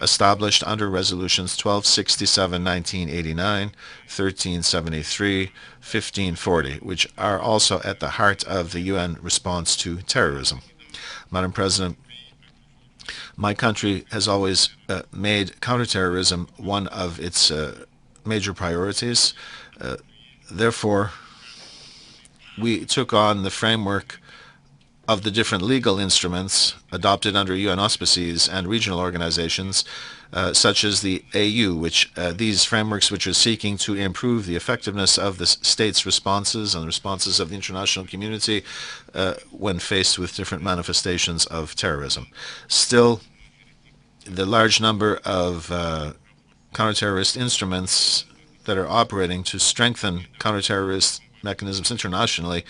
Speaker 4: established under Resolutions 1267/1989, 1373, 1540, which are also at the heart of the UN response to terrorism. Madam President, my country has always made counterterrorism one of its major priorities. Therefore, we took on the framework of the different legal instruments adopted under UN auspices and regional organizations, such as the AU, which these frameworks which are seeking to improve the effectiveness of the state's responses and the responses of the international community when faced with different manifestations of terrorism. Still, the large number of counterterrorist instruments that are operating to strengthen counterterrorist mechanisms internationally,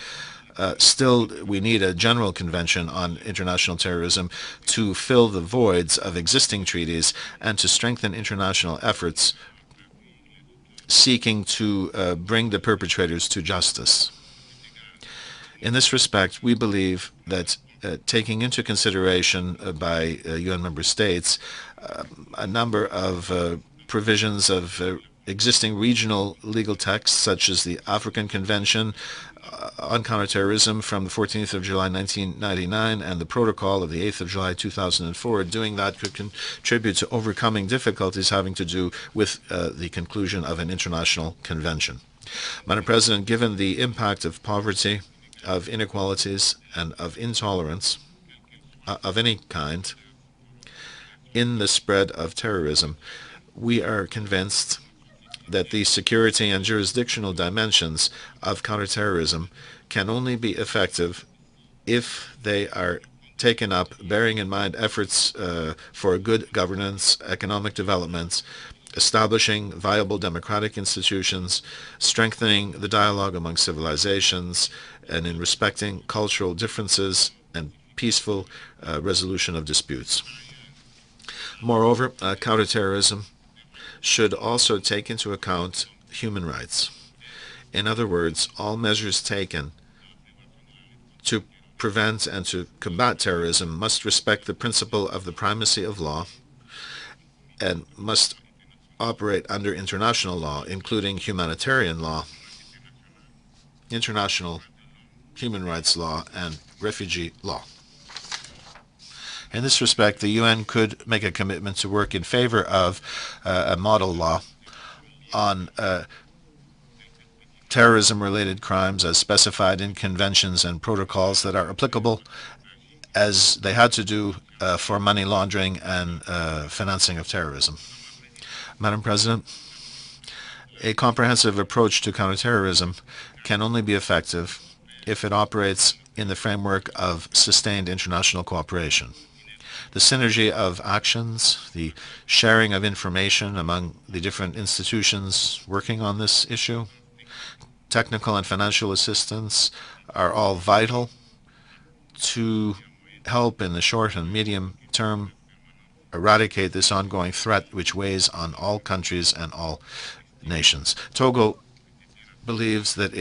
Speaker 4: still we need a general convention on international terrorism to fill the voids of existing treaties and to strengthen international efforts seeking to bring the perpetrators to justice. In this respect, we believe that taking into consideration by UN member states a number of provisions of existing regional legal texts, such as the African Convention on Counterterrorism from the 14th of July 1999 and the Protocol of the 8th of July 2004, doing that could contribute to overcoming difficulties having to do with the conclusion of an international convention. Madam President, given the impact of poverty, of inequalities, and of intolerance of any kind in the spread of terrorism, we are convinced that the security and jurisdictional dimensions of counterterrorism can only be effective if they are taken up bearing in mind efforts for good governance, economic development, establishing viable democratic institutions, strengthening the dialogue among civilizations, and in respecting cultural differences and peaceful resolution of disputes. Moreover, counterterrorism should also take into account human rights. In other words, all measures taken to prevent and to combat terrorism must respect the principle of the primacy of law and must operate under international law, including humanitarian law, international human rights law, and refugee law. In this respect, the UN could make a commitment to work in favor of a model law on terrorism-related crimes as specified in conventions and protocols that are applicable as they had to do for money laundering and financing of terrorism. Madam President, a comprehensive approach to counterterrorism can only be effective if it operates in the framework of sustained international cooperation. The synergy of actions, the sharing of information among the different institutions working on this issue, technical and financial assistance are all vital to help in the short and medium term eradicate this ongoing threat which weighs on all countries and all nations. Togo believes that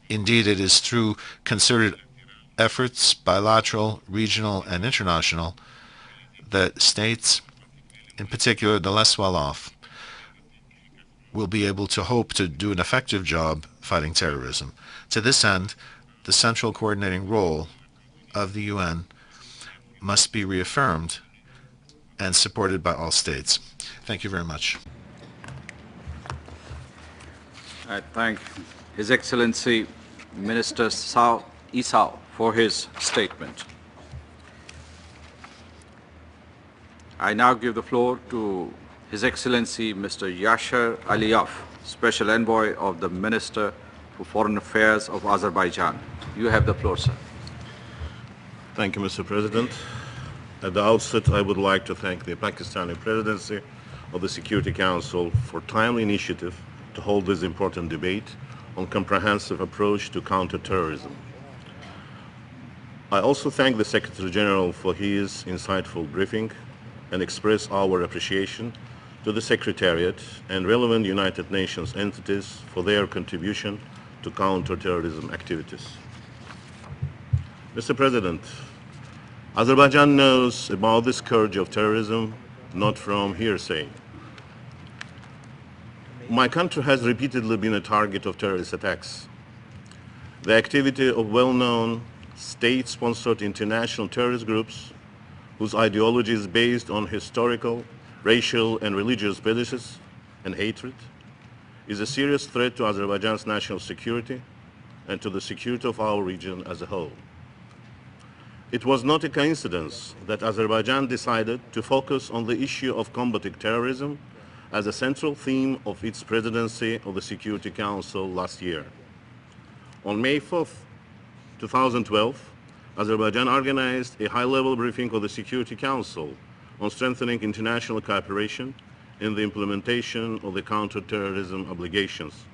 Speaker 4: indeed it is through concerted efforts, bilateral, regional, and international, that states, in particular the less well-off, will be able to hope to do an effective job fighting terrorism. To this end, the central coordinating role of the UN must be reaffirmed and supported by all states. Thank you very much.
Speaker 9: I thank His Excellency Minister Isao for his statement. I now give the floor to His Excellency Mr. Yashar Aliyev, Special Envoy of the Minister for Foreign Affairs of Azerbaijan. You have the floor, sir.
Speaker 10: Thank you, Mr. President. At the outset, I would like to thank the Pakistani Presidency of the Security Council for timely initiative to hold this important debate on comprehensive approach to counter-terrorism. I also thank the Secretary General for his insightful briefing and express our appreciation to the Secretariat and relevant United Nations entities for their contribution to counter-terrorism activities. Mr. President, Azerbaijan knows about the scourge of terrorism not from hearsay. My country has repeatedly been a target of terrorist attacks. The activity of well-known state-sponsored international terrorist groups whose ideology is based on historical, racial, and religious prejudices and hatred is a serious threat to Azerbaijan's national security and to the security of our region as a whole. It was not a coincidence that Azerbaijan decided to focus on the issue of combating terrorism as a central theme of its presidency of the Security Council last year. On May 4th, 2012, Azerbaijan organized a high-level briefing of the Security Council on strengthening international cooperation in the implementation of the counter-terrorism obligations,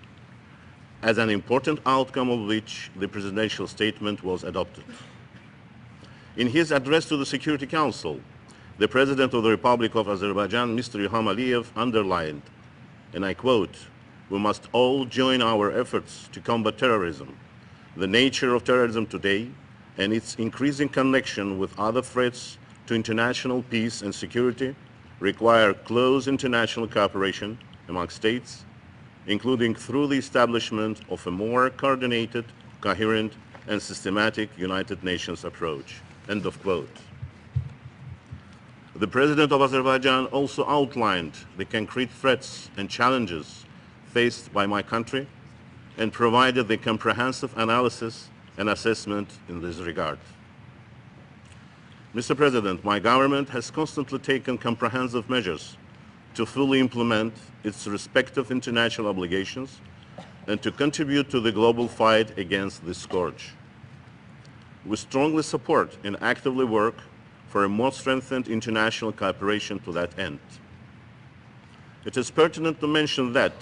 Speaker 10: as an important outcome of which the presidential statement was adopted. In his address to the Security Council, the President of the Republic of Azerbaijan, Mr. Ilham Aliyev, underlined, and I quote, "We must all join our efforts to combat terrorism. The nature of terrorism today and its increasing connection with other threats to international peace and security require close international cooperation among states, including through the establishment of a more coordinated, coherent, and systematic United Nations approach." End of quote. The President of Azerbaijan also outlined the concrete threats and challenges faced by my country and provided the comprehensive analysis and assessment in this regard. Mr. President, my government has constantly taken comprehensive measures to fully implement its respective international obligations and to contribute to the global fight against this scourge. We strongly support and actively work for a more strengthened international cooperation to that end. It is pertinent to mention that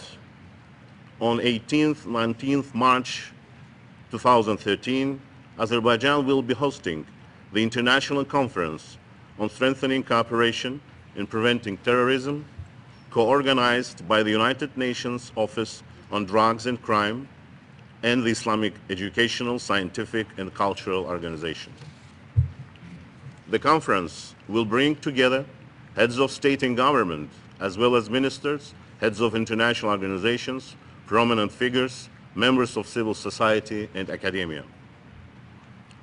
Speaker 10: on 18th, 19th March 2013, Azerbaijan will be hosting the International Conference on Strengthening Cooperation in Preventing Terrorism, co-organized by the United Nations Office on Drugs and Crime and the Islamic Educational, Scientific and Cultural Organization. The conference will bring together heads of state and government, as well as ministers, heads of international organizations, prominent figures, members of civil society and academia.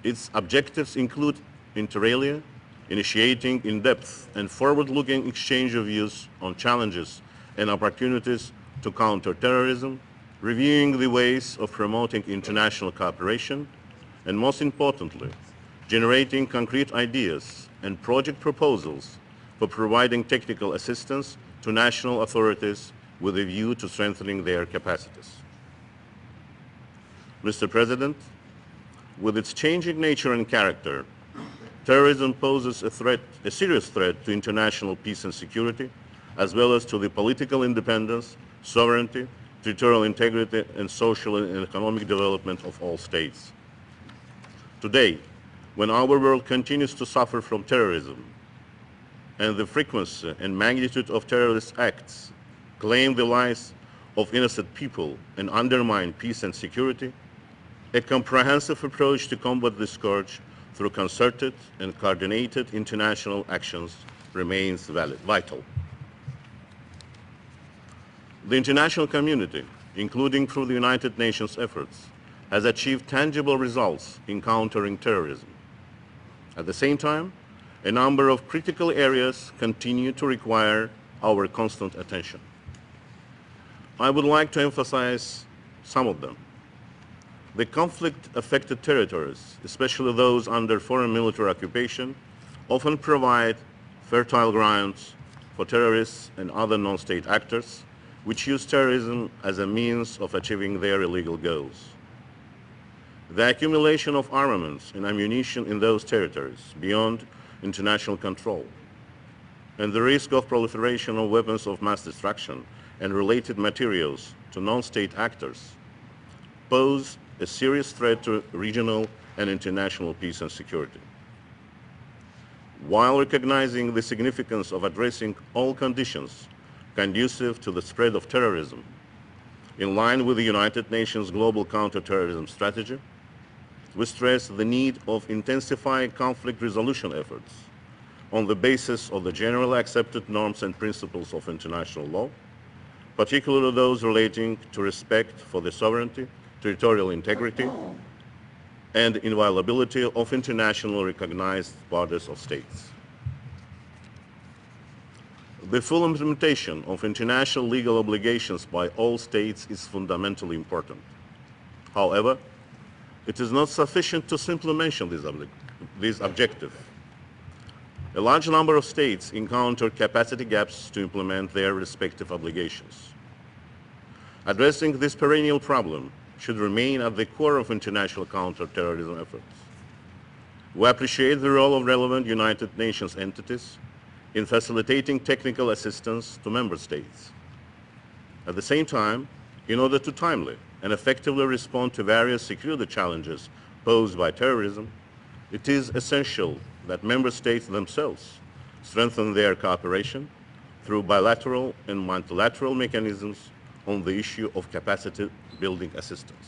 Speaker 10: Its objectives include, inter alia, initiating in-depth and forward-looking exchange of views on challenges and opportunities to counter terrorism, reviewing the ways of promoting international cooperation, and most importantly, generating concrete ideas and project proposals for providing technical assistance to national authorities with a view to strengthening their capacities. Mr. President, with its changing nature and character, terrorism poses a serious threat to international peace and security, as well as to the political independence, sovereignty, territorial integrity, and social and economic development of all states. Today, when our world continues to suffer from terrorism, and the frequency and magnitude of terrorist acts claim the lives of innocent people and undermine peace and security, a comprehensive approach to combat this scourge through concerted and coordinated international actions remains vital. The international community, including through the United Nations efforts, has achieved tangible results in countering terrorism. At the same time, a number of critical areas continue to require our constant attention. I would like to emphasize some of them. The conflict-affected territories, especially those under foreign military occupation, often provide fertile grounds for terrorists and other non-state actors which use terrorism as a means of achieving their illegal goals. The accumulation of armaments and ammunition in those territories beyond international control, and the risk of proliferation of weapons of mass destruction and related materials to non-state actors pose a serious threat to regional and international peace and security. While recognizing the significance of addressing all conditions conducive to the spread of terrorism, in line with the United Nations Global Counter-Terrorism Strategy, we stress the need of intensifying conflict resolution efforts on the basis of the generally accepted norms and principles of international law, particularly those relating to respect for the sovereignty, territorial integrity, and inviolability of internationally recognized borders of states. The full implementation of international legal obligations by all states is fundamentally important. However, it is not sufficient to simply mention this objective. A large number of states encounter capacity gaps to implement their respective obligations. Addressing this perennial problem should remain at the core of international counter-terrorism efforts. We appreciate the role of relevant United Nations entities in facilitating technical assistance to member states. At the same time, in order to timely and effectively respond to various security challenges posed by terrorism, it is essential that member states themselves strengthen their cooperation through bilateral and multilateral mechanisms on the issue of capacity building assistance.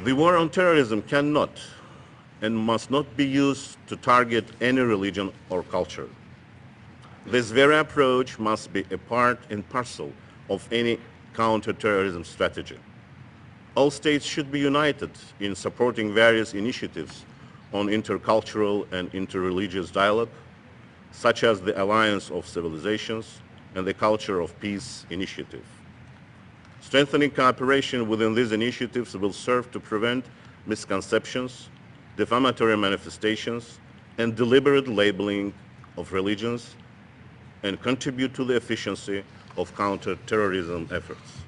Speaker 10: The war on terrorism cannot and must not be used to target any religion or culture. This very approach must be a part and parcel of any counter-terrorism strategy. All states should be united in supporting various initiatives on intercultural and interreligious dialogue, such as the Alliance of Civilizations and the Culture of Peace initiative. Strengthening cooperation within these initiatives will serve to prevent misconceptions, defamatory manifestations, and deliberate labeling of religions, and contribute to the efficiency of counter-terrorism efforts.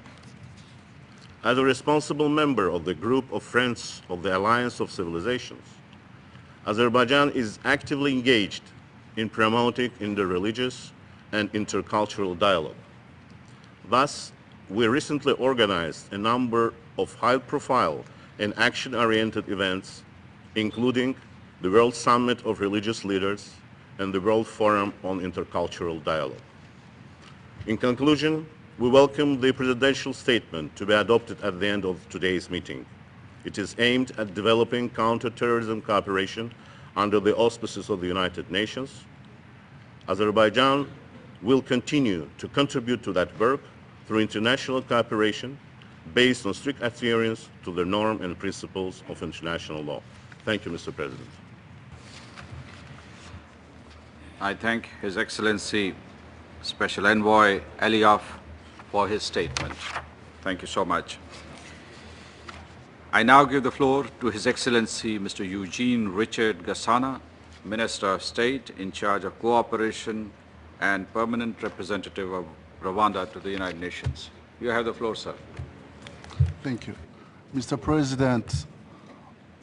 Speaker 10: As a responsible member of the group of Friends of the Alliance of Civilizations, Azerbaijan is actively engaged in promoting interreligious and intercultural dialogue. Thus, we recently organized a number of high-profile and action-oriented events, including the World Summit of Religious Leaders and the World Forum on Intercultural Dialogue. In conclusion, we welcome the presidential statement to be adopted at the end of today's meeting. It is aimed at developing counter-terrorism cooperation under the auspices of the United Nations. Azerbaijan will continue to contribute to that work through international cooperation based on strict adherence to the norm and principles of international law. Thank you, Mr. President.
Speaker 9: I thank His Excellency Special Envoy Aliyev for his statement. Thank you so much. I now give the floor to His Excellency Mr. Eugene Richard Gassana, Minister of State in charge of cooperation and permanent representative of Rwanda to the United Nations. You have the floor, sir.
Speaker 11: Thank you. Mr. President,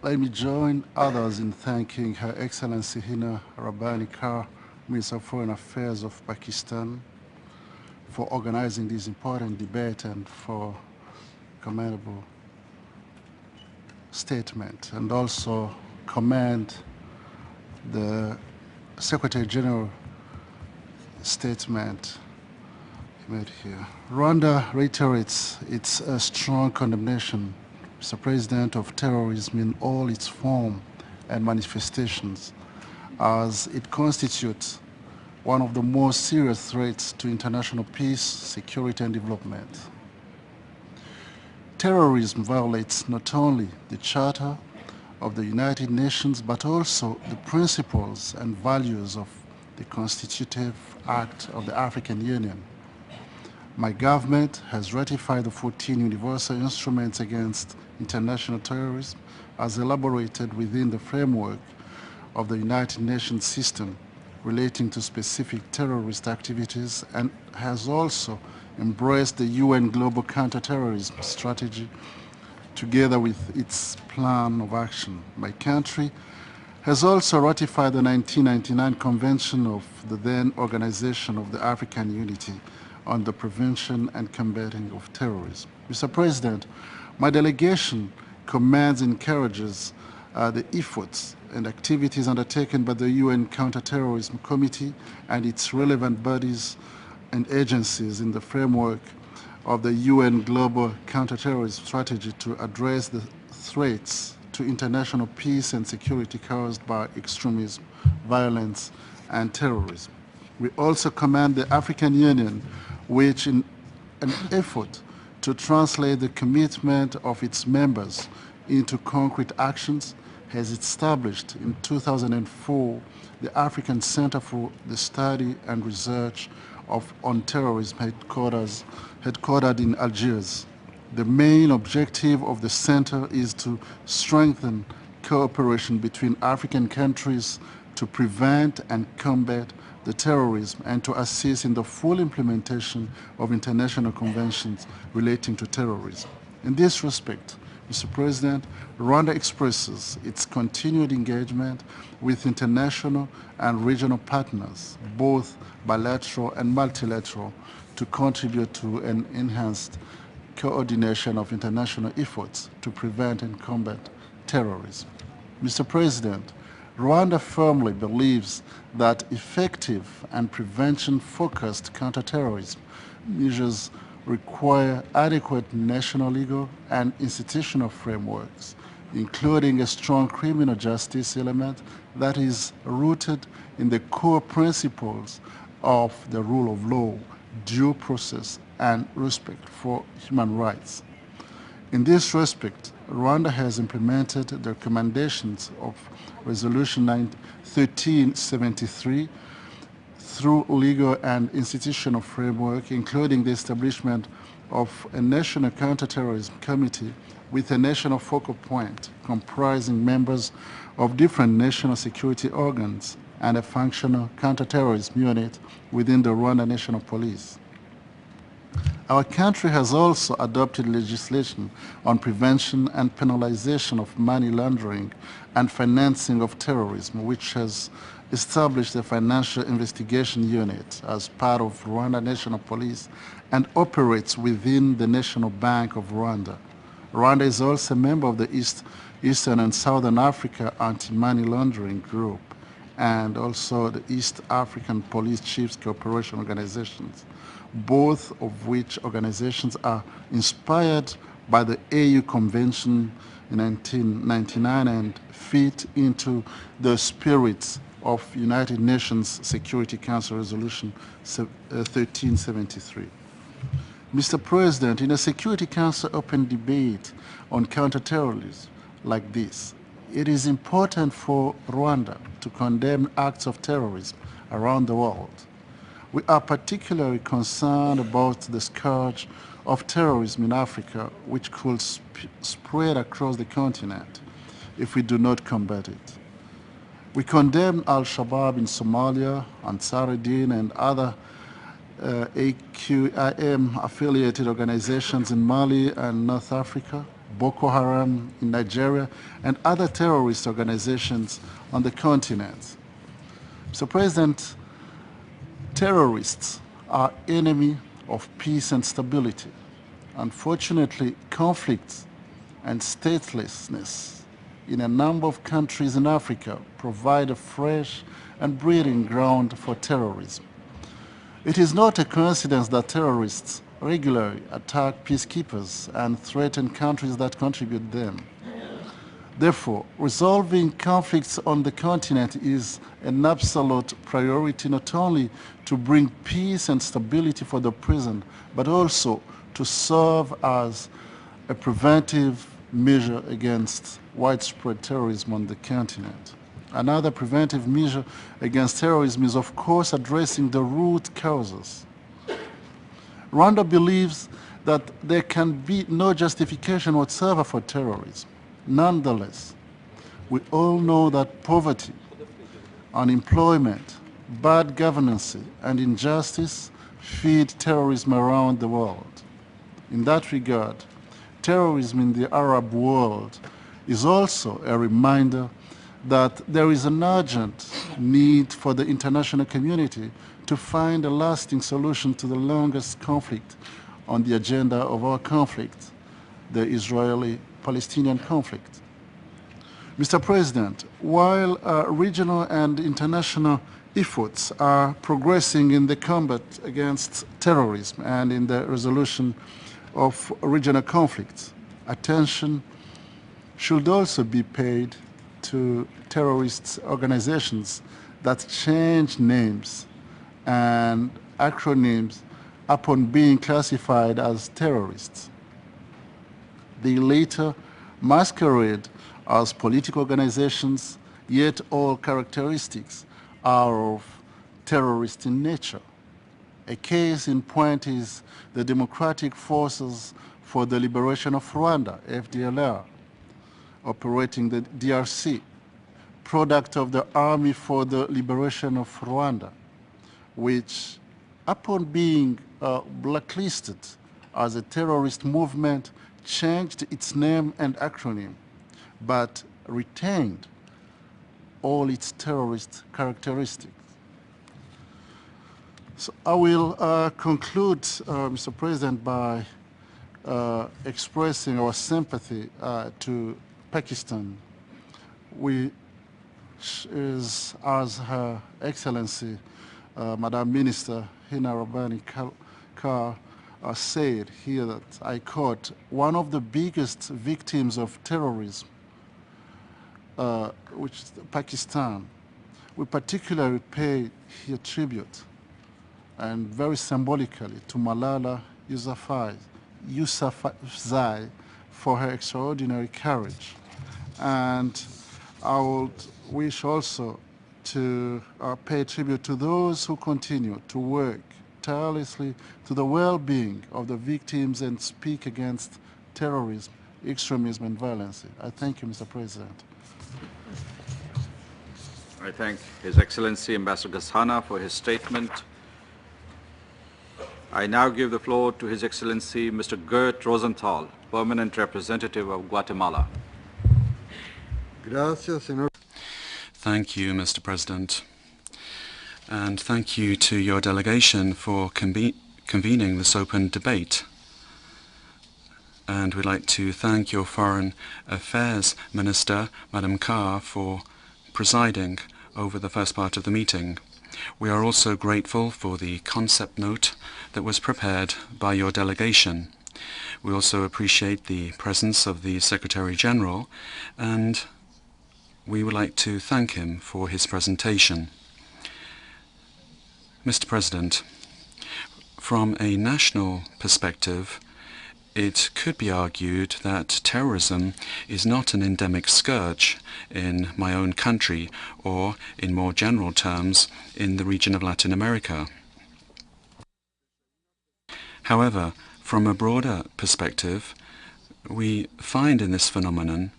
Speaker 11: let me join others in thanking Her Excellency Hina Rabbani Kar, Minister of Foreign Affairs of Pakistan, for organizing this important debate and for commendable statement, and also commend the Secretary General statement made here. Rwanda reiterates its strong condemnation, Mr. President, of terrorism in all its forms and manifestations, as it constitutes one of the most serious threats to international peace, security, and development. Terrorism violates not only the Charter of the United Nations, but also the principles and values of the Constitutive Act of the African Union. My government has ratified the 14 universal instruments against international terrorism as elaborated within the framework of the United Nations system relating to specific terrorist activities, and has also embraced the UN Global Counter-Terrorism Strategy together with its plan of action. My country has also ratified the 1999 Convention of the then Organization of the African Unity on the Prevention and Combating of Terrorism. Mr. President, my delegation commends and encourages the efforts and activities undertaken by the UN Counter-Terrorism Committee and its relevant bodies and agencies in the framework of the UN Global Counter-Terrorism Strategy to address the threats to international peace and security caused by extremism, violence, and terrorism. We also commend the African Union, which in an effort to translate the commitment of its members into concrete actions, has established in 2004 the African Center for the Study and Research on Terrorism headquartered in Algiers. The main objective of the center is to strengthen cooperation between African countries to prevent and combat the terrorism and to assist in the full implementation of international conventions relating to terrorism. In this respect, Mr. President, Rwanda expresses its continued engagement with international and regional partners, both bilateral and multilateral, to contribute to an enhanced coordination of international efforts to prevent and combat terrorism. Mr. President, Rwanda firmly believes that effective and prevention-focused counterterrorism measures require adequate national legal and institutional frameworks, including a strong criminal justice element that is rooted in the core principles of the rule of law, due process, and respect for human rights. In this respect, Rwanda has implemented the recommendations of Resolution 1373 through legal and institutional framework, including the establishment of a National Counterterrorism Committee with a national focal point comprising members of different national security organs and a functional counterterrorism unit within the Rwanda National Police. Our country has also adopted legislation on prevention and penalization of money laundering and financing of terrorism, which has established a financial investigation unit as part of Rwanda National Police and operates within the National Bank of Rwanda. Rwanda is also a member of the Eastern and Southern Africa Anti-Money Laundering Group and also the East African Police Chiefs Cooperation Organizations, both of which organizations are inspired by the AU Convention in 1999 and fit into the spirit of United Nations Security Council Resolution 1373. Mr. President, in a Security Council open debate on counterterrorism like this, it is important for Rwanda to condemn acts of terrorism around the world. We are particularly concerned about the scourge of terrorism in Africa, which could spread across the continent if we do not combat it. We condemn Al-Shabaab in Somalia, Ansar-Din and other AQIM-affiliated organizations in Mali and North Africa, Boko Haram in Nigeria, and other terrorist organizations on the continent. Mr. President, terrorists are enemy of peace and stability. Unfortunately, conflicts and statelessness in a number of countries in Africa provide a fresh and breeding ground for terrorism. It is not a coincidence that terrorists regularly attack peacekeepers and threaten countries that contribute them. Therefore, resolving conflicts on the continent is an absolute priority not only to bring peace and stability for the present, but also to serve as a preventive measure against widespread terrorism on the continent. Another preventive measure against terrorism is, of course, addressing the root causes. Rwanda believes that there can be no justification whatsoever for terrorism. Nonetheless, we all know that poverty, unemployment, bad governance, and injustice feed terrorism around the world. In that regard, terrorism in the Arab world is also a reminder that there is an urgent need for the international community to find a lasting solution to the longest conflict on the agenda of our conflict, the Israeli-Palestinian conflict. Mr. President, while regional and international efforts are progressing in the combat against terrorism and in the resolution of regional conflicts, attention should also be paid to terrorist organizations that change names and acronyms upon being classified as terrorists. They later masquerade as political organizations, yet all characteristics are of terrorist in nature. A case in point is the Democratic Forces for the Liberation of Rwanda, FDLR, operating the DRC, product of the Army for the Liberation of Rwanda, which, upon being blacklisted as a terrorist movement, changed its name and acronym, but retained all its terrorist characteristics. So I will conclude, Mr. President, by expressing our sympathy to Pakistan, which is, as Her Excellency, Madam Minister Hina Rabbani Kar said here, that I quote, one of the biggest victims of terrorism, which is Pakistan. We particularly pay here tribute, and very symbolically, to Malala Yousafzai for her extraordinary courage. And I would wish also to pay tribute to those who continue to work tirelessly to the well-being of the victims and speak against terrorism, extremism, and violence. I thank you, Mr. President.
Speaker 9: I thank His Excellency Ambassador Gassana for his statement. I now give the floor to His Excellency Mr. Gert Rosenthal, Permanent Representative of Guatemala.
Speaker 12: Gracias, señor.
Speaker 8: Thank you, Mr. President. And thank you to your delegation for convening this open debate. And we'd like to thank your Foreign Affairs Minister, Madam Carr, for presiding over the first part of the meeting. We are also grateful for the concept note that was prepared by your delegation. We also appreciate the presence of the Secretary General, and we would like to thank him for his presentation. Mr. President, from a national perspective, it could be argued that terrorism is not an endemic scourge in my own country or, in more general terms, in the region of Latin America. However, from a broader perspective, we find in this phenomenon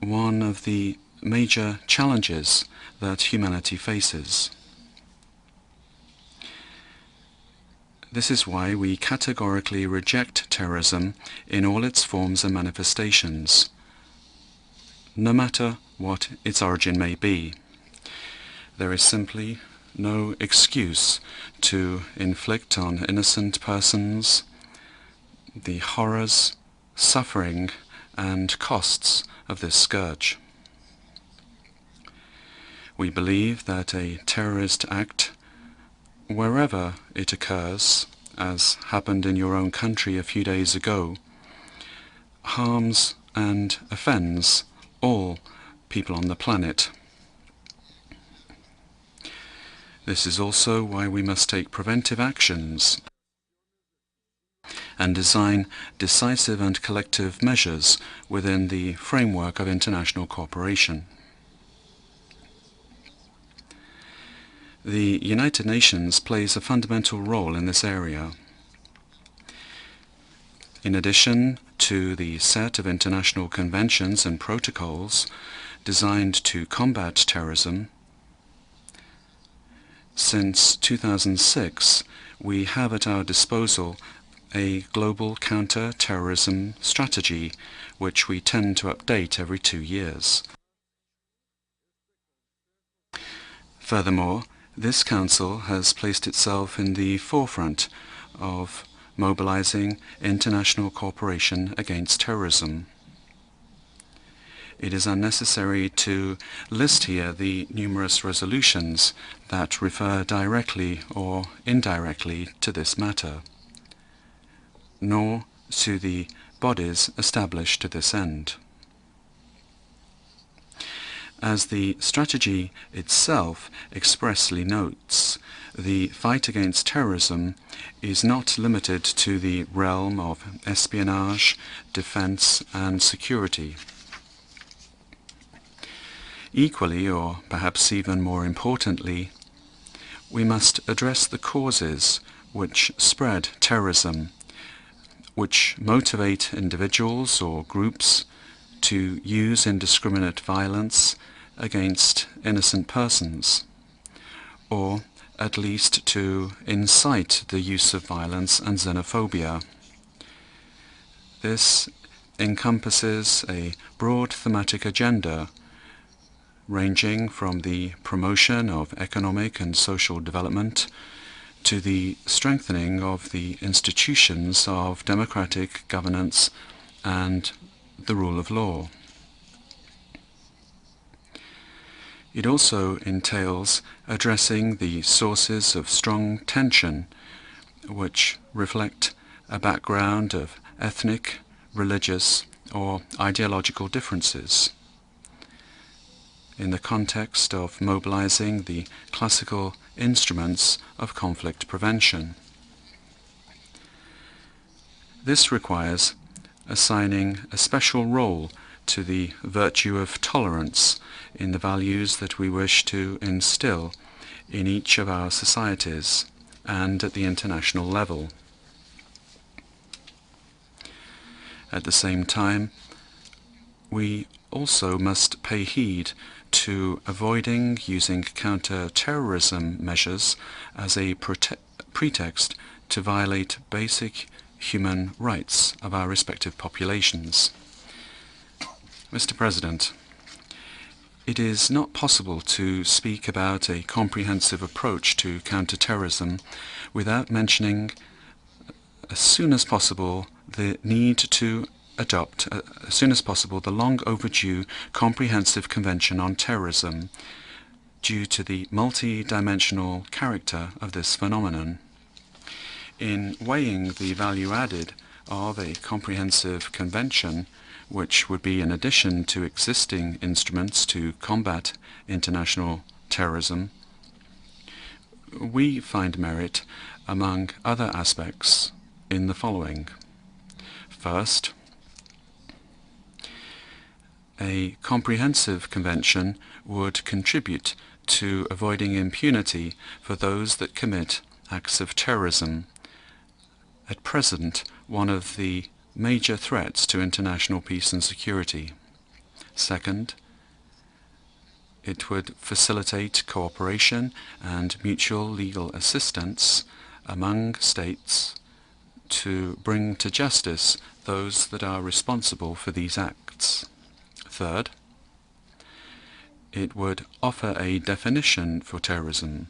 Speaker 8: one of the major challenges that humanity faces. This is why we categorically reject terrorism in all its forms and manifestations, no matter what its origin may be. There is simply no excuse to inflict on innocent persons the horrors, suffering, and costs of this scourge. We believe that a terrorist act, wherever it occurs, as happened in your own country a few days ago, harms and offends all people on the planet. This is also why we must take preventive actions and design decisive and collective measures within the framework of international cooperation. The United Nations plays a fundamental role in this area. In addition to the set of international conventions and protocols designed to combat terrorism, since 2006 we have at our disposal a global counter-terrorism strategy, which we tend to update every 2 years. Furthermore, this Council has placed itself in the forefront of mobilizing international cooperation against terrorism. It is unnecessary to list here the numerous resolutions that refer directly or indirectly to this matter, nor to the bodies established to this end. As the strategy itself expressly notes, the fight against terrorism is not limited to the realm of espionage, defense, and security. Equally, or perhaps even more importantly, we must address the causes which spread terrorism, which motivate individuals or groups to use indiscriminate violence against innocent persons, or at least to incite the use of violence and xenophobia. This encompasses a broad thematic agenda ranging from the promotion of economic and social development to the strengthening of the institutions of democratic governance and the rule of law. It also entails addressing the sources of strong tension which reflect a background of ethnic, religious, or ideological differences, in the context of mobilizing the classical instruments of conflict prevention. This requires assigning a special role to the virtue of tolerance in the values that we wish to instill in each of our societies and at the international level. At the same time, we also must pay heed to avoiding using counter-terrorism measures as a pretext to violate basic human rights of our respective populations. Mr. President, it is not possible to speak about a comprehensive approach to counter-terrorism without mentioning as soon as possible the need to adopt as soon as possible the long overdue Comprehensive Convention on Terrorism due to the multi-dimensional character of this phenomenon. In weighing the value added of a comprehensive convention, which would be in addition to existing instruments to combat international terrorism, we find merit, among other aspects, in the following. First, a comprehensive convention would contribute to avoiding impunity for those that commit acts of terrorism, at present one of the major threats to international peace and security. Second, it would facilitate cooperation and mutual legal assistance among states to bring to justice those that are responsible for these acts. Third, it would offer a definition for terrorism,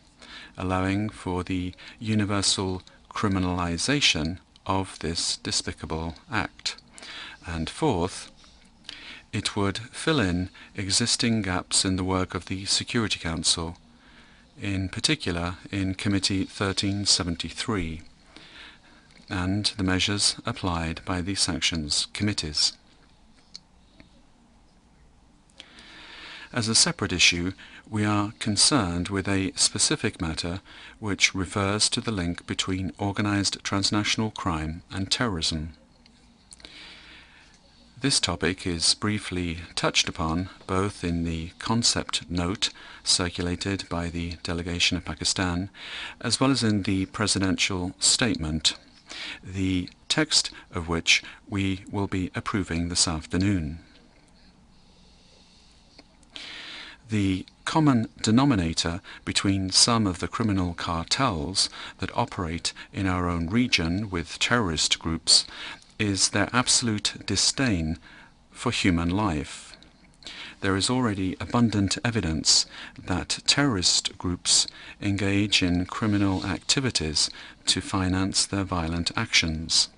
Speaker 8: allowing for the universal criminalization of this despicable act. And fourth, it would fill in existing gaps in the work of the Security Council, in particular in Committee 1373, and the measures applied by the sanctions committees. As a separate issue, we are concerned with a specific matter which refers to the link between organized transnational crime and terrorism. This topic is briefly touched upon both in the concept note circulated by the delegation of Pakistan, as well as in the presidential statement, the text of which we will be approving this afternoon. The common denominator between some of the criminal cartels that operate in our own region with terrorist groups is their absolute disdain for human life. There is already abundant evidence that terrorist groups engage in criminal activities to finance their violent actions.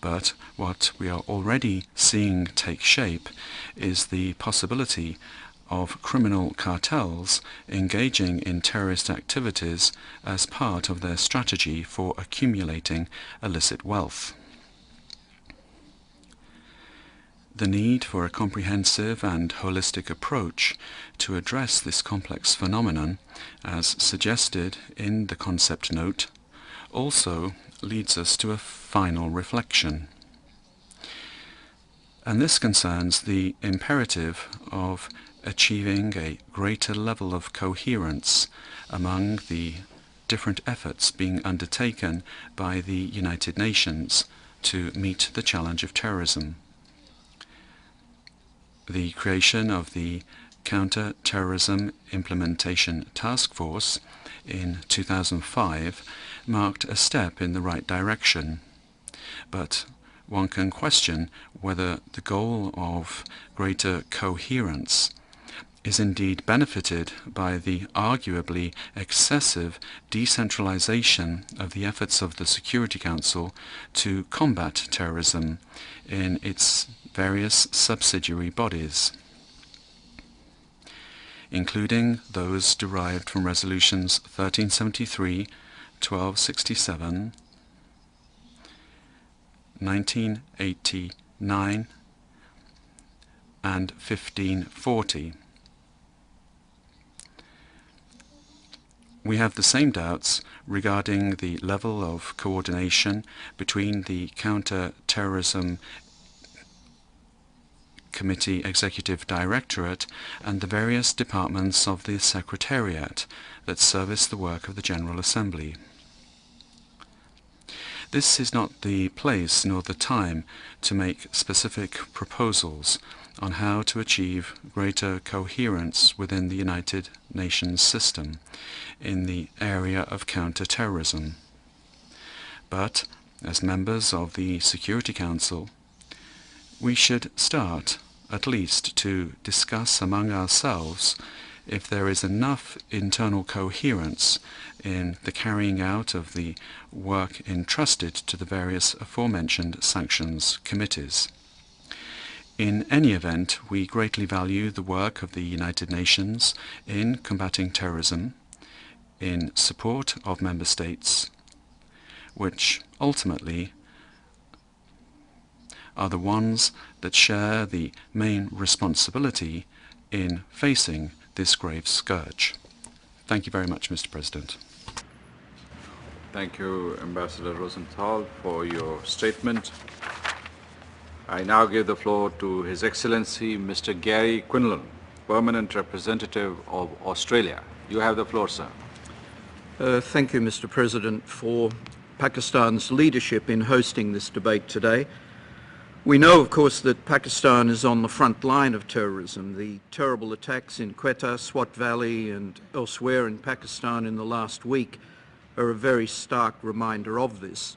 Speaker 8: But what we are already seeing take shape is the possibility of criminal cartels engaging in terrorist activities as part of their strategy for accumulating illicit wealth. The need for a comprehensive and holistic approach to address this complex phenomenon, as suggested in the concept note, also leads us to a final reflection. And this concerns the imperative of achieving a greater level of coherence among the different efforts being undertaken by the United Nations to meet the challenge of terrorism. The creation of the Counter-Terrorism Implementation Task Force in 2005 marked a step in the right direction, but one can question whether the goal of greater coherence is indeed benefited by the arguably excessive decentralization of the efforts of the Security Council to combat terrorism in its various subsidiary bodies, including those derived from Resolutions 1373, 1267, 1989, and 1540. We have the same doubts regarding the level of coordination between the Counter-Terrorism Committee Executive Directorate and the various departments of the Secretariat that service the work of the General Assembly. This is not the place nor the time to make specific proposals on how to achieve greater coherence within the United Nations system in the area of counter-terrorism. But, as members of the Security Council, we should start, at least, to discuss among ourselves if there is enough internal coherence in the carrying out of the work entrusted to the various aforementioned sanctions committees. In any event, we greatly value the work of the United Nations in combating terrorism, in support of member states, which ultimately are the ones that share the main responsibility in facing this grave scourge. Thank you very much, Mr. President.
Speaker 9: Thank you, Ambassador Rosenthal, for your statement. I now give the floor to His Excellency Mr. Gary Quinlan, Permanent Representative of Australia. You have the floor, sir.
Speaker 12: Thank you, Mr. President, for Pakistan's leadership in hosting this debate today. We know, of course, that Pakistan is on the front line of terrorism. The terrible attacks in Quetta, Swat Valley and elsewhere in Pakistan in the last week are a very stark reminder of this.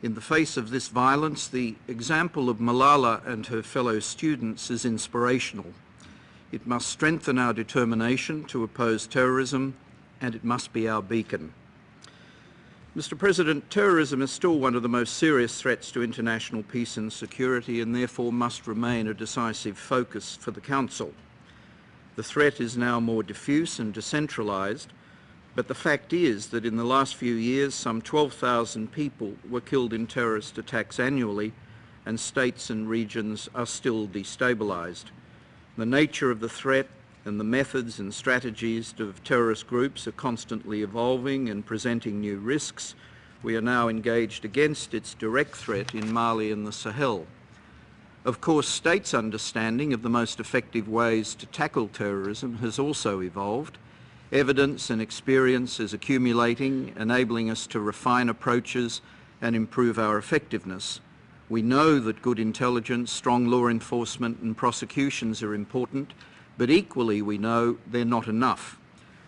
Speaker 12: In the face of this violence, the example of Malala and her fellow students is inspirational. It must strengthen our determination to oppose terrorism, and it must be our beacon. Mr. President, terrorism is still one of the most serious threats to international peace and security, and therefore must remain a decisive focus for the Council. The threat is now more diffuse and decentralised, but the fact is that in the last few years some 12,000 people were killed in terrorist attacks annually, and states and regions are still destabilised. The nature of the threat and the methods and strategies of terrorist groups are constantly evolving and presenting new risks. We are now engaged against its direct threat in Mali and the Sahel. Of course, states' understanding of the most effective ways to tackle terrorism has also evolved. Evidence and experience is accumulating, enabling us to refine approaches and improve our effectiveness. We know that good intelligence, strong law enforcement and prosecutions are important, but equally we know they're not enough.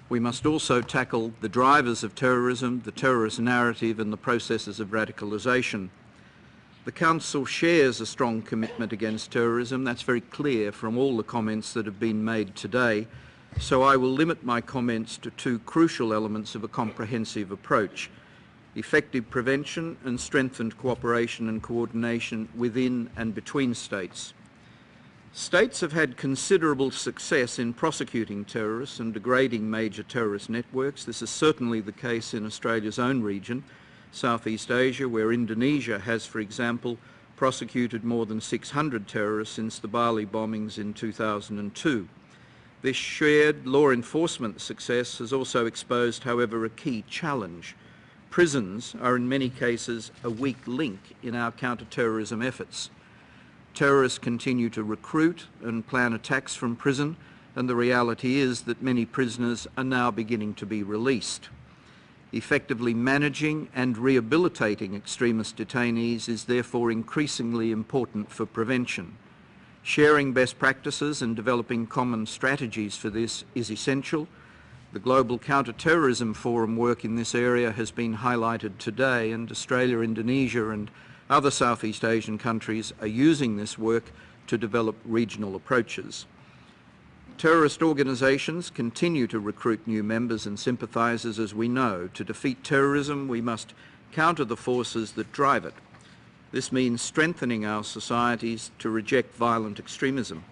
Speaker 12: We must also tackle the drivers of terrorism, the terrorist narrative and the processes of radicalisation. The Council shares a strong commitment against terrorism. That's very clear from all the comments that have been made today. So I will limit my comments to two crucial elements of a comprehensive approach: effective prevention and strengthened cooperation and coordination within and between states. States have had considerable success in prosecuting terrorists and degrading major terrorist networks. This is certainly the case in Australia's own region, Southeast Asia, where Indonesia has, for example, prosecuted more than 600 terrorists since the Bali bombings in 2002. This shared law enforcement success has also exposed, however, a key challenge. Prisons are in many cases a weak link in our counter-terrorism efforts. Terrorists continue to recruit and plan attacks from prison, and the reality is that many prisoners are now beginning to be released. Effectively managing and rehabilitating extremist detainees is therefore increasingly important for prevention. Sharing best practices and developing common strategies for this is essential. The Global Counter-Terrorism Forum work in this area has been highlighted today, and Australia, Indonesia and other Southeast Asian countries are using this work to develop regional approaches. Terrorist organisations continue to recruit new members and sympathisers, as we know. To defeat terrorism, we must counter the forces that drive it. This means strengthening our societies to reject violent extremism.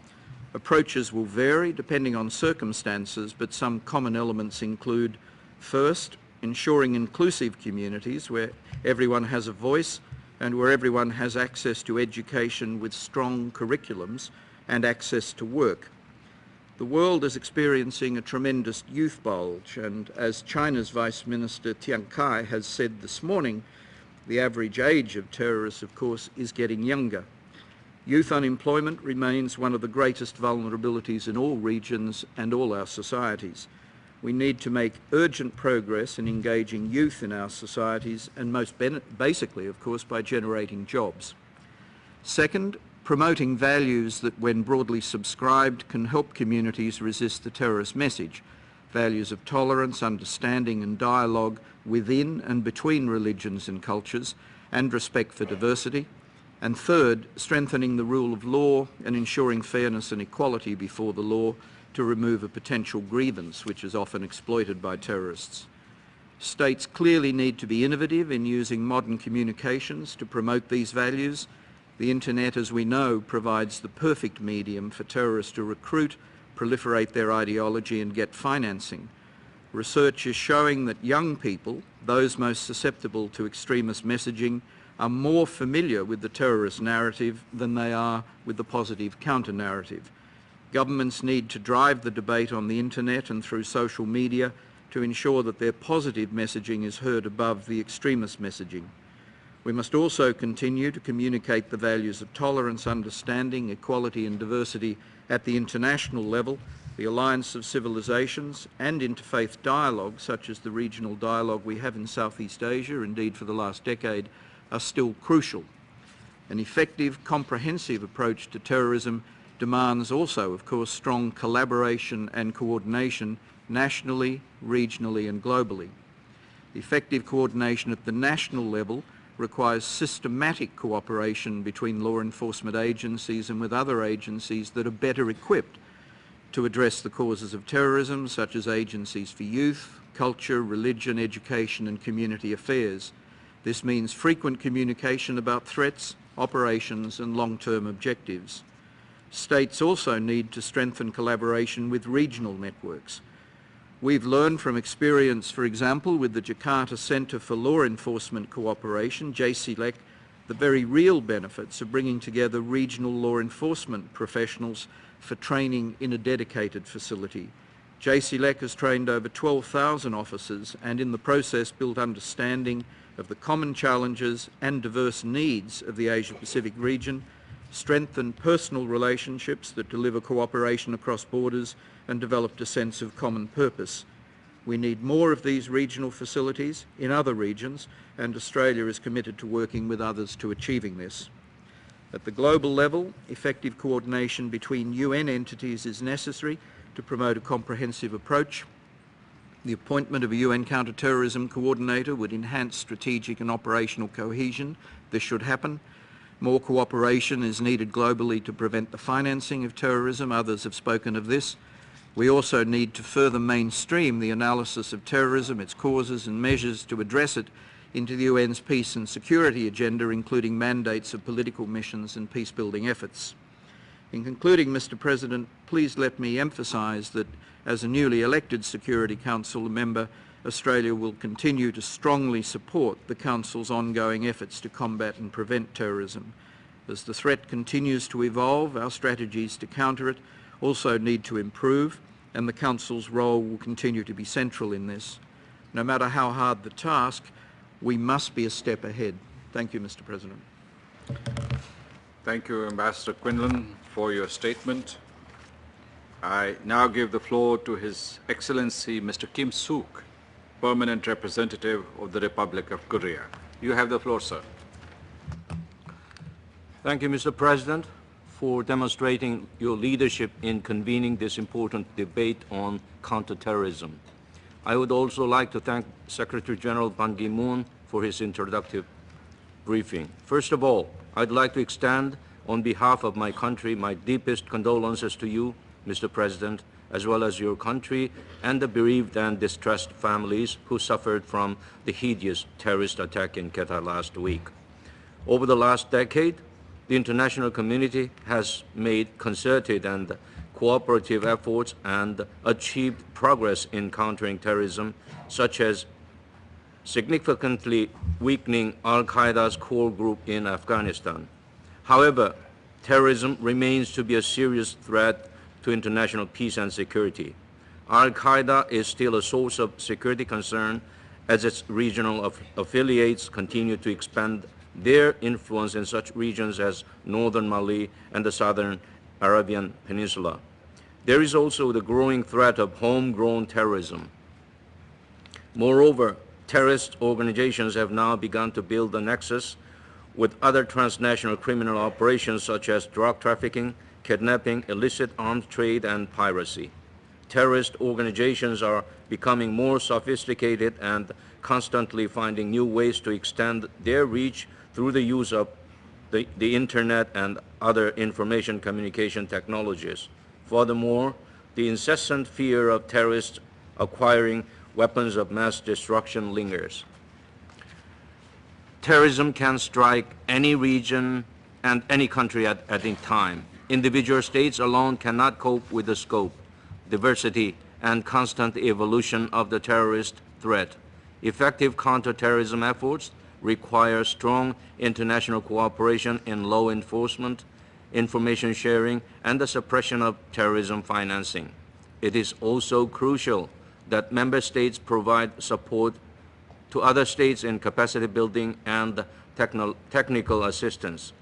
Speaker 12: Approaches will vary depending on circumstances, but some common elements include: first, ensuring inclusive communities where everyone has a voice and where everyone has access to education with strong curriculums and access to work. The world is experiencing a tremendous youth bulge, and as China's Vice Minister Tian Kai has said this morning, the average age of terrorists, of course, is getting younger. Youth unemployment remains one of the greatest vulnerabilities in all regions and all our societies. We need to make urgent progress in engaging youth in our societies, and most basically, of course, by generating jobs. Second, promoting values that, when broadly subscribed, can help communities resist the terrorist message. values of tolerance, understanding and dialogue within and between religions and cultures, and respect for diversity. And third, strengthening the rule of law and ensuring fairness and equality before the law to remove a potential grievance which is often exploited by terrorists. States clearly need to be innovative in using modern communications to promote these values. The internet, as we know, provides the perfect medium for terrorists to recruit, proliferate their ideology and get financing. Research is showing that young people, those most susceptible to extremist messaging, are more familiar with the terrorist narrative than they are with the positive counter-narrative. Governments need to drive the debate on the internet and through social media to ensure that their positive messaging is heard above the extremist messaging. We must also continue to communicate the values of tolerance, understanding, equality and diversity at the international level. The alliance of civilizations and interfaith dialogue, such as the regional dialogue we have in Southeast Asia, indeed for the last decade, are still crucial. An effective, comprehensive approach to terrorism demands also, of course, strong collaboration and coordination nationally, regionally and globally. Effective coordination at the national level requires systematic cooperation between law enforcement agencies and with other agencies that are better equipped to address the causes of terrorism, such as agencies for youth, culture, religion, education and community affairs. This means frequent communication about threats, operations and long-term objectives. States also need to strengthen collaboration with regional networks. We've learned from experience, for example, with the Jakarta Centre for Law Enforcement Cooperation, JCLEC, the very real benefits of bringing together regional law enforcement professionals for training in a dedicated facility. JCLEC has trained over 12,000 officers and in the process built understanding of the common challenges and diverse needs of the Asia-Pacific region, strengthened personal relationships that deliver cooperation across borders and developed a sense of common purpose. We need more of these regional facilities in other regions, and Australia is committed to working with others to achieving this. At the global level, effective coordination between UN entities is necessary to promote a comprehensive approach. The appointment of a UN counter-terrorism coordinator would enhance strategic and operational cohesion. This should happen. More cooperation is needed globally to prevent the financing of terrorism. Others have spoken of this. We also need to further mainstream the analysis of terrorism, its causes and measures to address it into the UN's peace and security agenda, including mandates of political missions and peace-building efforts. In concluding, Mr. President, please let me emphasise that as a newly elected Security Council member, Australia will continue to strongly support the Council's ongoing efforts to combat and prevent terrorism. As the threat continues to evolve, our strategies to counter it also need to improve, and the Council's role will continue to be central in this. No matter how hard the task, we must be a step ahead. Thank you, Mr. President.
Speaker 9: Thank you, Ambassador Quinlan, for your statement. I now give the floor to His Excellency Mr. Kim Suk, Permanent Representative of the Republic of Korea. You have the floor, sir.
Speaker 13: Thank you, Mr. President, for demonstrating your leadership in convening this important debate on counterterrorism. I would also like to thank Secretary General Ban Ki-moon for his introductory briefing. First of all, I'd like to extend, on behalf of my country, my deepest condolences to you, Mr. President, as well as your country and the bereaved and distressed families who suffered from the hideous terrorist attack in Qatar last week. Over the last decade, the international community has made concerted and cooperative efforts and achieved progress in countering terrorism, such as significantly weakening Al-Qaeda's core group in Afghanistan. However, terrorism remains to be a serious threat to international peace and security. Al-Qaeda is still a source of security concern as its regional affiliates continue to expand their influence in such regions as northern Mali and the southern Arabian Peninsula. There is also the growing threat of homegrown terrorism. Moreover, terrorist organizations have now begun to build a nexus with other transnational criminal operations such as drug trafficking, kidnapping, illicit arms trade, and piracy. Terrorist organizations are becoming more sophisticated and constantly finding new ways to extend their reach through the use of the internet and other information communication technologies. Furthermore, the incessant fear of terrorists acquiring weapons of mass destruction lingers. Terrorism can strike any region and any country at any time. Individual states alone cannot cope with the scope, diversity, and constant evolution of the terrorist threat. Effective counterterrorism efforts require strong international cooperation in law enforcement, information sharing, and the suppression of terrorism financing. It is also crucial that member states provide support to other states in capacity building and technical assistance.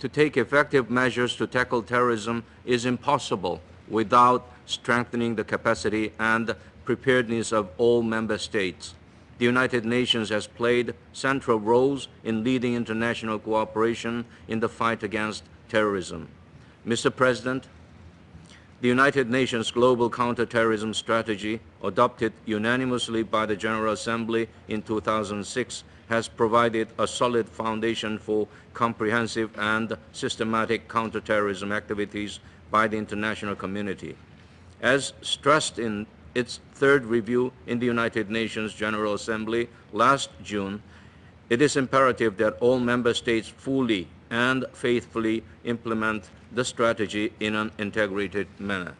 Speaker 13: To take effective measures to tackle terrorism is impossible without strengthening the capacity and preparedness of all member states. The United Nations has played central roles in leading international cooperation in the fight against terrorism. Mr. President, the United Nations Global Counterterrorism Strategy, adopted unanimously by the General Assembly in 2006, has provided a solid foundation for comprehensive and systematic counterterrorism activities by the international community. As stressed in its third review in the United Nations General Assembly last June, it is imperative that all member states fully and faithfully implement the strategy in an integrated manner.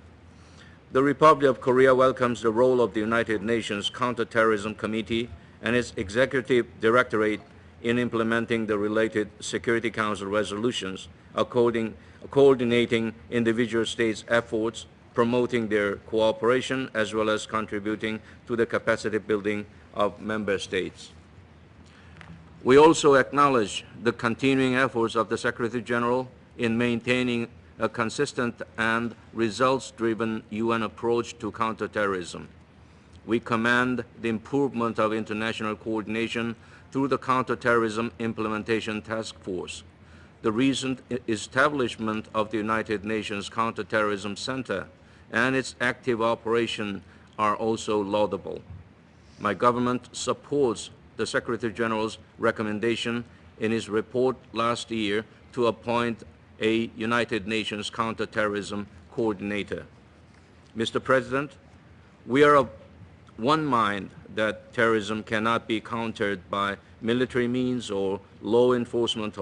Speaker 13: The Republic of Korea welcomes the role of the United Nations Counterterrorism Committee and its Executive Directorate in implementing the related Security Council resolutions, coordinating individual states' efforts, promoting their cooperation, as well as contributing to the capacity building of member states. We also acknowledge the continuing efforts of the Secretary General in maintaining a consistent and results-driven UN approach to counterterrorism. We commend the improvement of international coordination through the Counterterrorism Implementation Task Force. The recent establishment of the United Nations Counterterrorism Center and its active operation are also laudable. My government supports the Secretary General's recommendation in his report last year to appoint a United Nations counterterrorism coordinator. Mr. President, we are of one mind that terrorism cannot be countered by military means or law enforcement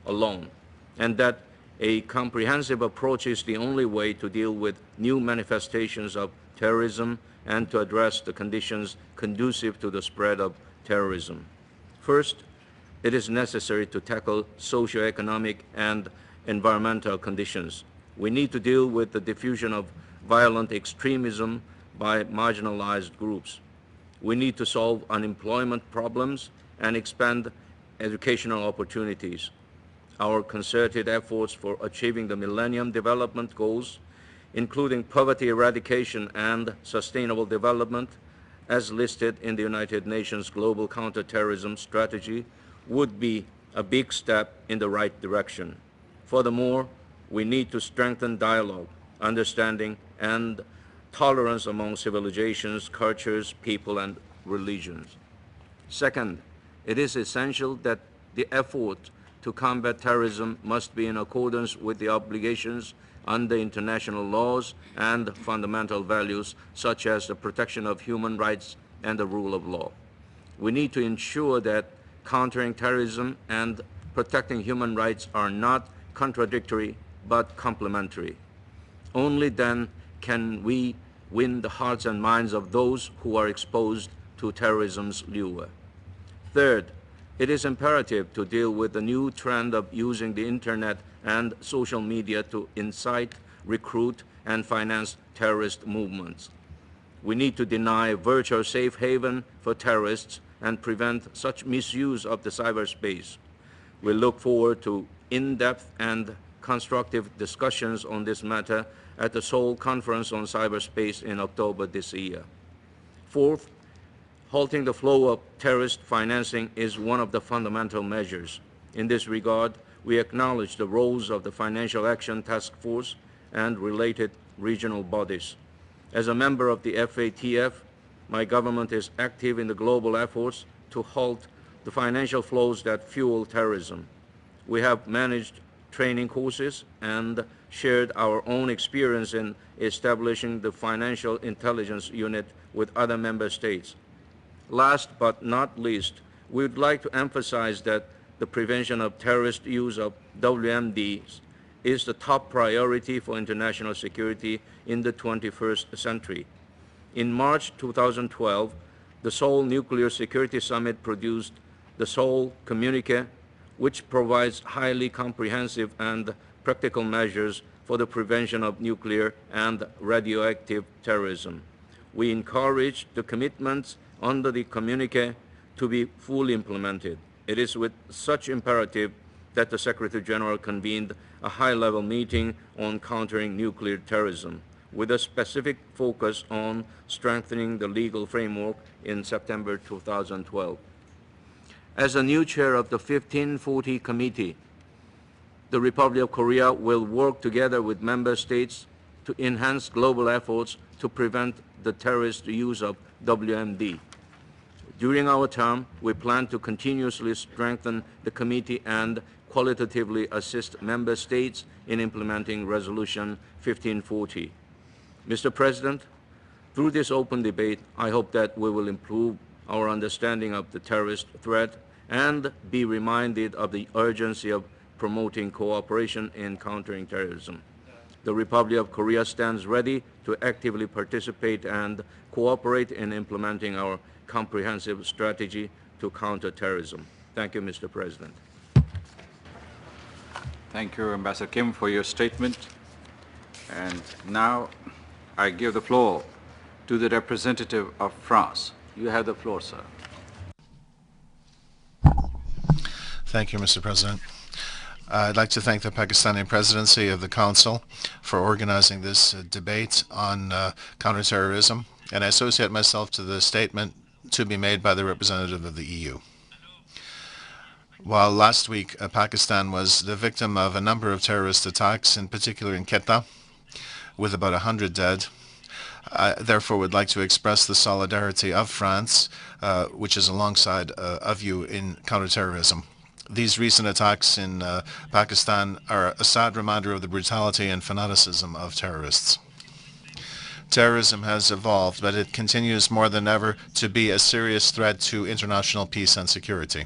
Speaker 13: alone, and that a comprehensive approach is the only way to deal with new manifestations of terrorism and to address the conditions conducive to the spread of terrorism. First, it is necessary to tackle socioeconomic and environmental conditions. We need to deal with the diffusion of violent extremism by marginalized groups. We need to solve unemployment problems and expand educational opportunities. Our concerted efforts for achieving the Millennium Development Goals, including poverty eradication and sustainable development, as listed in the United Nations Global Counterterrorism Strategy, would be a big step in the right direction. Furthermore, we need to strengthen dialogue, understanding, and tolerance among civilizations, cultures, people, and religions. Second, it is essential that the effort to combat terrorism must be in accordance with the obligations under international laws and fundamental values such as the protection of human rights and the rule of law. We need to ensure that countering terrorism and protecting human rights are not contradictory but complementary. Only then can we win the hearts and minds of those who are exposed to terrorism's lure. Third, it is imperative to deal with the new trend of using the internet and social media to incite, recruit, and finance terrorist movements. We need to deny virtual safe haven for terrorists and prevent such misuse of the cyberspace. We look forward to in-depth and constructive discussions on this matter at the Seoul Conference on Cyberspace in October this year. Fourth, halting the flow of terrorist financing is one of the fundamental measures. In this regard, we acknowledge the roles of the Financial Action Task Force and related regional bodies. As a member of the FATF, my government is active in the global efforts to halt the financial flows that fuel terrorism. We have managed training courses and shared our own experience in establishing the Financial Intelligence Unit with other member states. Last but not least, we would like to emphasize that the prevention of terrorist use of WMDs is the top priority for international security in the 21st century. In March 2012, the Seoul Nuclear Security Summit produced the Seoul Communique, which provides highly comprehensive and practical measures for the prevention of nuclear and radioactive terrorism. We encourage the commitments under the communique to be fully implemented. It is with such imperative that the Secretary General convened a high-level meeting on countering nuclear terrorism, with a specific focus on strengthening the legal framework in September 2012. As the new chair of the 1540 Committee, the Republic of Korea will work together with member states to enhance global efforts to prevent the terrorist use of WMD. During our term, we plan to continuously strengthen the committee and qualitatively assist member states in implementing Resolution 1540. Mr. President, through this open debate, I hope that we will improve our understanding of the terrorist threat and be reminded of the urgency of promoting cooperation in countering terrorism. The Republic of Korea stands ready to actively participate and cooperate in implementing our comprehensive strategy to counter terrorism. Thank you, Mr. President.
Speaker 9: Thank you, Ambassador Kim, for your statement. And now I give the floor to the representative of France. You have the floor, sir.
Speaker 4: Thank you, Mr. President. I'd like to thank the Pakistani Presidency of the Council for organizing this debate on counterterrorism, and I associate myself to the statement to be made by the representative of the EU. While last week Pakistan was the victim of a number of terrorist attacks, in particular in Quetta, with about 100 dead, I therefore would like to express the solidarity of France, which is alongside of you in counterterrorism. These recent attacks in Pakistan are a sad reminder of the brutality and fanaticism of terrorists. Terrorism has evolved, but it continues more than ever to be a serious threat to international peace and security.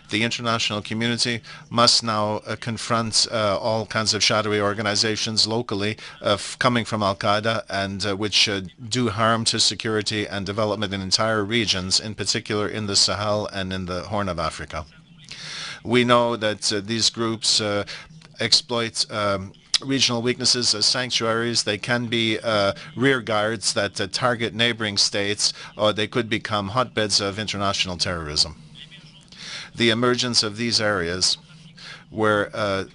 Speaker 4: The international community must now confront all kinds of shadowy organizations locally coming from Al-Qaeda and which do harm to security and development in entire regions, in particular in the Sahel and in the Horn of Africa. We know that these groups exploit regional weaknesses as sanctuaries. They can be rear guards that target neighboring states, or they could become hotbeds of international terrorism. The emergence of these areas where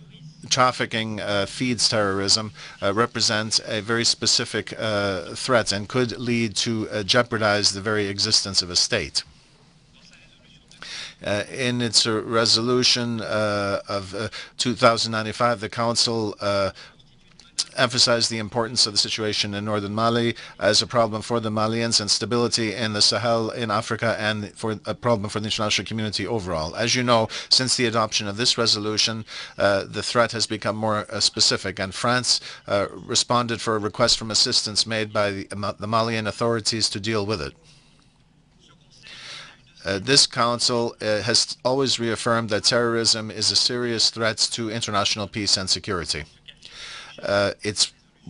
Speaker 4: trafficking feeds terrorism represents a very specific threat and could lead to jeopardize the very existence of a state. In its resolution of 2095, the Council emphasized the importance of the situation in northern Mali as a problem for the Malians and stability in the Sahel in Africa and for a problem for the international community overall. As you know, since the adoption of this resolution, the threat has become more specific, and France responded for a request from assistance made by the Malian authorities to deal with it. This Council has always reaffirmed that terrorism is a serious threat to international peace and security.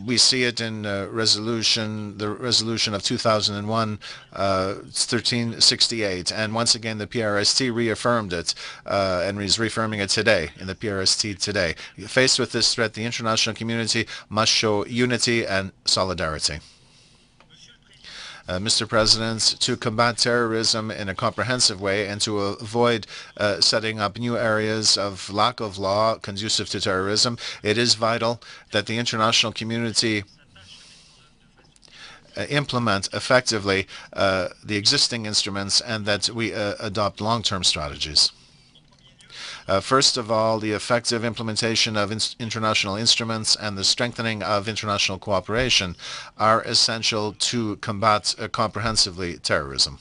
Speaker 4: We see it in the resolution of 2001, 1368, and once again the PRST reaffirmed it and is reaffirming it today in the PRST today. Faced with this threat, the international community must show unity and solidarity. Mr. President, to combat terrorism in a comprehensive way and to avoid setting up new areas of lack of law conducive to terrorism, it is vital that the international community implement effectively the existing instruments and that we adopt long-term strategies. First of all, the effective implementation of international instruments and the strengthening of international cooperation are essential to combat comprehensively terrorism.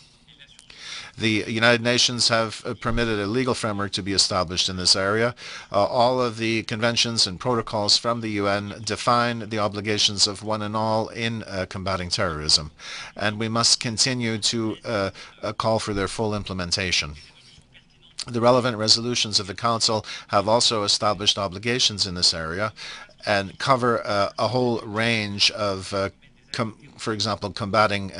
Speaker 4: The United Nations have permitted a legal framework to be established in this area. All of the conventions and protocols from the UN define the obligations of one and all in combating terrorism, and we must continue to call for their full implementation. The relevant resolutions of the Council have also established obligations in this area and cover a whole range of, for example, combating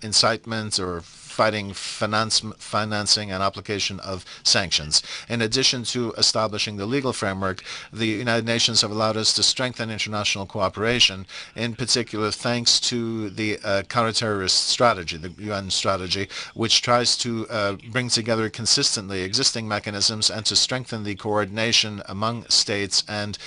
Speaker 4: incitement or fighting financing and application of sanctions. In addition to establishing the legal framework, the United Nations have allowed us to strengthen international cooperation, in particular thanks to the counter-terrorist strategy, the UN strategy, which tries to bring together consistently existing mechanisms and to strengthen the coordination among states and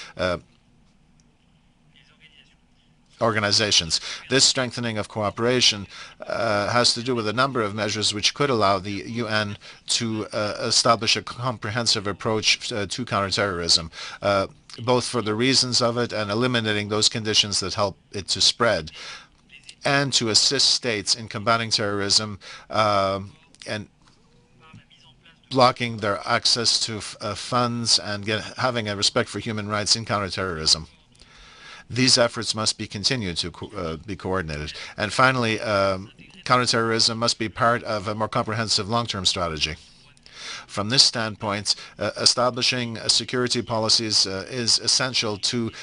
Speaker 4: organizations. This strengthening of cooperation has to do with a number of measures which could allow the UN to establish a comprehensive approach to counterterrorism, both for the reasons of it and eliminating those conditions that help it to spread, and to assist states in combating terrorism and blocking their access to funds and having a respect for human rights in counterterrorism. These efforts must be continued to be coordinated. And finally, counterterrorism must be part of a more comprehensive long-term strategy. From this standpoint, establishing security policies is essential to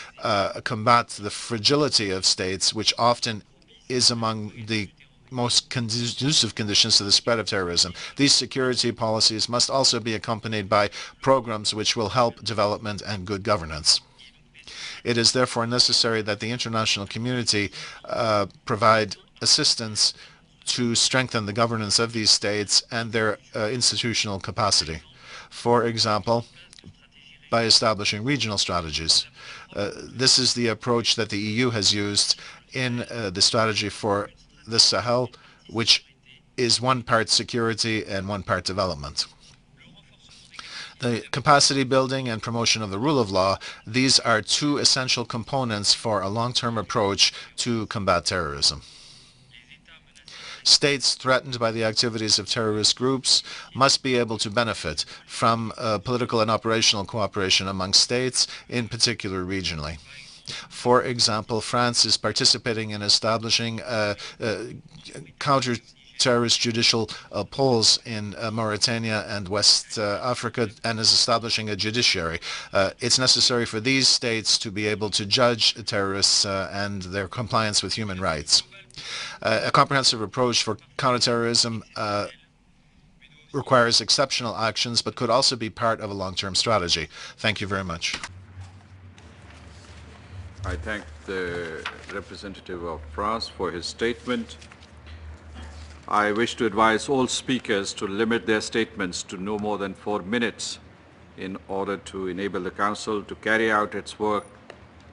Speaker 4: combat the fragility of states, which often is among the most conducive conditions to the spread of terrorism. These security policies must also be accompanied by programs which will help development and good governance. It is therefore necessary that the international community provide assistance to strengthen the governance of these states and their institutional capacity. For example, by establishing regional strategies. This is the approach that the EU has used in the strategy for the Sahel, which is one part security and one part development. The capacity building and promotion of the rule of law, these are two essential components for a long-term approach to combat terrorism. States threatened by the activities of terrorist groups must be able to benefit from political and operational cooperation among states, in particular regionally. For example, France is participating in establishing counter-terrorist judicial pols in Mauritania and West Africa and is establishing a judiciary. It's necessary for these states to be able to judge terrorists and their compliance with human rights. A comprehensive approach for counterterrorism requires exceptional actions but could also be part of a long-term strategy. Thank you very much.
Speaker 9: I thank the representative of France for his statement. I wish to advise all speakers to limit their statements to no more than 4 minutes in order to enable the Council to carry out its work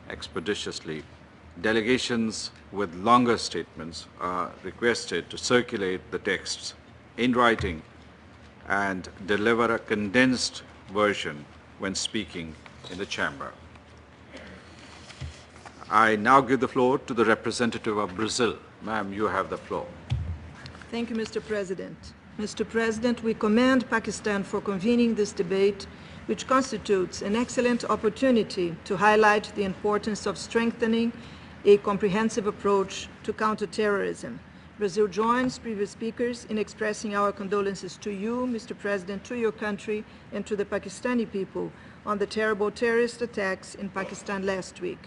Speaker 9: expeditiously. Delegations with longer statements are requested to circulate the texts in writing and deliver a condensed version when speaking in the chamber. I now give the floor to the representative of Brazil. Ma'am, you have the floor.
Speaker 7: Thank you, Mr. President. Mr. President, we commend Pakistan for convening this debate, which constitutes an excellent opportunity to highlight the importance of strengthening a comprehensive approach to counterterrorism. Brazil joins previous speakers in expressing our condolences to you, Mr. President, to your country, and to the Pakistani people on the terrible terrorist attacks in Pakistan last week.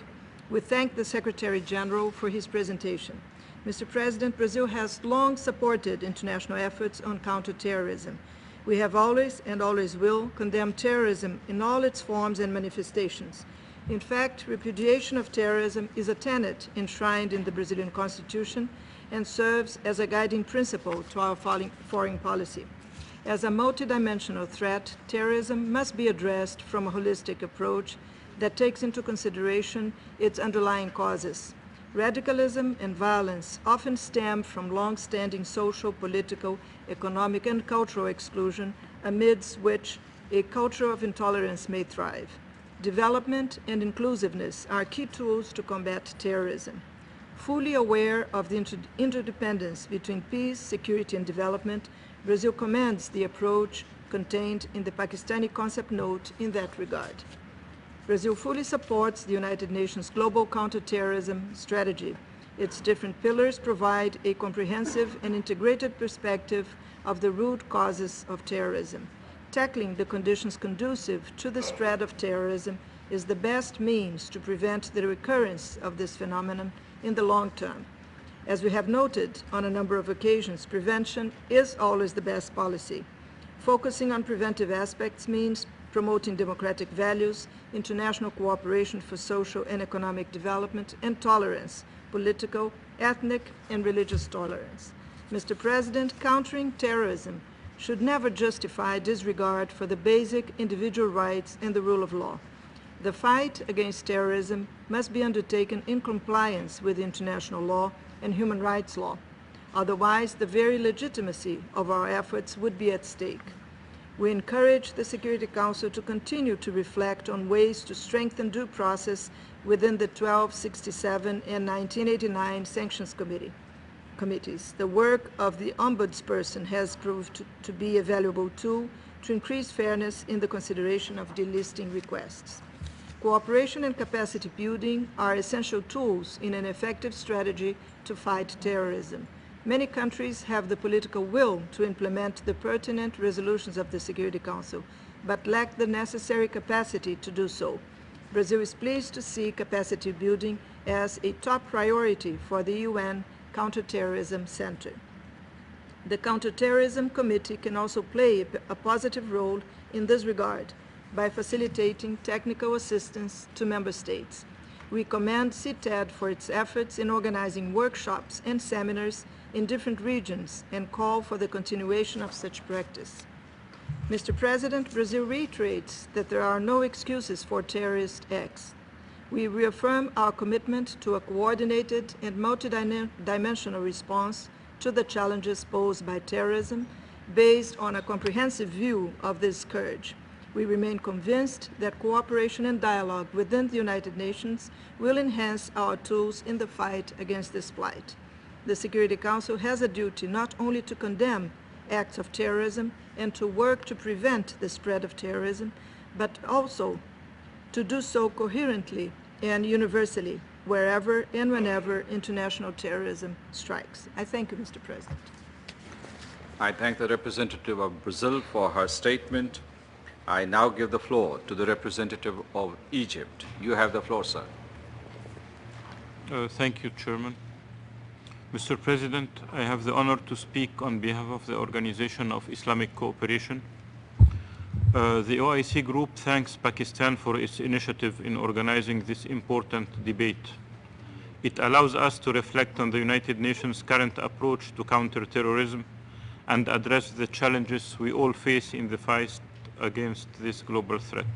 Speaker 7: We thank the Secretary General for his presentation. Mr. President, Brazil has long supported international efforts on counterterrorism. We have always and always will condemn terrorism in all its forms and manifestations. In fact, repudiation of terrorism is a tenet enshrined in the Brazilian Constitution and serves as a guiding principle to our foreign policy. As a multidimensional threat, terrorism must be addressed from a holistic approach that takes into consideration its underlying causes. Radicalism and violence often stem from long-standing social, political, economic, and cultural exclusion, amidst which a culture of intolerance may thrive. Development and inclusiveness are key tools to combat terrorism. Fully aware of the interdependence between peace, security, and development, Brazil commends the approach contained in the Pakistani concept note in that regard. Brazil fully supports the United Nations Global Counter-Terrorism Strategy. Its different pillars provide a comprehensive and integrated perspective of the root causes of terrorism. Tackling the conditions conducive to the spread of terrorism is the best means to prevent the recurrence of this phenomenon in the long term. As we have noted on a number of occasions, prevention is always the best policy. Focusing on preventive aspects means promoting democratic values, international cooperation for social and economic development, and tolerance, political, ethnic, and religious tolerance. Mr. President, countering terrorism should never justify disregard for the basic individual rights and the rule of law. The fight against terrorism must be undertaken in compliance with international law and human rights law. Otherwise, the very legitimacy of our efforts would be at stake. We encourage the Security Council to continue to reflect on ways to strengthen due process within the 1267 and 1989 Sanctions Committees. The work of the Ombudsperson has proved to be a valuable tool to increase fairness in the consideration of delisting requests. Cooperation and capacity building are essential tools in an effective strategy to fight terrorism. Many countries have the political will to implement the pertinent resolutions of the Security Council, but lack the necessary capacity to do so. Brazil is pleased to see capacity building as a top priority for the UN Counter-Terrorism Center. The Counter-Terrorism Committee can also play a positive role in this regard by facilitating technical assistance to member states. We commend CITED for its efforts in organizing workshops and seminars in different regions and call for the continuation of such practice. Mr. President, Brazil reiterates that there are no excuses for terrorist acts. We reaffirm our commitment to a coordinated and multidimensional response to the challenges posed by terrorism based on a comprehensive view of this scourge. We remain convinced that cooperation and dialogue within the United Nations will enhance our tools in the fight against this plight. The Security Council has a duty not only to condemn acts of terrorism and to work to prevent the spread of terrorism, but also to do so coherently and universally wherever and whenever international terrorism strikes. I thank you, Mr. President.
Speaker 9: I thank the representative of Brazil for her statement. I now give the floor to the representative of Egypt. You have the floor, sir.
Speaker 14: Thank you, Chairman. Mr. President, I have the honor to speak on behalf of the Organization of Islamic Cooperation. The OIC group thanks Pakistan for its initiative in organizing this important debate. It allows us to reflect on the United Nations' current approach to counter-terrorism and address the challenges we all face in the fight against this global threat.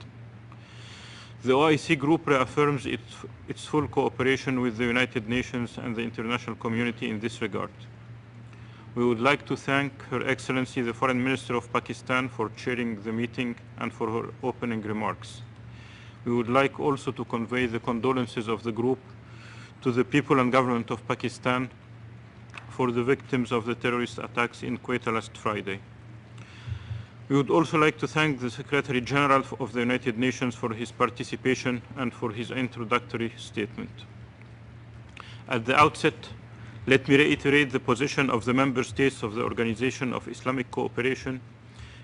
Speaker 14: The OIC group reaffirms its full cooperation with the United Nations and the international community in this regard. We would like to thank Her Excellency the Foreign Minister of Pakistan for chairing the meeting and for her opening remarks. We would like also to convey the condolences of the group to the people and government of Pakistan for the victims of the terrorist attacks in Quetta last Friday. We would also like to thank the Secretary General of the United Nations for his participation and for his introductory statement. At the outset, let me reiterate the position of the member states of the Organization of Islamic Cooperation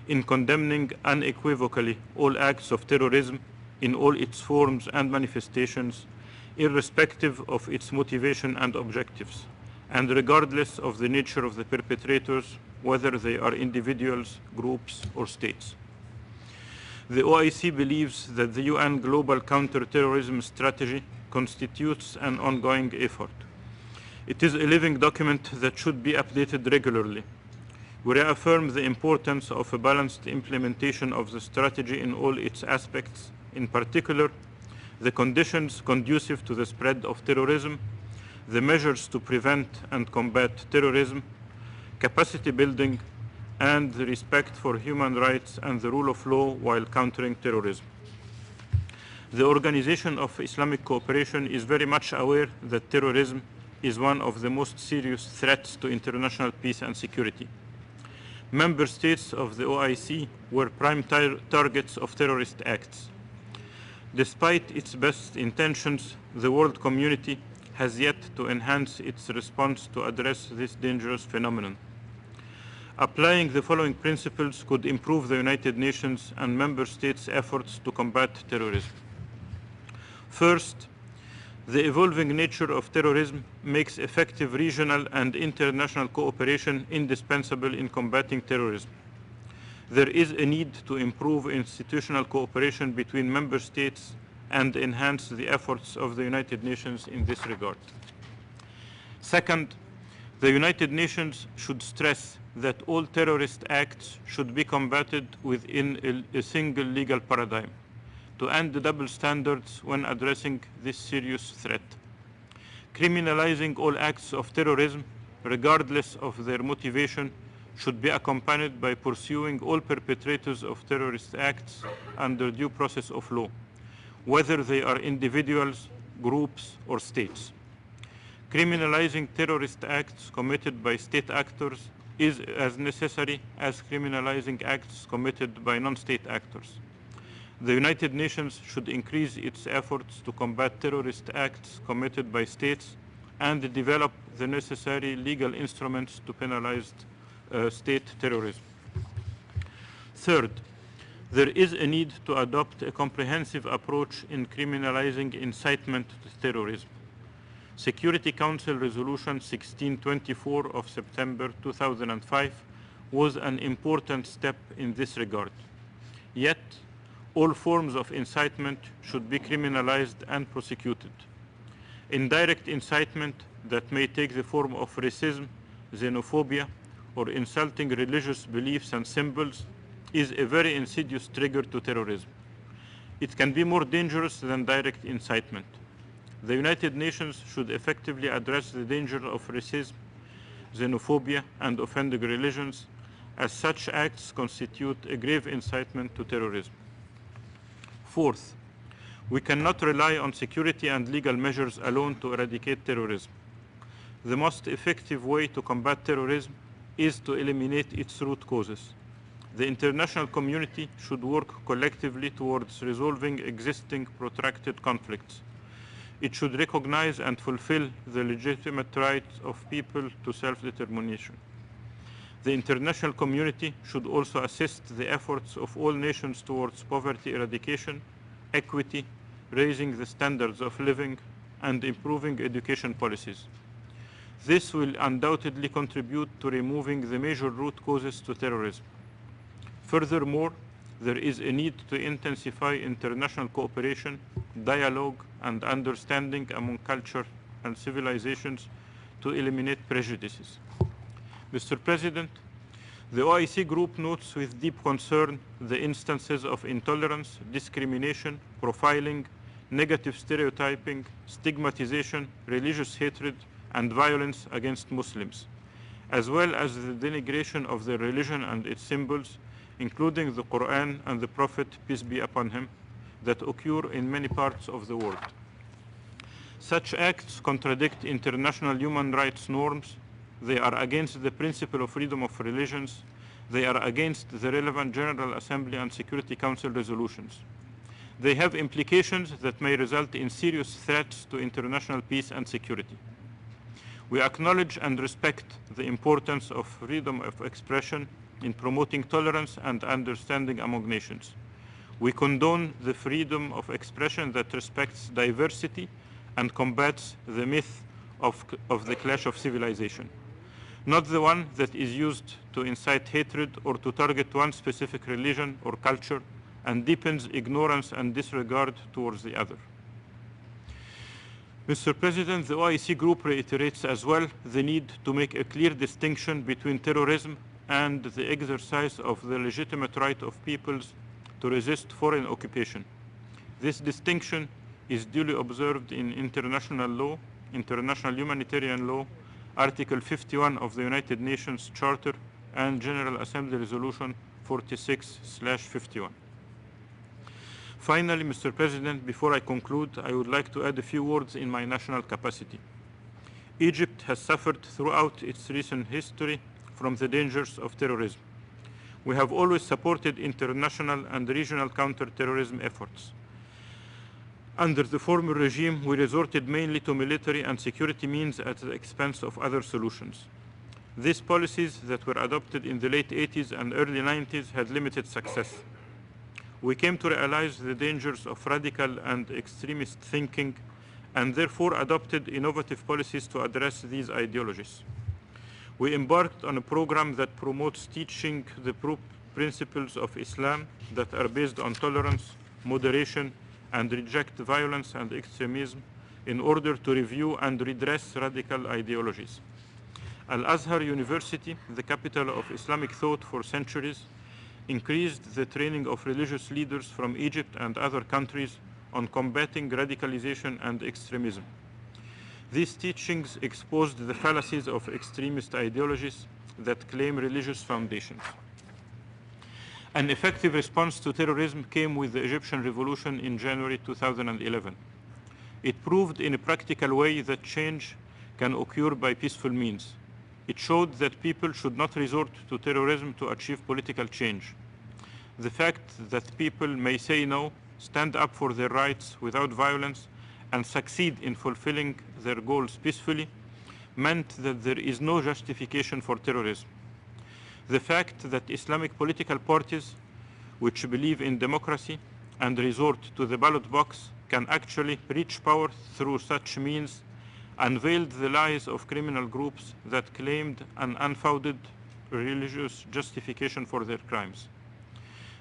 Speaker 14: in condemning unequivocally all acts of terrorism in all its forms and manifestations, irrespective of its motivation and objectives, and regardless of the nature of the perpetrators, whether they are individuals, groups, or states. The OIC believes that the UN Global Counter-Terrorism Strategy constitutes an ongoing effort. It is a living document that should be updated regularly. We reaffirm the importance of a balanced implementation of the strategy in all its aspects, in particular, the conditions conducive to the spread of terrorism, the measures to prevent and combat terrorism, capacity building, and the respect for human rights and the rule of law while countering terrorism. The Organization of Islamic Cooperation is very much aware that terrorism is one of the most serious threats to international peace and security. Member states of the OIC were prime targets of terrorist acts. Despite its best intentions, the world community has yet to enhance its response to address this dangerous phenomenon. Applying the following principles could improve the United Nations and member states' efforts to combat terrorism. First, the evolving nature of terrorism makes effective regional and international cooperation indispensable in combating terrorism. There is a need to improve institutional cooperation between member states and enhance the efforts of the United Nations in this regard. Second, the United Nations should stress that all terrorist acts should be combated within a single legal paradigm to end the double standards when addressing this serious threat. Criminalizing all acts of terrorism, regardless of their motivation, should be accompanied by pursuing all perpetrators of terrorist acts under due process of law, whether they are individuals, groups, or states. Criminalizing terrorist acts committed by state actors is as necessary as criminalizing acts committed by non-state actors. The United Nations should increase its efforts to combat terrorist acts committed by states and develop the necessary legal instruments to penalize state terrorism. Third, there is a need to adopt a comprehensive approach in criminalizing incitement to terrorism. Security Council Resolution 1624 of September 2005 was an important step in this regard. Yet, all forms of incitement should be criminalized and prosecuted. Indirect incitement that may take the form of racism, xenophobia, or insulting religious beliefs and symbols is a very insidious trigger to terrorism. It can be more dangerous than direct incitement. The United Nations should effectively address the danger of racism, xenophobia, and offending religions, as such acts constitute a grave incitement to terrorism. Fourth, we cannot rely on security and legal measures alone to eradicate terrorism. The most effective way to combat terrorism is to eliminate its root causes. The international community should work collectively towards resolving existing protracted conflicts. It should recognize and fulfill the legitimate rights of people to self-determination. The international community should also assist the efforts of all nations towards poverty eradication, equity, raising the standards of living, and improving education policies. This will undoubtedly contribute to removing the major root causes to terrorism. Furthermore, there is a need to intensify international cooperation, dialogue, and understanding among culture and civilizations to eliminate prejudices. Mr. President, the OIC group notes with deep concern the instances of intolerance, discrimination, profiling, negative stereotyping, stigmatization, religious hatred, and violence against Muslims, as well as the denigration of their religion and its symbols, including the Quran and the Prophet, peace be upon him, that occur in many parts of the world. Such acts contradict international human rights norms. They are against the principle of freedom of religions. They are against the relevant General Assembly and Security Council resolutions. They have implications that may result in serious threats to international peace and security. We acknowledge and respect the importance of freedom of expression in promoting tolerance and understanding among nations. We condone the freedom of expression that respects diversity and combats the myth of the clash of civilization, not the one that is used to incite hatred or to target one specific religion or culture and deepens ignorance and disregard towards the other. Mr. President, the OIC group reiterates as well the need to make a clear distinction between terrorism and the exercise of the legitimate right of peoples to resist foreign occupation. This distinction is duly observed in international law, international humanitarian law, Article 51 of the United Nations Charter, and General Assembly Resolution 46/51. Finally, Mr. President, before I conclude, I would like to add a few words in my national capacity. Egypt has suffered throughout its recent history from the dangers of terrorism. We have always supported international and regional counter-terrorism efforts. Under the former regime, we resorted mainly to military and security means at the expense of other solutions. These policies that were adopted in the late 80s and early 90s had limited success. We came to realize the dangers of radical and extremist thinking and therefore adopted innovative policies to address these ideologies. We embarked on a program that promotes teaching the principles of Islam that are based on tolerance, moderation, and reject violence and extremism in order to review and redress radical ideologies. Al-Azhar University, the capital of Islamic thought for centuries, increased the training of religious leaders from Egypt and other countries on combating radicalization and extremism. These teachings exposed the fallacies of extremist ideologies that claim religious foundations. An effective response to terrorism came with the Egyptian revolution in January 2011. It proved in a practical way that change can occur by peaceful means. It showed that people should not resort to terrorism to achieve political change. The fact that people may say no, stand up for their rights without violence, and succeed in fulfilling their goals peacefully meant that there is no justification for terrorism. The fact that Islamic political parties, which believe in democracy and resort to the ballot box, can actually reach power through such means, unveiled the lies of criminal groups that claimed an unfounded religious justification for their crimes.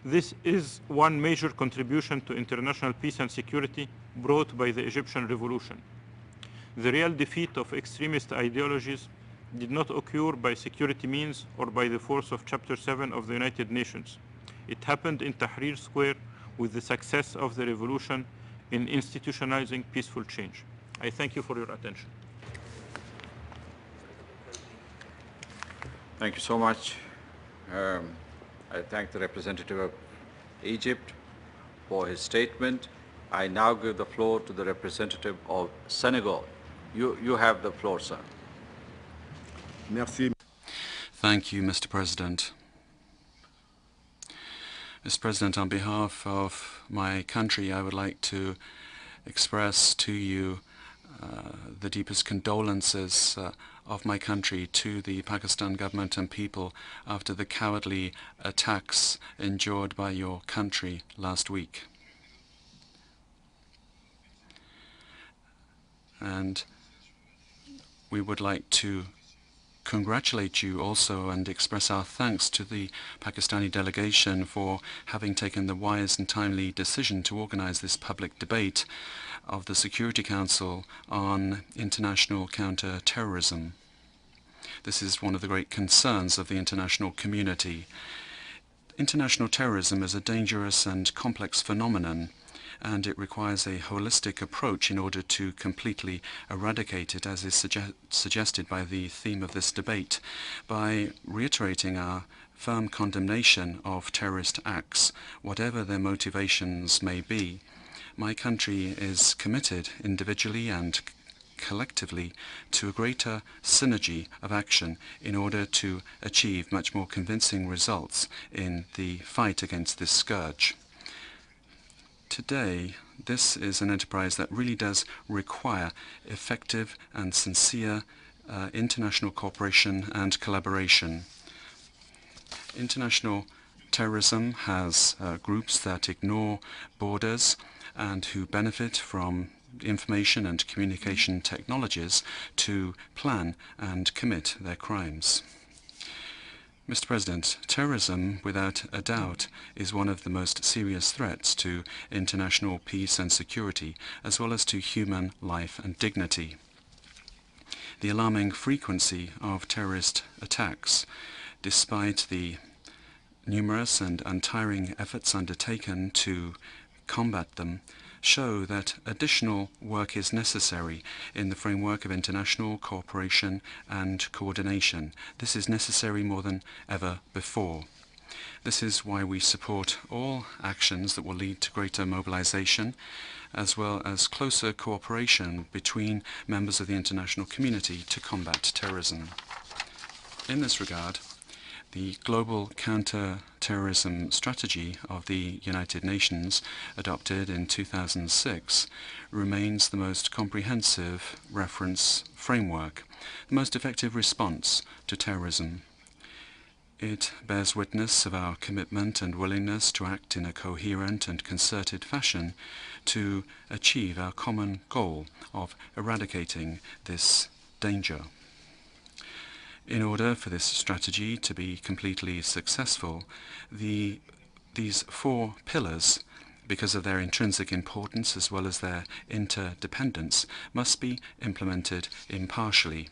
Speaker 14: This is one major contribution to international peace and security brought by the Egyptian revolution. The real defeat of extremist ideologies did not occur by security means or by the force of Chapter 7 of the United Nations. It happened in Tahrir Square with the success of the revolution in institutionalizing peaceful change. I thank you for your attention.
Speaker 9: Thank you so much. I thank the representative of Egypt for his statement. I now give the floor to the representative of Senegal. You have the floor, sir.
Speaker 8: Merci. Thank you, Mr. President. Mr. President, on behalf of my country, I would like to express to you the deepest condolences of my country to the Pakistan government and people after the cowardly attacks endured by your country last week. And we would like to congratulate you also and express our thanks to the Pakistani delegation for having taken the wise and timely decision to organize this public debate of the Security Council on international counter-terrorism. This is one of the great concerns of the international community. International terrorism is a dangerous and complex phenomenon, and it requires a holistic approach in order to completely eradicate it, as is suggested by the theme of this debate, by reiterating our firm condemnation of terrorist acts, whatever their motivations may be. My country is committed individually and collectively to a greater synergy of action in order to achieve much more convincing results in the fight against this scourge. Today, this is an enterprise that really does require effective and sincere international cooperation and collaboration. International terrorism has groups that ignore borders and who benefit from information and communication technologies to plan and commit their crimes. Mr. President, terrorism, without a doubt, is one of the most serious threats to international peace and security, as well as to human life and dignity. The alarming frequency of terrorist attacks, despite the numerous and untiring efforts undertaken to combat them, show that additional work is necessary in the framework of international cooperation and coordination. This is necessary more than ever before. This is why we support all actions that will lead to greater mobilization, as well as closer cooperation between members of the international community to combat terrorism. In this regard, the global counter-terrorism strategy of the United Nations, adopted in 2006, remains the most comprehensive reference framework, the most effective response to terrorism. It bears witness of our commitment and willingness to act in a coherent and concerted fashion to achieve our common goal of eradicating this danger. In order for this strategy to be completely successful, these four pillars, because of their intrinsic importance as well as their interdependence, must be implemented impartially.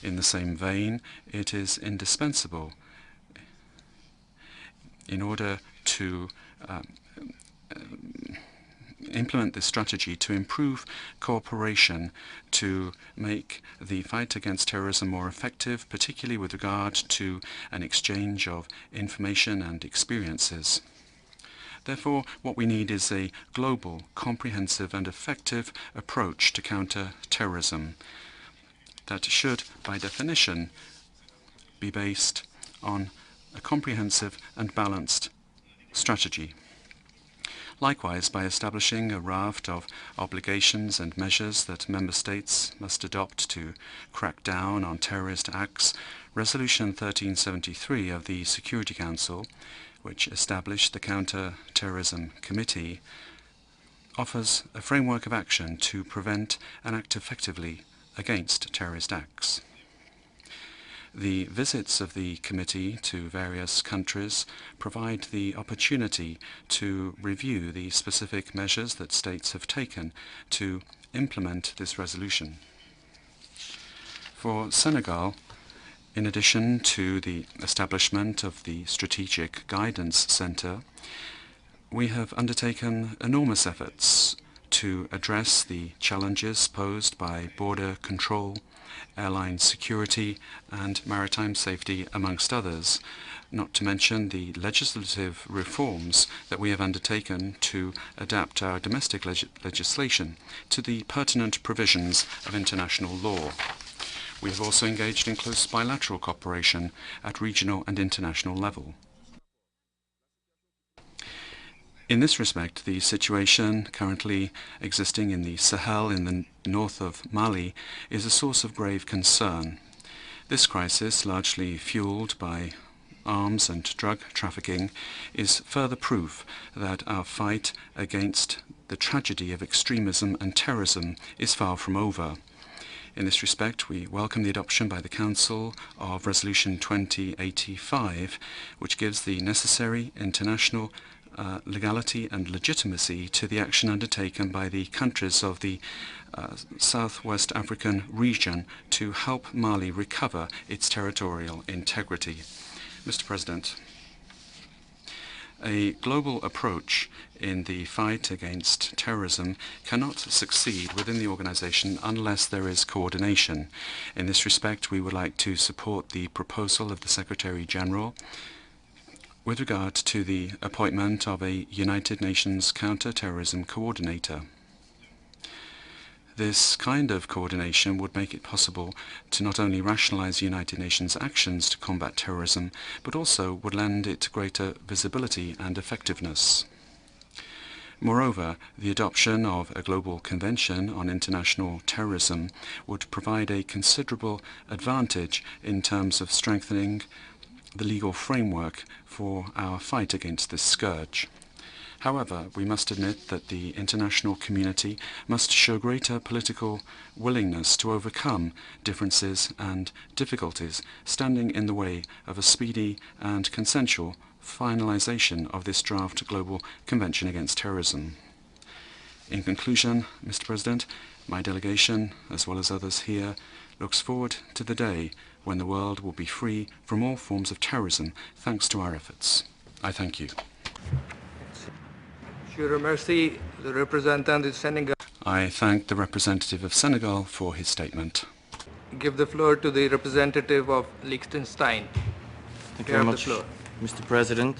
Speaker 8: In the same vein, it is indispensable in order to implement this strategy to improve cooperation, to make the fight against terrorism more effective, particularly with regard to an exchange of information and experiences. Therefore, what we need is a global, comprehensive and effective approach to counter-terrorism that should, by definition, be based on a comprehensive and balanced strategy. Likewise, by establishing a raft of obligations and measures that member states must adopt to crack down on terrorist acts, Resolution 1373 of the Security Council, which established the Counter-Terrorism Committee, offers a framework of action to prevent and act effectively against terrorist acts. The visits of the committee to various countries provide the opportunity to review the specific measures that states have taken to implement this resolution. For Senegal, in addition to the establishment of the Strategic Guidance Center, we have undertaken enormous efforts to address the challenges posed by border control, airline security and maritime safety, amongst others, not to mention the legislative reforms that we have undertaken to adapt our domestic legislation to the pertinent provisions of international law. We have also engaged in close bilateral cooperation at regional and international level. In this respect, the situation currently existing in the Sahel in the north of Mali is a source of grave concern. This crisis, largely fueled by arms and drug trafficking, is further proof that our fight against the tragedy of extremism and terrorism is far from over. In this respect, we welcome the adoption by the Council of Resolution 2085, which gives the necessary international legality and legitimacy to the action undertaken by the countries of the Southwest African region to help Mali recover its territorial integrity. Mr. President, a global approach in the fight against terrorism cannot succeed within the organization unless there is coordination. In this respect, we would like to support the proposal of the Secretary General with regard to the appointment of a United Nations counter-terrorism coordinator. This kind of coordination would make it possible to not only rationalize the United Nations actions to combat terrorism, but also would lend it greater visibility and effectiveness. Moreover, the adoption of a global convention on international terrorism would provide a considerable advantage in terms of strengthening the legal framework for our fight against this scourge. However, we must admit that the international community must show greater political willingness to overcome differences and difficulties standing in the way of a speedy and consensual finalization of this draft Global Convention Against Terrorism. In conclusion, Mr. President, my delegation, as well as others here, looks forward to the day when the world will be free from all forms of terrorism thanks to our efforts. I thank you.
Speaker 13: Je remercie
Speaker 15: the representative of Senegal.
Speaker 8: I thank the representative of Senegal for his statement.
Speaker 15: Give the floor to the representative of Liechtenstein.
Speaker 16: Thank you very much, Mr. President.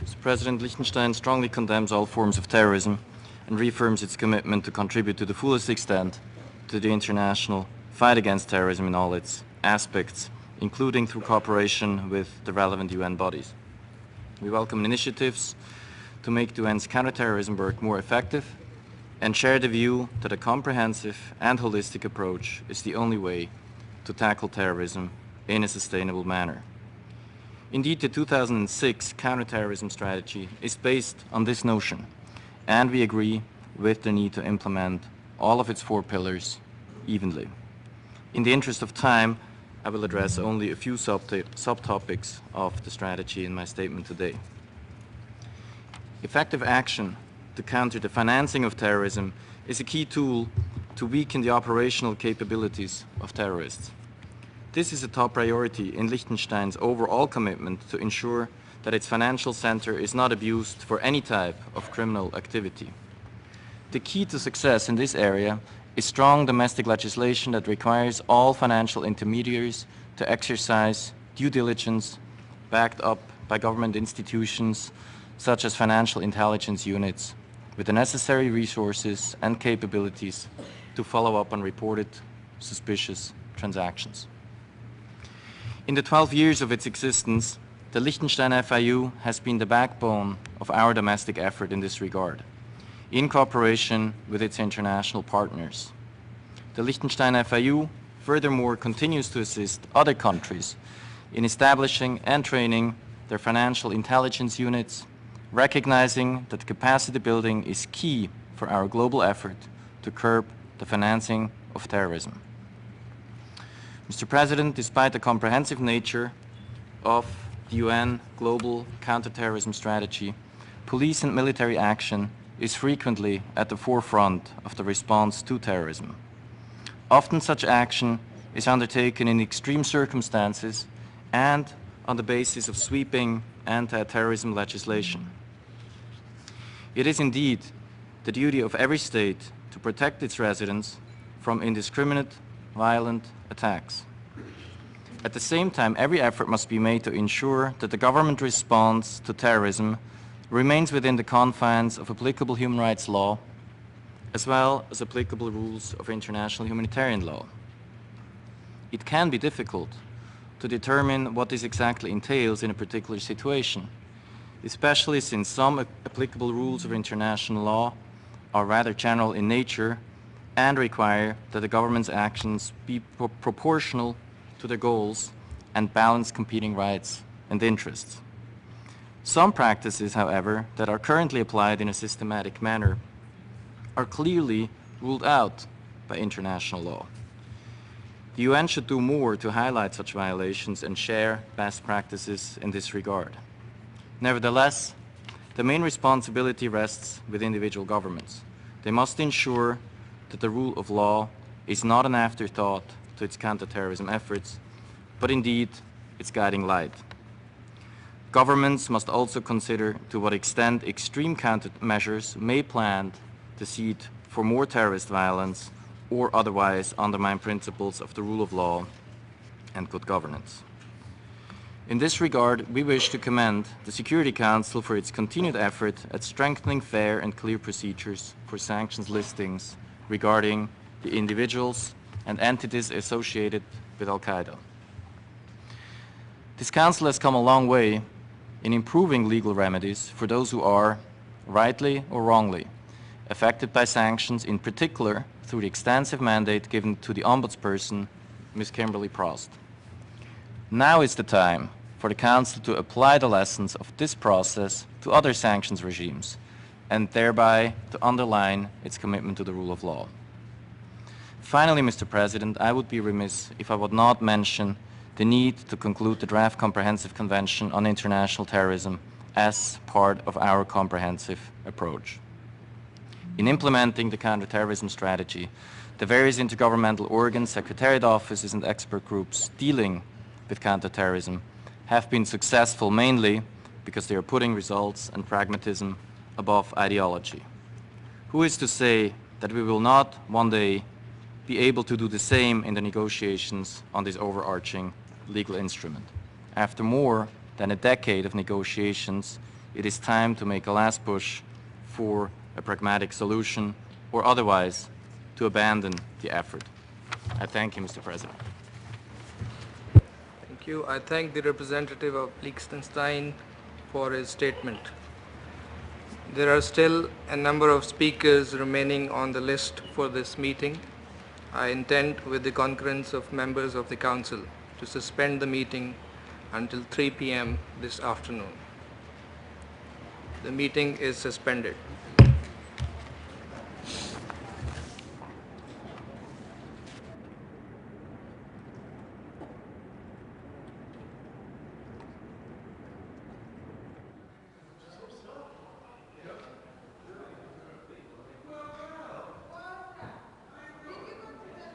Speaker 16: Mr. President, Liechtenstein strongly condemns all forms of terrorism and reaffirms its commitment to contribute to the fullest extent to the international fight against terrorism in all its aspects, including through cooperation with the relevant UN bodies. We welcome initiatives to make the UN's counterterrorism work more effective and share the view that a comprehensive and holistic approach is the only way to tackle terrorism in a sustainable manner. Indeed, the 2006 counterterrorism strategy is based on this notion, and we agree with the need to implement all of its 4 pillars evenly. In the interest of time, I will address only a few subtopics of the strategy in my statement today. Effective action to counter the financing of terrorism is a key tool to weaken the operational capabilities of terrorists. This is a top priority in Liechtenstein's overall commitment to ensure that its financial center is not abused for any type of criminal activity. The key to success in this area is strong domestic legislation that requires all financial intermediaries to exercise due diligence backed up by government institutions such as financial intelligence units with the necessary resources and capabilities to follow up on reported suspicious transactions. In the 12 years of its existence, the Liechtenstein FIU has been the backbone of our domestic effort in this regard, in cooperation with its international partners. The Liechtenstein FIU furthermore continues to assist other countries in establishing and training their financial intelligence units, recognizing that capacity building is key for our global effort to curb the financing of terrorism. Mr. President, despite the comprehensive nature of the UN Global Counterterrorism Strategy, police and military action is frequently at the forefront of the response to terrorism. Often such action is undertaken in extreme circumstances and on the basis of sweeping anti-terrorism legislation. It is indeed the duty of every state to protect its residents from indiscriminate, violent attacks. At the same time, every effort must be made to ensure that the government response to terrorism remains within the confines of applicable human rights law, as well as applicable rules of international humanitarian law. It can be difficult to determine what this exactly entails in a particular situation, especially since some applicable rules of international law are rather general in nature and require that the government's actions be proportional to their goals and balance competing rights and interests. Some practices, however, that are currently applied in a systematic manner are clearly ruled out by international law. The UN should do more to highlight such violations and share best practices in this regard. Nevertheless, the main responsibility rests with individual governments. They must ensure that the rule of law is not an afterthought to its counterterrorism efforts, but indeed its guiding light. Governments must also consider to what extent extreme countermeasures may plant the seed for more terrorist violence or otherwise undermine principles of the rule of law and good governance. In this regard, we wish to commend the Security Council for its continued effort at strengthening fair and clear procedures for sanctions listings regarding the individuals and entities associated with Al-Qaeda. This Council has come a long way in improving legal remedies for those who are, rightly or wrongly, affected by sanctions, in particular through the extensive mandate given to the Ombudsperson, Ms. Kimberly Prost. Now is the time for the Council to apply the lessons of this process to other sanctions regimes, and thereby to underline its commitment to the rule of law. Finally, Mr. President, I would be remiss if I would not mention the need to conclude the draft Comprehensive Convention on International Terrorism as part of our comprehensive approach. In implementing the counterterrorism strategy, the various intergovernmental organs, secretariat offices and expert groups dealing with counterterrorism have been successful mainly because they are putting results and pragmatism above ideology. Who is to say that we will not one day be able to do the same in the negotiations on this overarching legal instrument? After more than a decade of negotiations, it is time to make a last push for a pragmatic solution, or otherwise to abandon the effort. I thank you, Mr. President.
Speaker 15: Thank you. I thank the representative of Liechtenstein for his statement. There are still a number of speakers remaining on the list for this meeting. I intend, with the concurrence of members of the Council, to suspend the meeting until 3 p.m. this afternoon. The meeting is suspended.